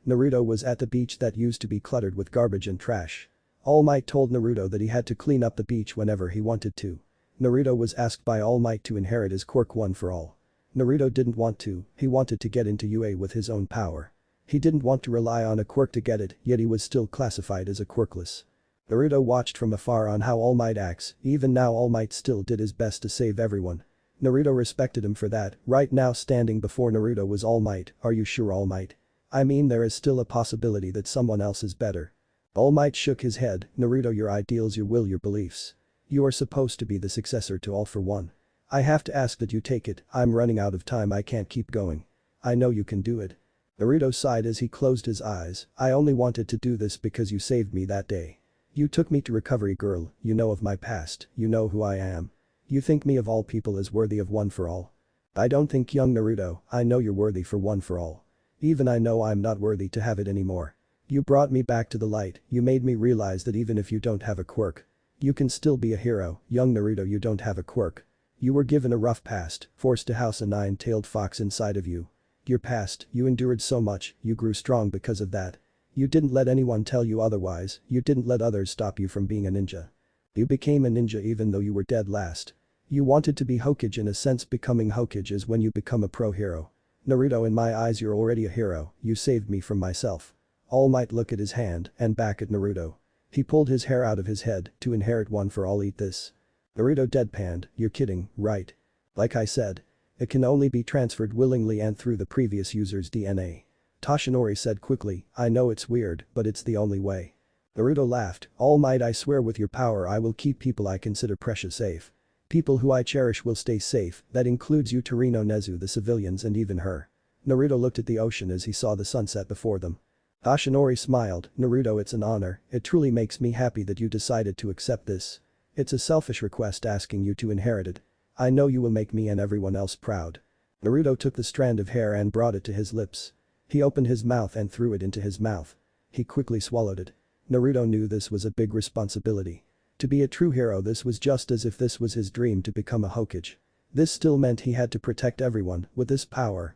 Naruto was at the beach that used to be cluttered with garbage and trash. All Might told Naruto that he had to clean up the beach whenever he wanted to. Naruto was asked by All Might to inherit his quirk One for All. Naruto didn't want to. He wanted to get into UA with his own power. He didn't want to rely on a quirk to get it, yet he was still classified as a quirkless. Naruto watched from afar on how All Might acts. Even now, All Might still did his best to save everyone. Naruto respected him for that. Right now, standing before Naruto was All Might. Are you sure, All Might? I mean, there is still a possibility that someone else is better. All Might shook his head. Naruto, your ideals, your will, your beliefs. You are supposed to be the successor to All for One. I have to ask that you take it. I'm running out of time. I can't keep going. I know you can do it. Naruto sighed as he closed his eyes. I only wanted to do this because you saved me that day. You took me to Recovery Girl. You know of my past. You know who I am. You think me of all people as worthy of One for All. I don't think, young Naruto. I know you're worthy for One for All. Even I know I'm not worthy to have it anymore. You brought me back to the light. You made me realize that even if you don't have a quirk, you can still be a hero. Young Naruto, you don't have a quirk. You were given a rough past, forced to house a 9-tailed fox inside of you. Your past, you endured so much, you grew strong because of that. You didn't let anyone tell you otherwise. You didn't let others stop you from being a ninja. You became a ninja even though you were dead last. You wanted to be Hokage. In a sense, becoming Hokage is when you become a pro hero. Naruto, in my eyes you're already a hero. You saved me from myself. All Might look at his hand and back at Naruto. He pulled his hair out of his head. To inherit One for All, eat this. Naruto deadpanned, you're kidding, right? Like I said. It can only be transferred willingly and through the previous user's DNA. Toshinori said quickly, I know it's weird, but it's the only way. Naruto laughed, All Might, I swear with your power I will keep people I consider precious safe. People who I cherish will stay safe, that includes you Torino Nezu, the civilians and even her. Naruto looked at the ocean as he saw the sunset before them. Toshinori smiled, Naruto, it's an honor, it truly makes me happy that you decided to accept this. It's a selfish request asking you to inherit it. I know you will make me and everyone else proud. Naruto took the strand of hair and brought it to his lips. He opened his mouth and threw it into his mouth. He quickly swallowed it. Naruto knew this was a big responsibility. To be a true hero, this was just as if this was his dream to become a Hokage. This still meant he had to protect everyone. With his power,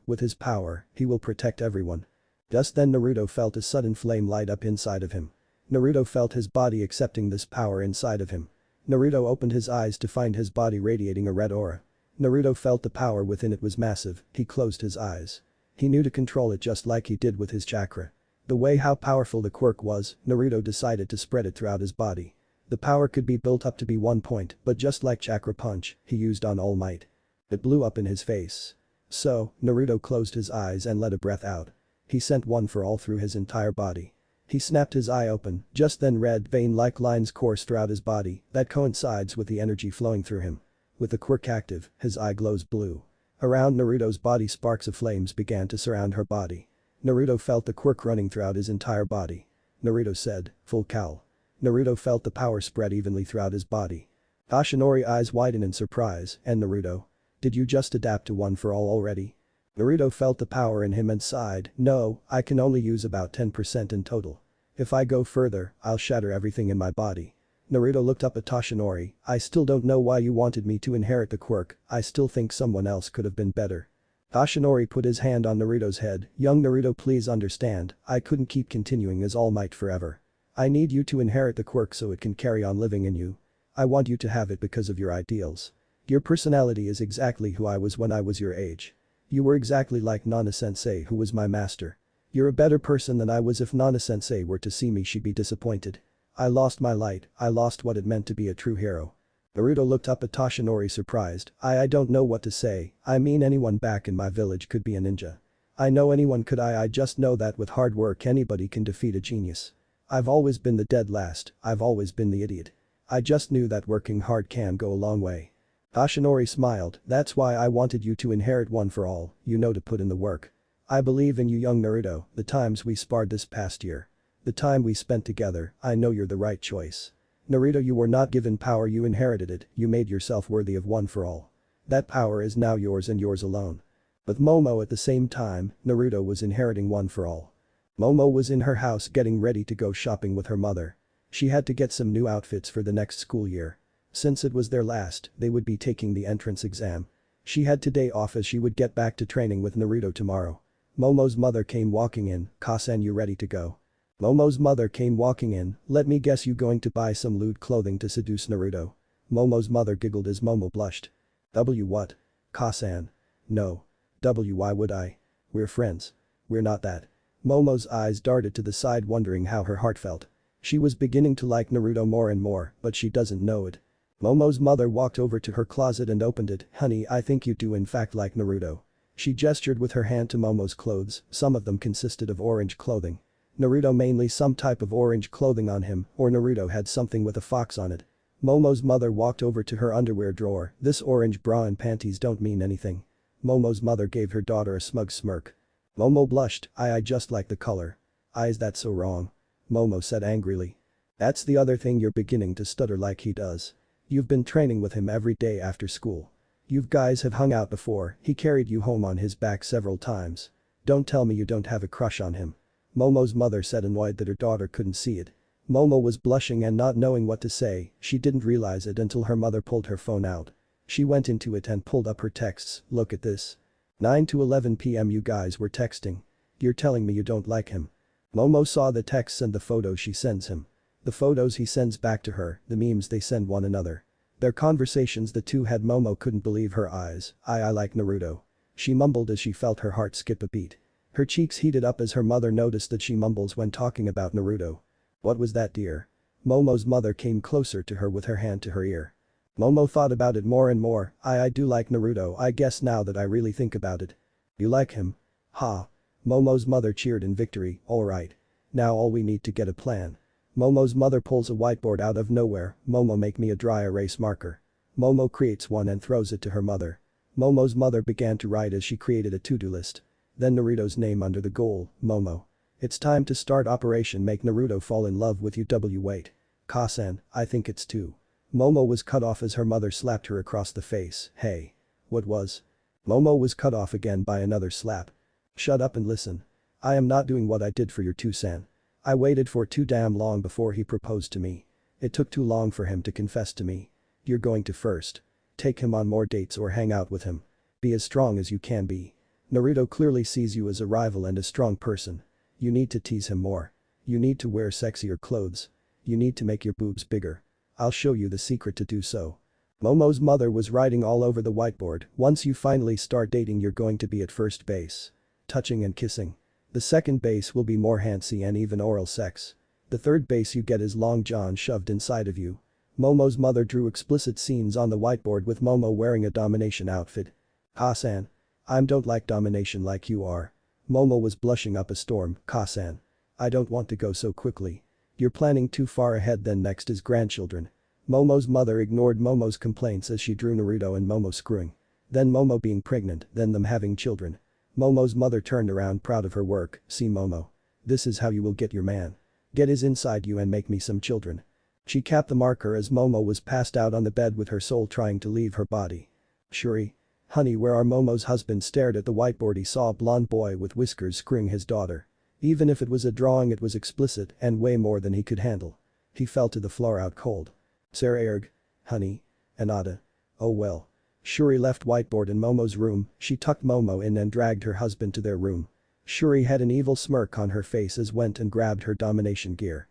he will protect everyone. Just then Naruto felt a sudden flame light up inside of him. Naruto felt his body accepting this power inside of him. Naruto opened his eyes to find his body radiating a red aura. Naruto felt the power within it was massive, he closed his eyes. He knew to control it just like he did with his chakra. The way how powerful the quirk was, Naruto decided to spread it throughout his body. The power could be built up to be 1 point, but just like chakra punch, he used on All Might. It blew up in his face. So, Naruto closed his eyes and let a breath out. He sent one for all through his entire body. He snapped his eye open, just then red vein-like lines course throughout his body that coincides with the energy flowing through him. With the quirk active, his eye glows blue. Around Naruto's body sparks of flames began to surround her body. Naruto felt the quirk running throughout his entire body. Naruto said, full cowl. Naruto felt the power spread evenly throughout his body. Toshinori eyes widen in surprise, and Naruto? Did you just adapt to one for all already? Naruto felt the power in him and sighed, no, I can only use about 10% in total. If I go further, I'll shatter everything in my body. Naruto looked up at Toshinori, I still don't know why you wanted me to inherit the quirk, I still think someone else could have been better. Toshinori put his hand on Naruto's head, young Naruto, please understand, I couldn't keep continuing as All Might forever. I need you to inherit the quirk so it can carry on living in you. I want you to have it because of your ideals. Your personality is exactly who I was when I was your age. You were exactly like Nana-sensei, who was my master. You're a better person than I was. If Nana-sensei were to see me, she'd be disappointed. I lost my light, I lost what it meant to be a true hero. Naruto looked up at Toshinori surprised, I don't know what to say, I mean anyone back in my village could be a ninja. I know anyone could, I just know that with hard work anybody can defeat a genius. I've always been the dead last, I've always been the idiot. I just knew that working hard can go a long way. Toshinori smiled, that's why I wanted you to inherit one for all, you know, to put in the work. I believe in you, young Naruto, the times we sparred this past year. The time we spent together, I know you're the right choice. Naruto, you were not given power, you inherited it, you made yourself worthy of one for all. That power is now yours and yours alone. With Momo at the same time, Naruto was inheriting one for all. Momo was in her house getting ready to go shopping with her mother. She had to get some new outfits for the next school year. Since it was their last, they would be taking the entrance exam. She had today off as she would get back to training with Naruto tomorrow. Momo's mother came walking in, Kasen, you ready to go? Momo's mother came walking in, let me guess, you going to buy some lewd clothing to seduce Naruto? Momo's mother giggled as Momo blushed. What? Kasen. No. Why would I? We're friends. We're not that. Momo's eyes darted to the side, wondering how her heart felt. She was beginning to like Naruto more and more, but she doesn't know it. Momo's mother walked over to her closet and opened it, honey, I think you do in fact like Naruto. She gestured with her hand to Momo's clothes, some of them consisted of orange clothing. Naruto mainly some type of orange clothing on him, or Naruto had something with a fox on it. Momo's mother walked over to her underwear drawer, this orange bra and panties don't mean anything. Momo's mother gave her daughter a smug smirk. Momo blushed, I just like the color. Is that so wrong? Momo said angrily. That's the other thing, you're beginning to stutter like he does. You've been training with him every day after school. You guys have hung out before, he carried you home on his back several times. Don't tell me you don't have a crush on him. Momo's mother said, annoyed that her daughter couldn't see it. Momo was blushing and not knowing what to say, she didn't realize it until her mother pulled her phone out. She went into it and pulled up her texts, look at this. 9 to 11 p.m. you guys were texting. You're telling me you don't like him. Momo saw the texts and the photos she sends him. The photos he sends back to her, the memes they send one another. Their conversations the two had. Momo couldn't believe her eyes, I like Naruto. She mumbled as she felt her heart skip a beat. Her cheeks heated up as her mother noticed that she mumbles when talking about Naruto. What was that, dear? Momo's mother came closer to her with her hand to her ear. Momo thought about it more and more. I do like Naruto, I guess now that I really think about it. You like him? Ha. Momo's mother cheered in victory, alright. Now all we need to get a plan. Momo's mother pulls a whiteboard out of nowhere. Momo, make me a dry erase marker. Momo creates one and throws it to her mother. Momo's mother began to write as she created a to-do list. Then Naruto's name under the goal, Momo. It's time to start Operation Make Naruto Fall in Love with You. Wait. Kasen, I think it's 2. Momo was cut off as her mother slapped her across the face. Hey. What was? Momo was cut off again by another slap. Shut up and listen. I am not doing what I did for your 2-san. I waited for too damn long before he proposed to me. It took too long for him to confess to me. You're going to first. Take him on more dates or hang out with him. Be as strong as you can be. Naruto clearly sees you as a rival and a strong person. You need to tease him more. You need to wear sexier clothes. You need to make your boobs bigger. I'll show you the secret to do so. Momo's mother was writing all over the whiteboard. Once you finally start dating, you're going to be at first base. Touching and kissing. The second base will be more handsy and even oral sex. The third base you get is long john shoved inside of you. Momo's mother drew explicit scenes on the whiteboard with Momo wearing a domination outfit. Kasan. I don't like domination like you are. Momo was blushing up a storm. Kasan. I don't want to go so quickly. You're planning too far ahead. Then next is grandchildren. Momo's mother ignored Momo's complaints as she drew Naruto and Momo screwing. Then Momo being pregnant, then them having children. Momo's mother turned around proud of her work. See Momo. This is how you will get your man. Get his inside you and make me some children. She capped the marker as Momo was passed out on the bed with her soul trying to leave her body. Shuri. Honey, where are? Momo's husband stared at the whiteboard. He saw a blonde boy with whiskers screwing his daughter. Even if it was a drawing, it was explicit and way more than he could handle. He fell to the floor out cold. Sarah. Honey. Anada. Oh well. Shuri left whiteboard in Momo's room. She tucked Momo in and dragged her husband to their room. Shuri had an evil smirk on her face as went and grabbed her domination gear.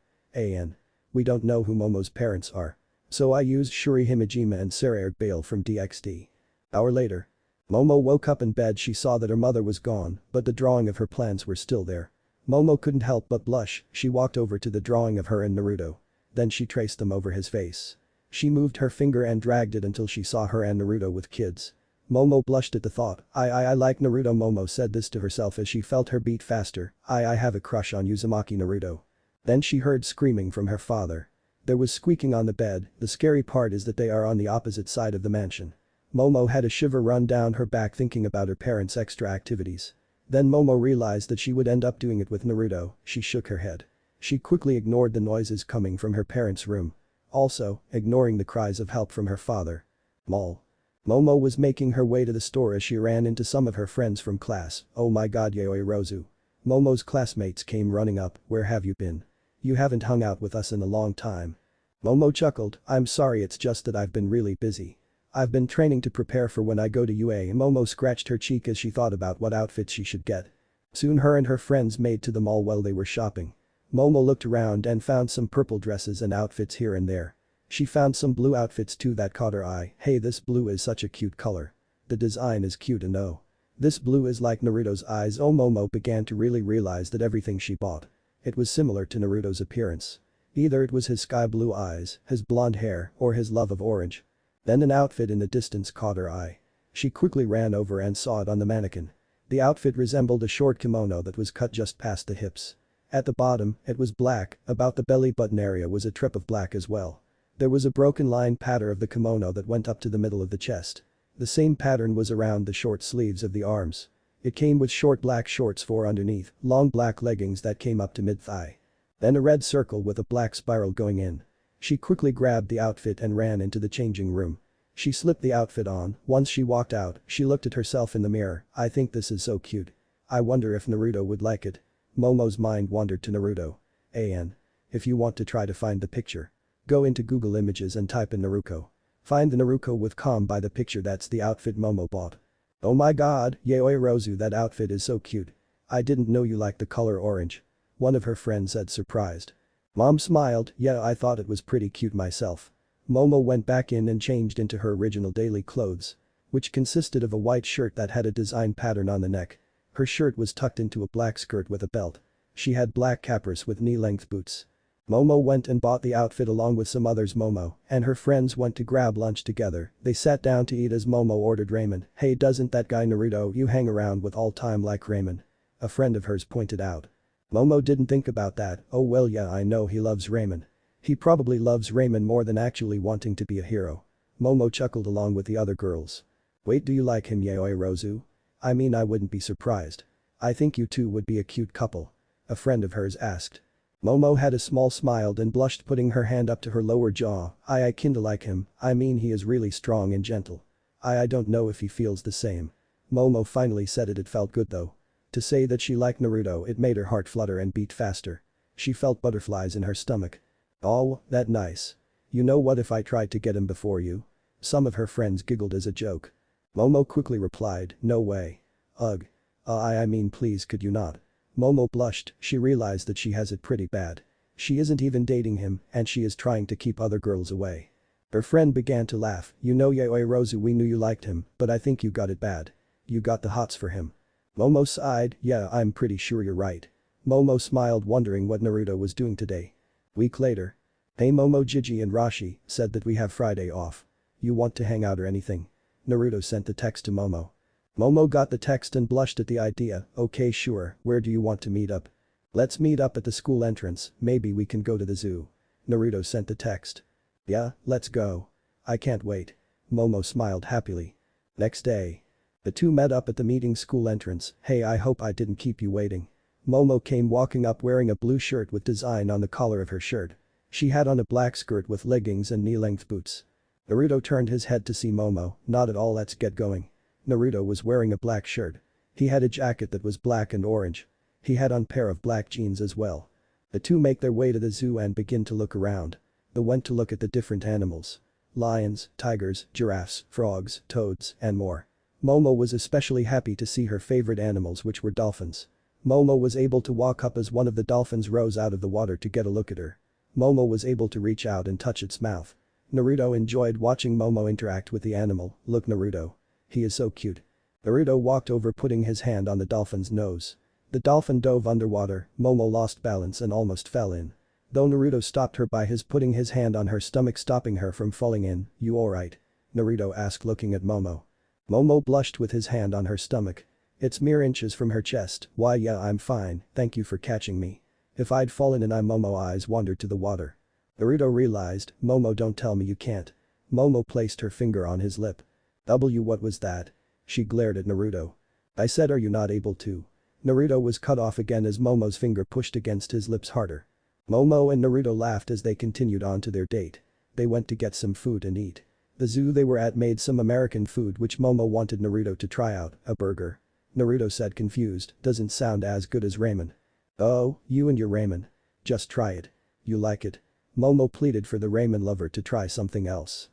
We don't know who Momo's parents are. So I used Shuri Himejima and Sarah Bale from DxD. Hour later. Momo woke up in bed. She saw that her mother was gone, but the drawing of her plans were still there. Momo couldn't help but blush. She walked over to the drawing of her and Naruto. Then she traced them over his face. She moved her finger and dragged it until she saw her and Naruto with kids. Momo blushed at the thought. I like Naruto. Momo said this to herself as she felt her beat faster. I have a crush on Uzumaki Naruto. Then she heard screaming from her father. There was squeaking on the bed. The scary part is that they are on the opposite side of the mansion. Momo had a shiver run down her back thinking about her parents' extra activities. Then Momo realized that she would end up doing it with Naruto. She shook her head. She quickly ignored the noises coming from her parents' room. Also, ignoring the cries of help from her father. Mall. Momo was making her way to the store as she ran into some of her friends from class. Oh my god, Yayoi Rozu. Momo's classmates came running up. Where have you been? You haven't hung out with us in a long time. Momo chuckled. I'm sorry, it's just that I've been really busy. I've been training to prepare for when I go to UA. Momo scratched her cheek as she thought about what outfit she should get. Soon her and her friends made to the mall while they were shopping. Momo looked around and found some purple dresses and outfits here and there. She found some blue outfits too that caught her eye. Hey, this blue is such a cute color. The design is cute and oh. This blue is like Naruto's eyes. Oh, Momo began to really realize that everything she bought. It was similar to Naruto's appearance. Either it was his sky blue eyes, his blonde hair, or his love of orange. Then an outfit in the distance caught her eye. She quickly ran over and saw it on the mannequin. The outfit resembled a short kimono that was cut just past the hips. At the bottom, it was black. About the belly button area was a strip of black as well. There was a broken line pattern of the kimono that went up to the middle of the chest. The same pattern was around the short sleeves of the arms. It came with short black shorts for underneath, long black leggings that came up to mid-thigh. Then a red circle with a black spiral going in. She quickly grabbed the outfit and ran into the changing room. She slipped the outfit on. Once she walked out, she looked at herself in the mirror. I think this is so cute. I wonder if Naruto would like it. Momo's mind wandered to Naruto. If you want to try to find the picture, go into Google Images and type in Naruto. Find the Naruto with comb by the picture. That's the outfit Momo bought. Oh my god, Yayoi Rozu, that outfit is so cute. I didn't know you liked the color orange. One of her friends said surprised. Mom smiled. Yeah, I thought it was pretty cute myself. Momo went back in and changed into her original daily clothes, which consisted of a white shirt that had a design pattern on the neck. Her shirt was tucked into a black skirt with a belt. She had black capris with knee-length boots. Momo went and bought the outfit along with some others. Momo and her friends went to grab lunch together. They sat down to eat as Momo ordered ramen. "Hey, doesn't that guy Naruto you hang around with all time like ramen?" A friend of hers pointed out. Momo didn't think about that. "Oh well, yeah, I know he loves ramen. He probably loves ramen more than actually wanting to be a hero." Momo chuckled along with the other girls. "Wait, do you like him, Yaoi Rozu? I mean, I wouldn't be surprised. I think you two would be a cute couple." A friend of hers asked. Momo had a small smile and blushed, putting her hand up to her lower jaw. I kinda like him, I mean he is really strong and gentle. I don't know if he feels the same." Momo finally said it felt good though. To say that she liked Naruto, it made her heart flutter and beat faster. She felt butterflies in her stomach. "Oh, that nice. You know what if I tried to get him before you?" Some of her friends giggled as a joke. Momo quickly replied, "No way. Ugh. I mean, please, could you not?" Momo blushed, she realized that she has it pretty bad. She isn't even dating him and she is trying to keep other girls away. Her friend began to laugh. "You know, Yaoi Rozu, we knew you liked him, but I think you got it bad. You got the hots for him." Momo sighed. "Yeah, I'm pretty sure you're right." Momo smiled, wondering what Naruto was doing today. Week later. "Hey Momo, Gigi and Rashi said that we have Friday off. You want to hang out or anything?" Naruto sent the text to Momo. Momo got the text and blushed at the idea. "Okay, sure, where do you want to meet up?" "Let's meet up at the school entrance, maybe we can go to the zoo." Naruto sent the text. "Yeah, let's go. I can't wait." Momo smiled happily. Next day. The two met up at the meeting school entrance. "Hey, I hope I didn't keep you waiting." Momo came walking up wearing a blue shirt with design on the collar of her shirt. She had on a black skirt with leggings and knee-length boots. Naruto turned his head to see Momo. "Not at all, let's get going." Naruto was wearing a black shirt. He had a jacket that was black and orange. He had on pair of black jeans as well. The two make their way to the zoo and begin to look around. They went to look at the different animals. Lions, tigers, giraffes, frogs, toads, and more. Momo was especially happy to see her favorite animals, which were dolphins. Momo was able to walk up as one of the dolphins rose out of the water to get a look at her. Momo was able to reach out and touch its mouth. Naruto enjoyed watching Momo interact with the animal. "Look, Naruto. He is so cute." Naruto walked over, putting his hand on the dolphin's nose. The dolphin dove underwater. Momo lost balance and almost fell in. Though Naruto stopped her by putting his hand on her stomach, stopping her from falling in. "You alright?" Naruto asked, looking at Momo. Momo blushed with his hand on her stomach. It's mere inches from her chest. "Why, yeah, I'm fine, thank you for catching me. If I'd fallen in, Momo eyes wandered to the water. Naruto realized, "Momo, don't tell me you can't." Momo placed her finger on his lip. What was that?" She glared at Naruto. "I said, are you not able to?" Naruto was cut off again as Momo's finger pushed against his lips harder. Momo and Naruto laughed as they continued on to their date. They went to get some food and eat. The zoo they were at made some American food which Momo wanted Naruto to try out, a burger. Naruto said, confused, "Doesn't sound as good as ramen." "Oh, you and your ramen. Just try it. You like it." Momo pleaded for the ramen lover to try something else.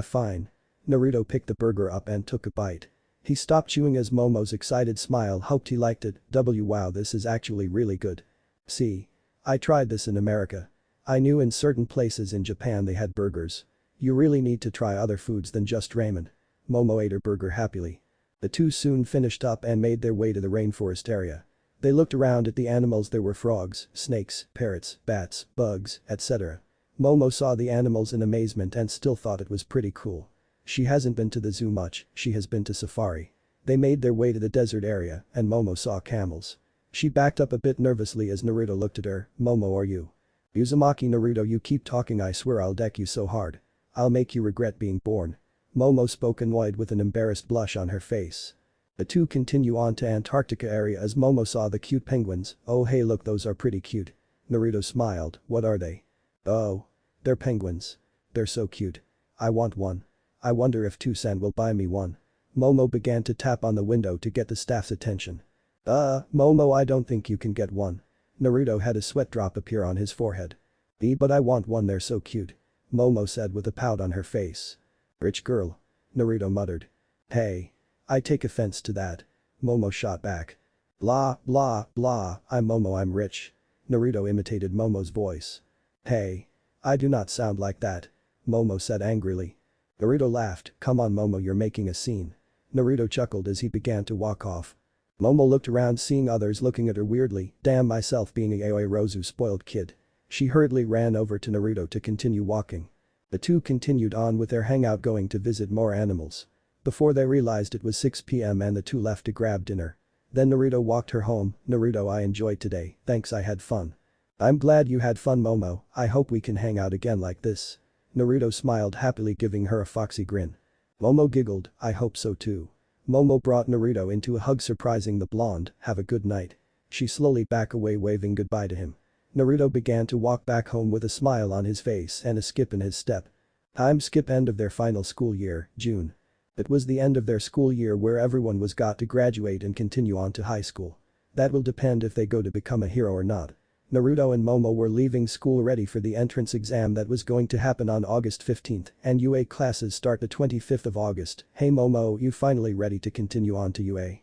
Fine." Naruto picked the burger up and took a bite. He stopped chewing as Momo's excited smile hoped he liked it. Wow, this is actually really good. See. I tried this in America. I knew in certain places in Japan they had burgers. You really need to try other foods than just ramen." Momo ate her burger happily. The two soon finished up and made their way to the rainforest area. They looked around at the animals. There were frogs, snakes, parrots, bats, bugs, etc. Momo saw the animals in amazement and still thought it was pretty cool. She hasn't been to the zoo much, she has been to safari. They made their way to the desert area and Momo saw camels. She backed up a bit nervously as Naruto looked at her. "Momo, are you?" "Uzumaki Naruto, you keep talking, I swear I'll deck you so hard. I'll make you regret being born." Momo spoke annoyed with an embarrassed blush on her face. The two continue on to Antarctica area as Momo saw the cute penguins. "Oh hey, look, those are pretty cute." Naruto smiled. "What are they?" "Oh. They're penguins. They're so cute. I want one. I wonder if Tucson will buy me one." Momo began to tap on the window to get the staff's attention. Momo, I don't think you can get one." Naruto had a sweat drop appear on his forehead. But I want one, they're so cute." Momo said with a pout on her face. "Rich girl." Naruto muttered. "Hey. I take offense to that." Momo shot back. "Blah, blah, blah, I'm Momo, I'm rich." Naruto imitated Momo's voice. "Hey. I do not sound like that." Momo said angrily. Naruto laughed. "Come on Momo, you're making a scene." Naruto chuckled as he began to walk off. Momo looked around, seeing others looking at her weirdly. "Damn, myself being a Yaoi Rozu spoiled kid." She hurriedly ran over to Naruto to continue walking. The two continued on with their hangout, going to visit more animals. Before they realized it was 6 p.m. and the two left to grab dinner. Then Naruto walked her home. Naruto, I enjoyed today, thanks, I had fun. I'm glad you had fun, Momo, I hope we can hang out again like this. Naruto smiled happily, giving her a foxy grin. Momo giggled, I hope so too. Momo brought Naruto into a hug, surprising the blonde. Have a good night. She slowly backed away, waving goodbye to him. Naruto began to walk back home with a smile on his face and a skip in his step. Time skip. End of their final school year, June. It was the end of their school year where everyone was got to graduate and continue on to high school. That will depend if they go to become a hero or not. Naruto and Momo were leaving school ready for the entrance exam that was going to happen on August 15th, and UA classes start the 25th of August. Hey Momo, you finally ready to continue on to UA?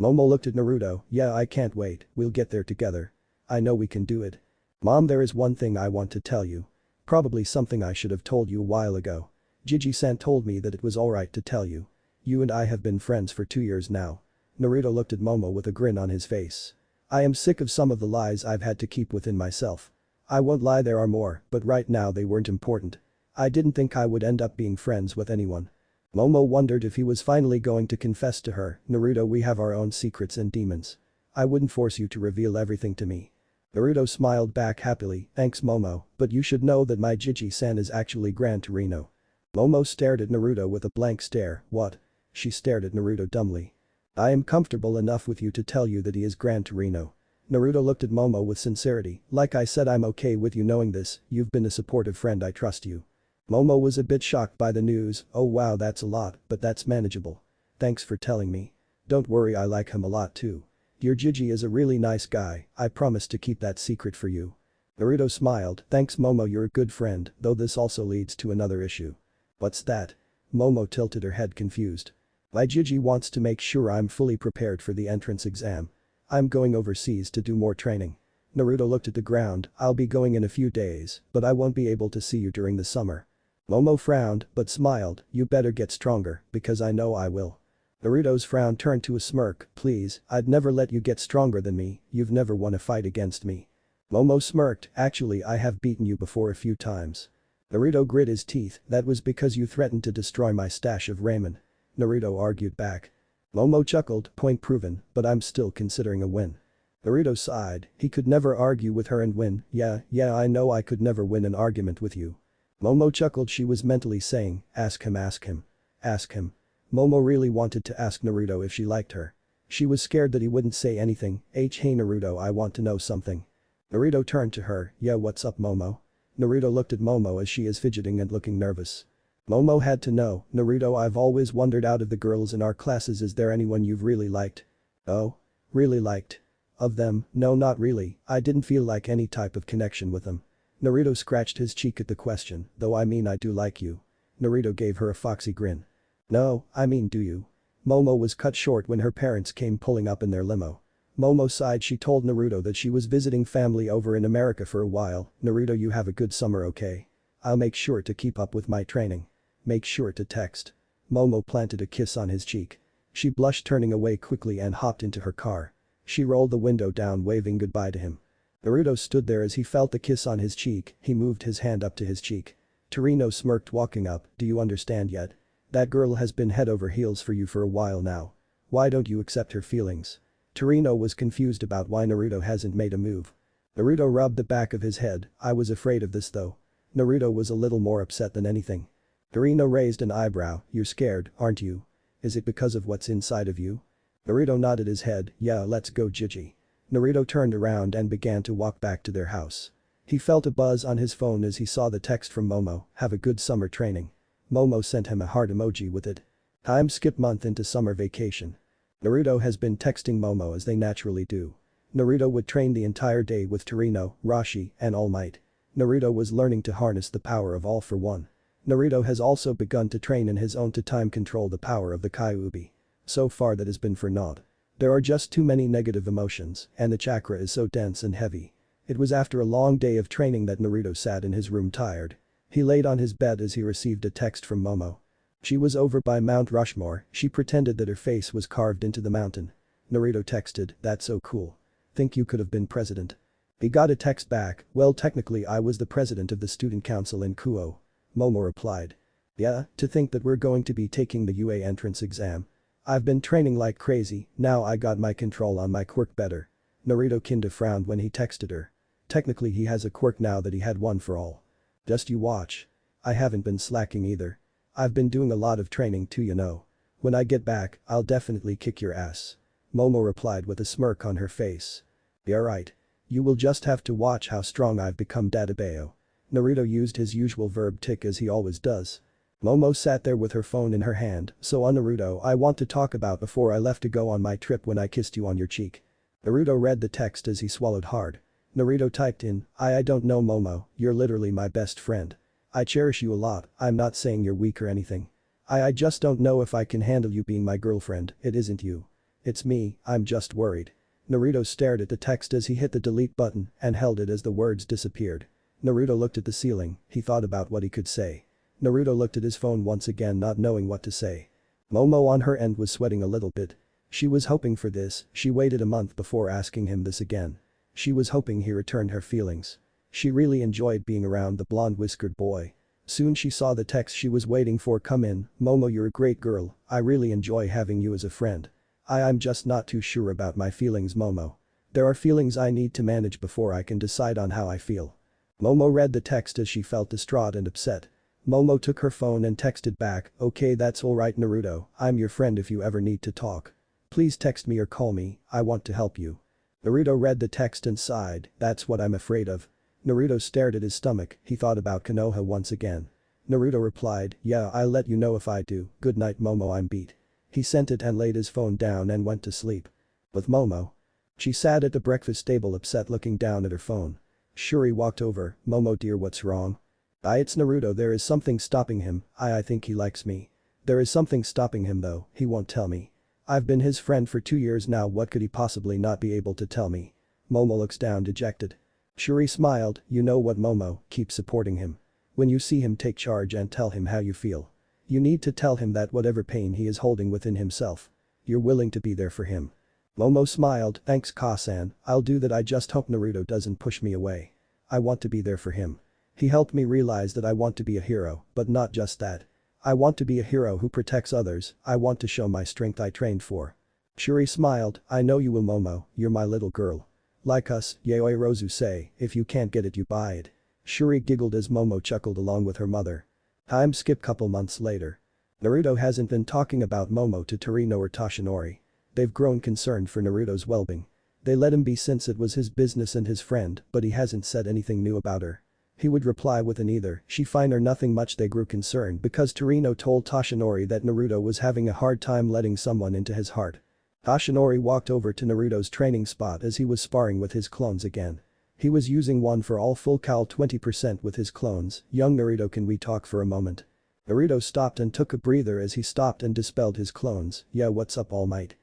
Momo looked at Naruto, yeah, I can't wait, we'll get there together. I know we can do it. Mom, there is one thing I want to tell you. Probably something I should have told you a while ago. Gigi-san told me that it was alright to tell you. You and I have been friends for 2 years now. Naruto looked at Momo with a grin on his face. I am sick of some of the lies I've had to keep within myself. I won't lie, there are more, but right now they weren't important. I didn't think I would end up being friends with anyone. Momo wondered if he was finally going to confess to her. Naruto, we have our own secrets and demons. I wouldn't force you to reveal everything to me. Naruto smiled back happily, thanks Momo, but you should know that my Gigi-san is actually Gran Torino. Momo stared at Naruto with a blank stare. What? She stared at Naruto dumbly. I am comfortable enough with you to tell you that he is Gran Torino. Naruto looked at Momo with sincerity, like I said, I'm okay with you knowing this, you've been a supportive friend, I trust you. Momo was a bit shocked by the news. Oh wow, that's a lot, but that's manageable. Thanks for telling me. Don't worry, I like him a lot too. Your Gigi is a really nice guy, I promise to keep that secret for you. Naruto smiled, thanks Momo, you're a good friend, though this also leads to another issue. What's that? Momo tilted her head, confused. My Gigi wants to make sure I'm fully prepared for the entrance exam. I'm going overseas to do more training. Naruto looked at the ground, I'll be going in a few days, but I won't be able to see you during the summer. Momo frowned, but smiled, you better get stronger, because I know I will. Naruto's frown turned to a smirk, please, I'd never let you get stronger than me, you've never won a fight against me. Momo smirked, actually I have beaten you before a few times. Naruto grit his teeth, that was because you threatened to destroy my stash of ramen. Naruto argued back. Momo chuckled, point proven, but I'm still considering a win. Naruto sighed, he could never argue with her and win, yeah, I know I could never win an argument with you. Momo chuckled, she was mentally saying, ask him, ask him. Ask him. Momo really wanted to ask Naruto if she liked her. She was scared that he wouldn't say anything. Hey Naruto, I want to know something. Naruto turned to her, yeah, what's up Momo? Naruto looked at Momo as she is fidgeting and looking nervous. Momo had to know, Naruto, I've always wondered, out of the girls in our classes, is there anyone you've really liked? Oh? Really liked? Of them, no, not really, I didn't feel like any type of connection with them. Naruto scratched his cheek at the question, though I mean I do like you. Naruto gave her a foxy grin. No, I mean do you? Momo was cut short when her parents came pulling up in their limo. Momo sighed, she told Naruto that she was visiting family over in America for a while. Naruto, you have a good summer, okay? I'll make sure to keep up with my training. Make sure to text. Momo planted a kiss on his cheek. She blushed, turning away quickly and hopped into her car. She rolled the window down, waving goodbye to him. Naruto stood there as he felt the kiss on his cheek. He moved his hand up to his cheek. Torino smirked, walking up, do you understand yet? That girl has been head over heels for you for a while now. Why don't you accept her feelings? Torino was confused about why Naruto hasn't made a move. Naruto rubbed the back of his head, I was afraid of this though. Naruto was a little more upset than anything. Torino raised an eyebrow, you're scared, aren't you? Is it because of what's inside of you? Naruto nodded his head, yeah, let's go Gigi. Naruto turned around and began to walk back to their house. He felt a buzz on his phone as he saw the text from Momo, have a good summer training. Momo sent him a heart emoji with it. Time skip, month into summer vacation. Naruto has been texting Momo as they naturally do. Naruto would train the entire day with Torino, Rashi, and All Might. Naruto was learning to harness the power of All for One. Naruto has also begun to train in his own to time control the power of the Kyuubi. So far that has been for naught. There are just too many negative emotions, and the chakra is so dense and heavy. It was after a long day of training that Naruto sat in his room tired. He laid on his bed as he received a text from Momo. She was over by Mount Rushmore, she pretended that her face was carved into the mountain. Naruto texted, that's so cool. Think you could have been president. He got a text back, well technically I was the president of the student council in Kuo. Momo replied. Yeah, to think that we're going to be taking the UA entrance exam. I've been training like crazy, now I got my control on my quirk better. Naruto kinda frowned when he texted her. Technically he has a quirk now that he had one for all. Just you watch. I haven't been slacking either. I've been doing a lot of training too, you know. When I get back, I'll definitely kick your ass. Momo replied with a smirk on her face. Yeah right. You will just have to watch how strong I've become, Dadabeo. Naruto used his usual verb tick as he always does. Momo sat there with her phone in her hand, so on Naruto I want to talk about before I left to go on my trip when I kissed you on your cheek. Naruto read the text as he swallowed hard. Naruto typed in, I don't know Momo, you're literally my best friend. I cherish you a lot, I'm not saying you're weak or anything. I just don't know if I can handle you being my girlfriend, it isn't you. It's me, I'm just worried. Naruto stared at the text as he hit the delete button and held it as the words disappeared. Naruto looked at the ceiling, he thought about what he could say. Naruto looked at his phone once again, not knowing what to say. Momo on her end was sweating a little bit. She was hoping for this, she waited a month before asking him this again. She was hoping he returned her feelings. She really enjoyed being around the blonde whiskered boy. Soon she saw the text she was waiting for come in, Momo, you're a great girl, I really enjoy having you as a friend. I'm just not too sure about my feelings, Momo. There are feelings I need to manage before I can decide on how I feel. Momo read the text as she felt distraught and upset. Momo took her phone and texted back, okay that's alright Naruto, I'm your friend if you ever need to talk. Please text me or call me, I want to help you. Naruto read the text and sighed, that's what I'm afraid of. Naruto stared at his stomach, he thought about Konoha once again. Naruto replied, yeah I'll let you know if I do, good night Momo I'm beat. He sent it and laid his phone down and went to sleep. With Momo. She sat at the breakfast table upset looking down at her phone. Shuri walked over, Momo dear what's wrong? It's Naruto, there is something stopping him, I think he likes me. There is something stopping him though, he won't tell me. I've been his friend for 2 years now, what could he possibly not be able to tell me? Momo looks down dejected. Shuri smiled, you know what Momo, keep supporting him. When you see him take charge and tell him how you feel. You need to tell him that whatever pain he is holding within himself. You're willing to be there for him. Momo smiled, thanks Ka-san, I'll do that, I just hope Naruto doesn't push me away. I want to be there for him. He helped me realize that I want to be a hero, but not just that. I want to be a hero who protects others, I want to show my strength I trained for. Shuri smiled, I know you will Momo, you're my little girl. Like us, Yaoi Rozu say, if you can't get it you buy it. Shuri giggled as Momo chuckled along with her mother. Time skip couple months later. Naruto hasn't been talking about Momo to Torino or Toshinori. They've grown concerned for Naruto's well-being. They let him be since it was his business and his friend, but he hasn't said anything new about her. He would reply with an either she fine or nothing much. They grew concerned because Torino told Toshinori that Naruto was having a hard time letting someone into his heart. Toshinori walked over to Naruto's training spot as he was sparring with his clones again. He was using one for all full cal 20% with his clones, young Naruto can we talk for a moment? Naruto stopped and took a breather as he stopped and dispelled his clones, yeah what's up All Might?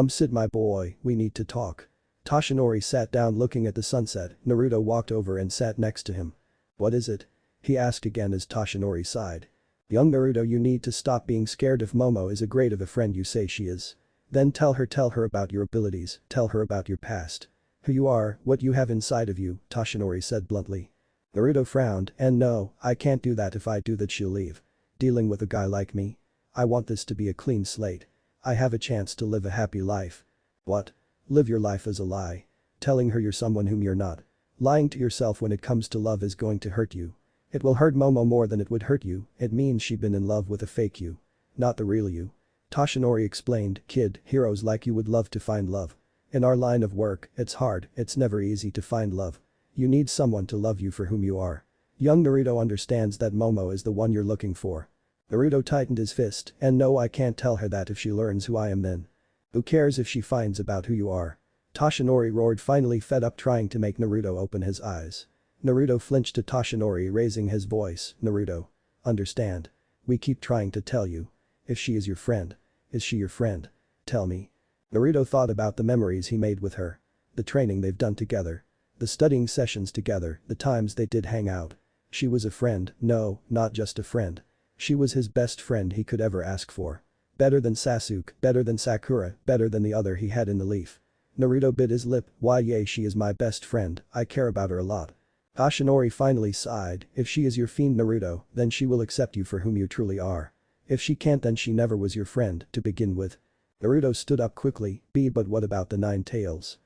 Sit my boy, we need to talk. Toshinori sat down looking at the sunset, Naruto walked over and sat next to him. What is it? He asked again as Toshinori sighed. Young Naruto you need to stop being scared if Momo is a great of a friend you say she is. Then tell her about your abilities, tell her about your past. Who you are, what you have inside of you, Toshinori said bluntly. Naruto frowned, and no, I can't do that, if I do that she'll leave. Dealing with a guy like me? I want this to be a clean slate. I have a chance to live a happy life. What? Live your life as a lie. Telling her you're someone whom you're not. Lying to yourself when it comes to love is going to hurt you. It will hurt Momo more than it would hurt you, it means she's been in love with a fake you. Not the real you. Toshinori explained, kid, heroes like you would love to find love. In our line of work, it's hard, it's never easy to find love. You need someone to love you for whom you are. Young Naruto understands that Momo is the one you're looking for. Naruto tightened his fist, and no I can't tell her that if she learns who I am then. Who cares if she finds about who you are? Toshinori roared, finally fed up trying to make Naruto open his eyes. Naruto flinched to Toshinori, raising his voice, Naruto. Understand. We keep trying to tell you. If she is your friend. Is she your friend? Tell me. Naruto thought about the memories he made with her. The training they've done together. The studying sessions together, the times they did hang out. She was a friend, no, not just a friend. She was his best friend he could ever ask for. Better than Sasuke, better than Sakura, better than the other he had in the leaf. Naruto bit his lip, why yay, she is my best friend, I care about her a lot. Ashinori finally sighed, if she is your fiend Naruto, then she will accept you for whom you truly are. If she can't then she never was your friend to begin with. Naruto stood up quickly, but what about the 9 tails?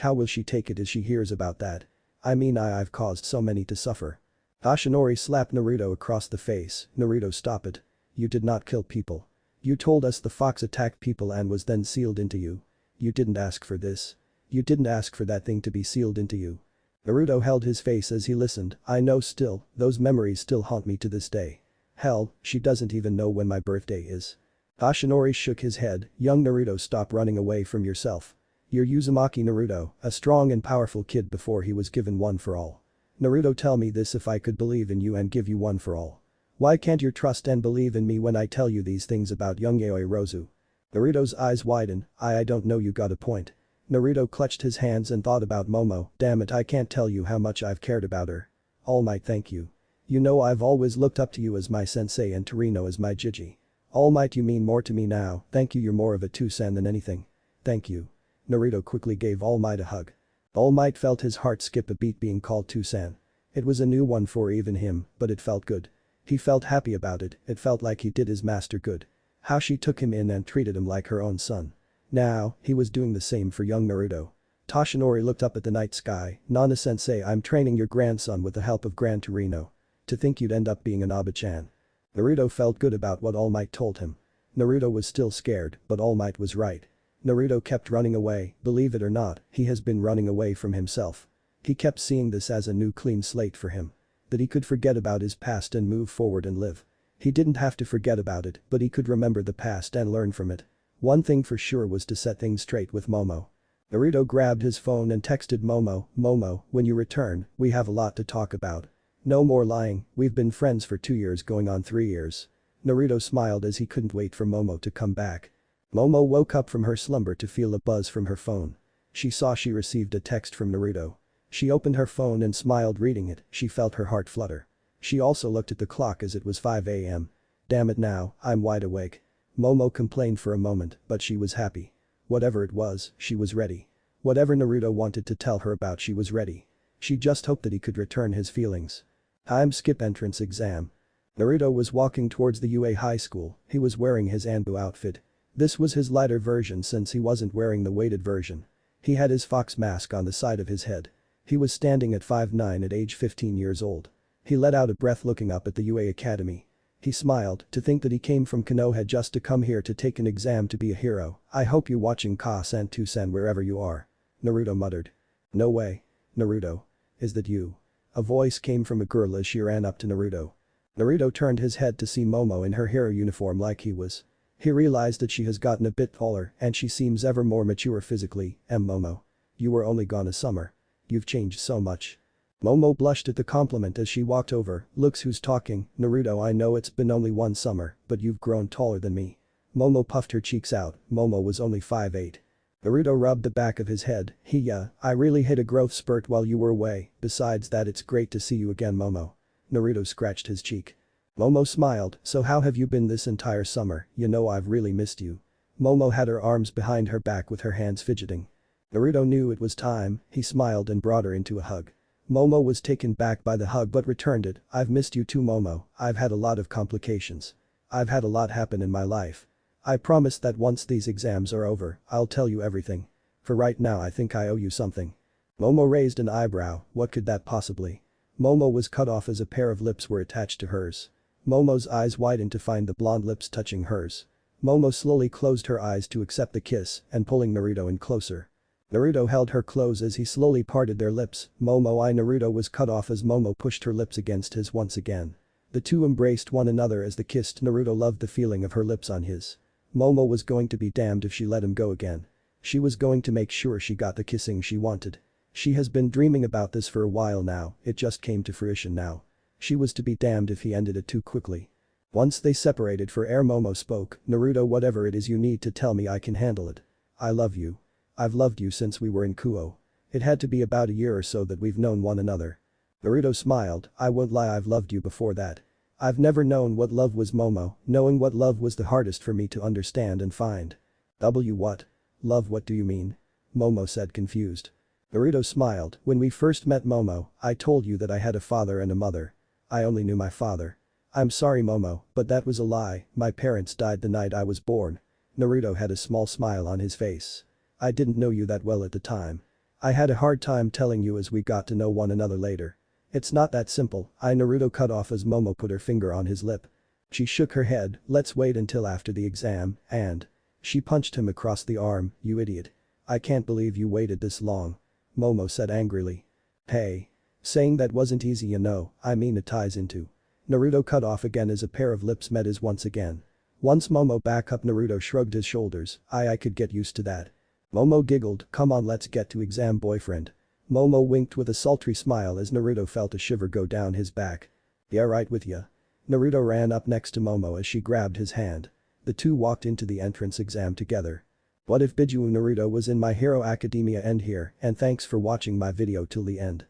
How will she take it as she hears about that? I mean I've caused so many to suffer. Ashinori slapped Naruto across the face, Naruto stop it. You did not kill people. You told us the fox attacked people and was then sealed into you. You didn't ask for this. You didn't ask for that thing to be sealed into you. Naruto held his face as he listened, I know still, those memories still haunt me to this day. Hell, she doesn't even know when my birthday is. Ashinori shook his head, young Naruto stop running away from yourself. You're Uzumaki Naruto, a strong and powerful kid before he was given one for all. Naruto tell me this if I could believe in you and give you one for all. Why can't you trust and believe in me when I tell you these things about young Yaoi Rozu? Naruto's eyes widen, I don't know you got a point. Naruto clutched his hands and thought about Momo, damn it I can't tell you how much I've cared about her. All Might thank you. You know I've always looked up to you as my sensei and Torino as my Jiji. All Might you mean more to me now, thank you you're more of a Tusan than anything. Thank you. Naruto quickly gave All Might a hug. All Might felt his heart skip a beat being called Tusan. It was a new one for even him, but it felt good. He felt happy about it, it felt like he did his master good. How she took him in and treated him like her own son. Now, he was doing the same for young Naruto. Toshinori looked up at the night sky, Nana-sensei I'm training your grandson with the help of Gran Torino. To think you'd end up being an Aba-chan. Naruto felt good about what All Might told him. Naruto was still scared, but All Might was right. Naruto kept running away, believe it or not, he has been running away from himself. He kept seeing this as a new clean slate for him. That he could forget about his past and move forward and live. He didn't have to forget about it, but he could remember the past and learn from it. One thing for sure was to set things straight with Momo. Naruto grabbed his phone and texted Momo, Momo, when you return, we have a lot to talk about. No more lying, we've been friends for 2 years going on 3 years. Naruto smiled as he couldn't wait for Momo to come back. Momo woke up from her slumber to feel a buzz from her phone. She saw she received a text from Naruto. She opened her phone and smiled reading it, she felt her heart flutter. She also looked at the clock as it was 5 AM. Damn it now, I'm wide awake. Momo complained for a moment, but she was happy. Whatever it was, she was ready. Whatever Naruto wanted to tell her about she was ready. She just hoped that he could return his feelings. Time skip entrance exam. Naruto was walking towards the UA high school, he was wearing his Anbu outfit. This was his lighter version since he wasn't wearing the weighted version. He had his fox mask on the side of his head. He was standing at 5'9" at age 15 years old. He let out a breath looking up at the UA Academy. He smiled, to think that he came from Konoha just to come here to take an exam to be a hero. I hope you watching Ka-san Tusan wherever you are. Naruto muttered. No way. Naruto. Is that you? A voice came from a girl as she ran up to Naruto. Naruto turned his head to see Momo in her hero uniform like he was. He realized that she has gotten a bit taller and she seems ever more mature physically, Momo. You were only gone a summer. You've changed so much. Momo blushed at the compliment as she walked over, looks who's talking, Naruto I know it's been only 1 summer, but you've grown taller than me. Momo puffed her cheeks out, Momo was only 5'8". Naruto rubbed the back of his head, yeah, I really hit a growth spurt while you were away, besides that it's great to see you again Momo. Naruto scratched his cheek. Momo smiled, so how have you been this entire summer, you know I've really missed you. Momo had her arms behind her back with her hands fidgeting. Naruto knew it was time, he smiled and brought her into a hug. Momo was taken back by the hug but returned it, I've missed you too Momo, I've had a lot of complications. I've had a lot happen in my life. I promise that once these exams are over, I'll tell you everything. For right now I think I owe you something. Momo raised an eyebrow, what could that possibly? Momo was cut off as a pair of lips were attached to hers. Momo's eyes widened to find the blonde lips touching hers. Momo slowly closed her eyes to accept the kiss and pulling Naruto in closer. Naruto held her close as he slowly parted their lips, Naruto was cut off as Momo pushed her lips against his once again. The two embraced one another as they kissed. Naruto loved the feeling of her lips on his. Momo was going to be damned if she let him go again. She was going to make sure she got the kissing she wanted. She has been dreaming about this for a while now, it just came to fruition now. She was to be damned if he ended it too quickly. Once they separated for air Momo spoke, Naruto whatever it is you need to tell me I can handle it. I love you. I've loved you since we were in Kuo. It had to be about a year or so that we've known one another. Naruto smiled, I won't lie I've loved you before that. I've never known what love was Momo, knowing what love was the hardest for me to understand and find. What? Love what do you mean? Momo said confused. Naruto smiled, when we first met Momo, I told you that I had a father and a mother. I only knew my father. I'm sorry Momo, but that was a lie, my parents died the night I was born. Naruto had a small smile on his face. I didn't know you that well at the time. I had a hard time telling you as we got to know one another later. It's not that simple, Naruto cut off as Momo put her finger on his lip. She shook her head, let's wait until after the exam, and. She punched him across the arm, you idiot. I can't believe you waited this long. Momo said angrily. Hey. Saying that wasn't easy I mean it ties into. Naruto cut off again as a pair of lips met his once again. Once Momo back up Naruto shrugged his shoulders, I could get used to that. Momo giggled, come on let's get to exam boyfriend. Momo winked with a sultry smile as Naruto felt a shiver go down his back. Yeah right with ya. Naruto ran up next to Momo as she grabbed his hand. The two walked into the entrance exam together. What if bijuu Naruto was in My Hero Academia end here and thanks for watching my video till the end.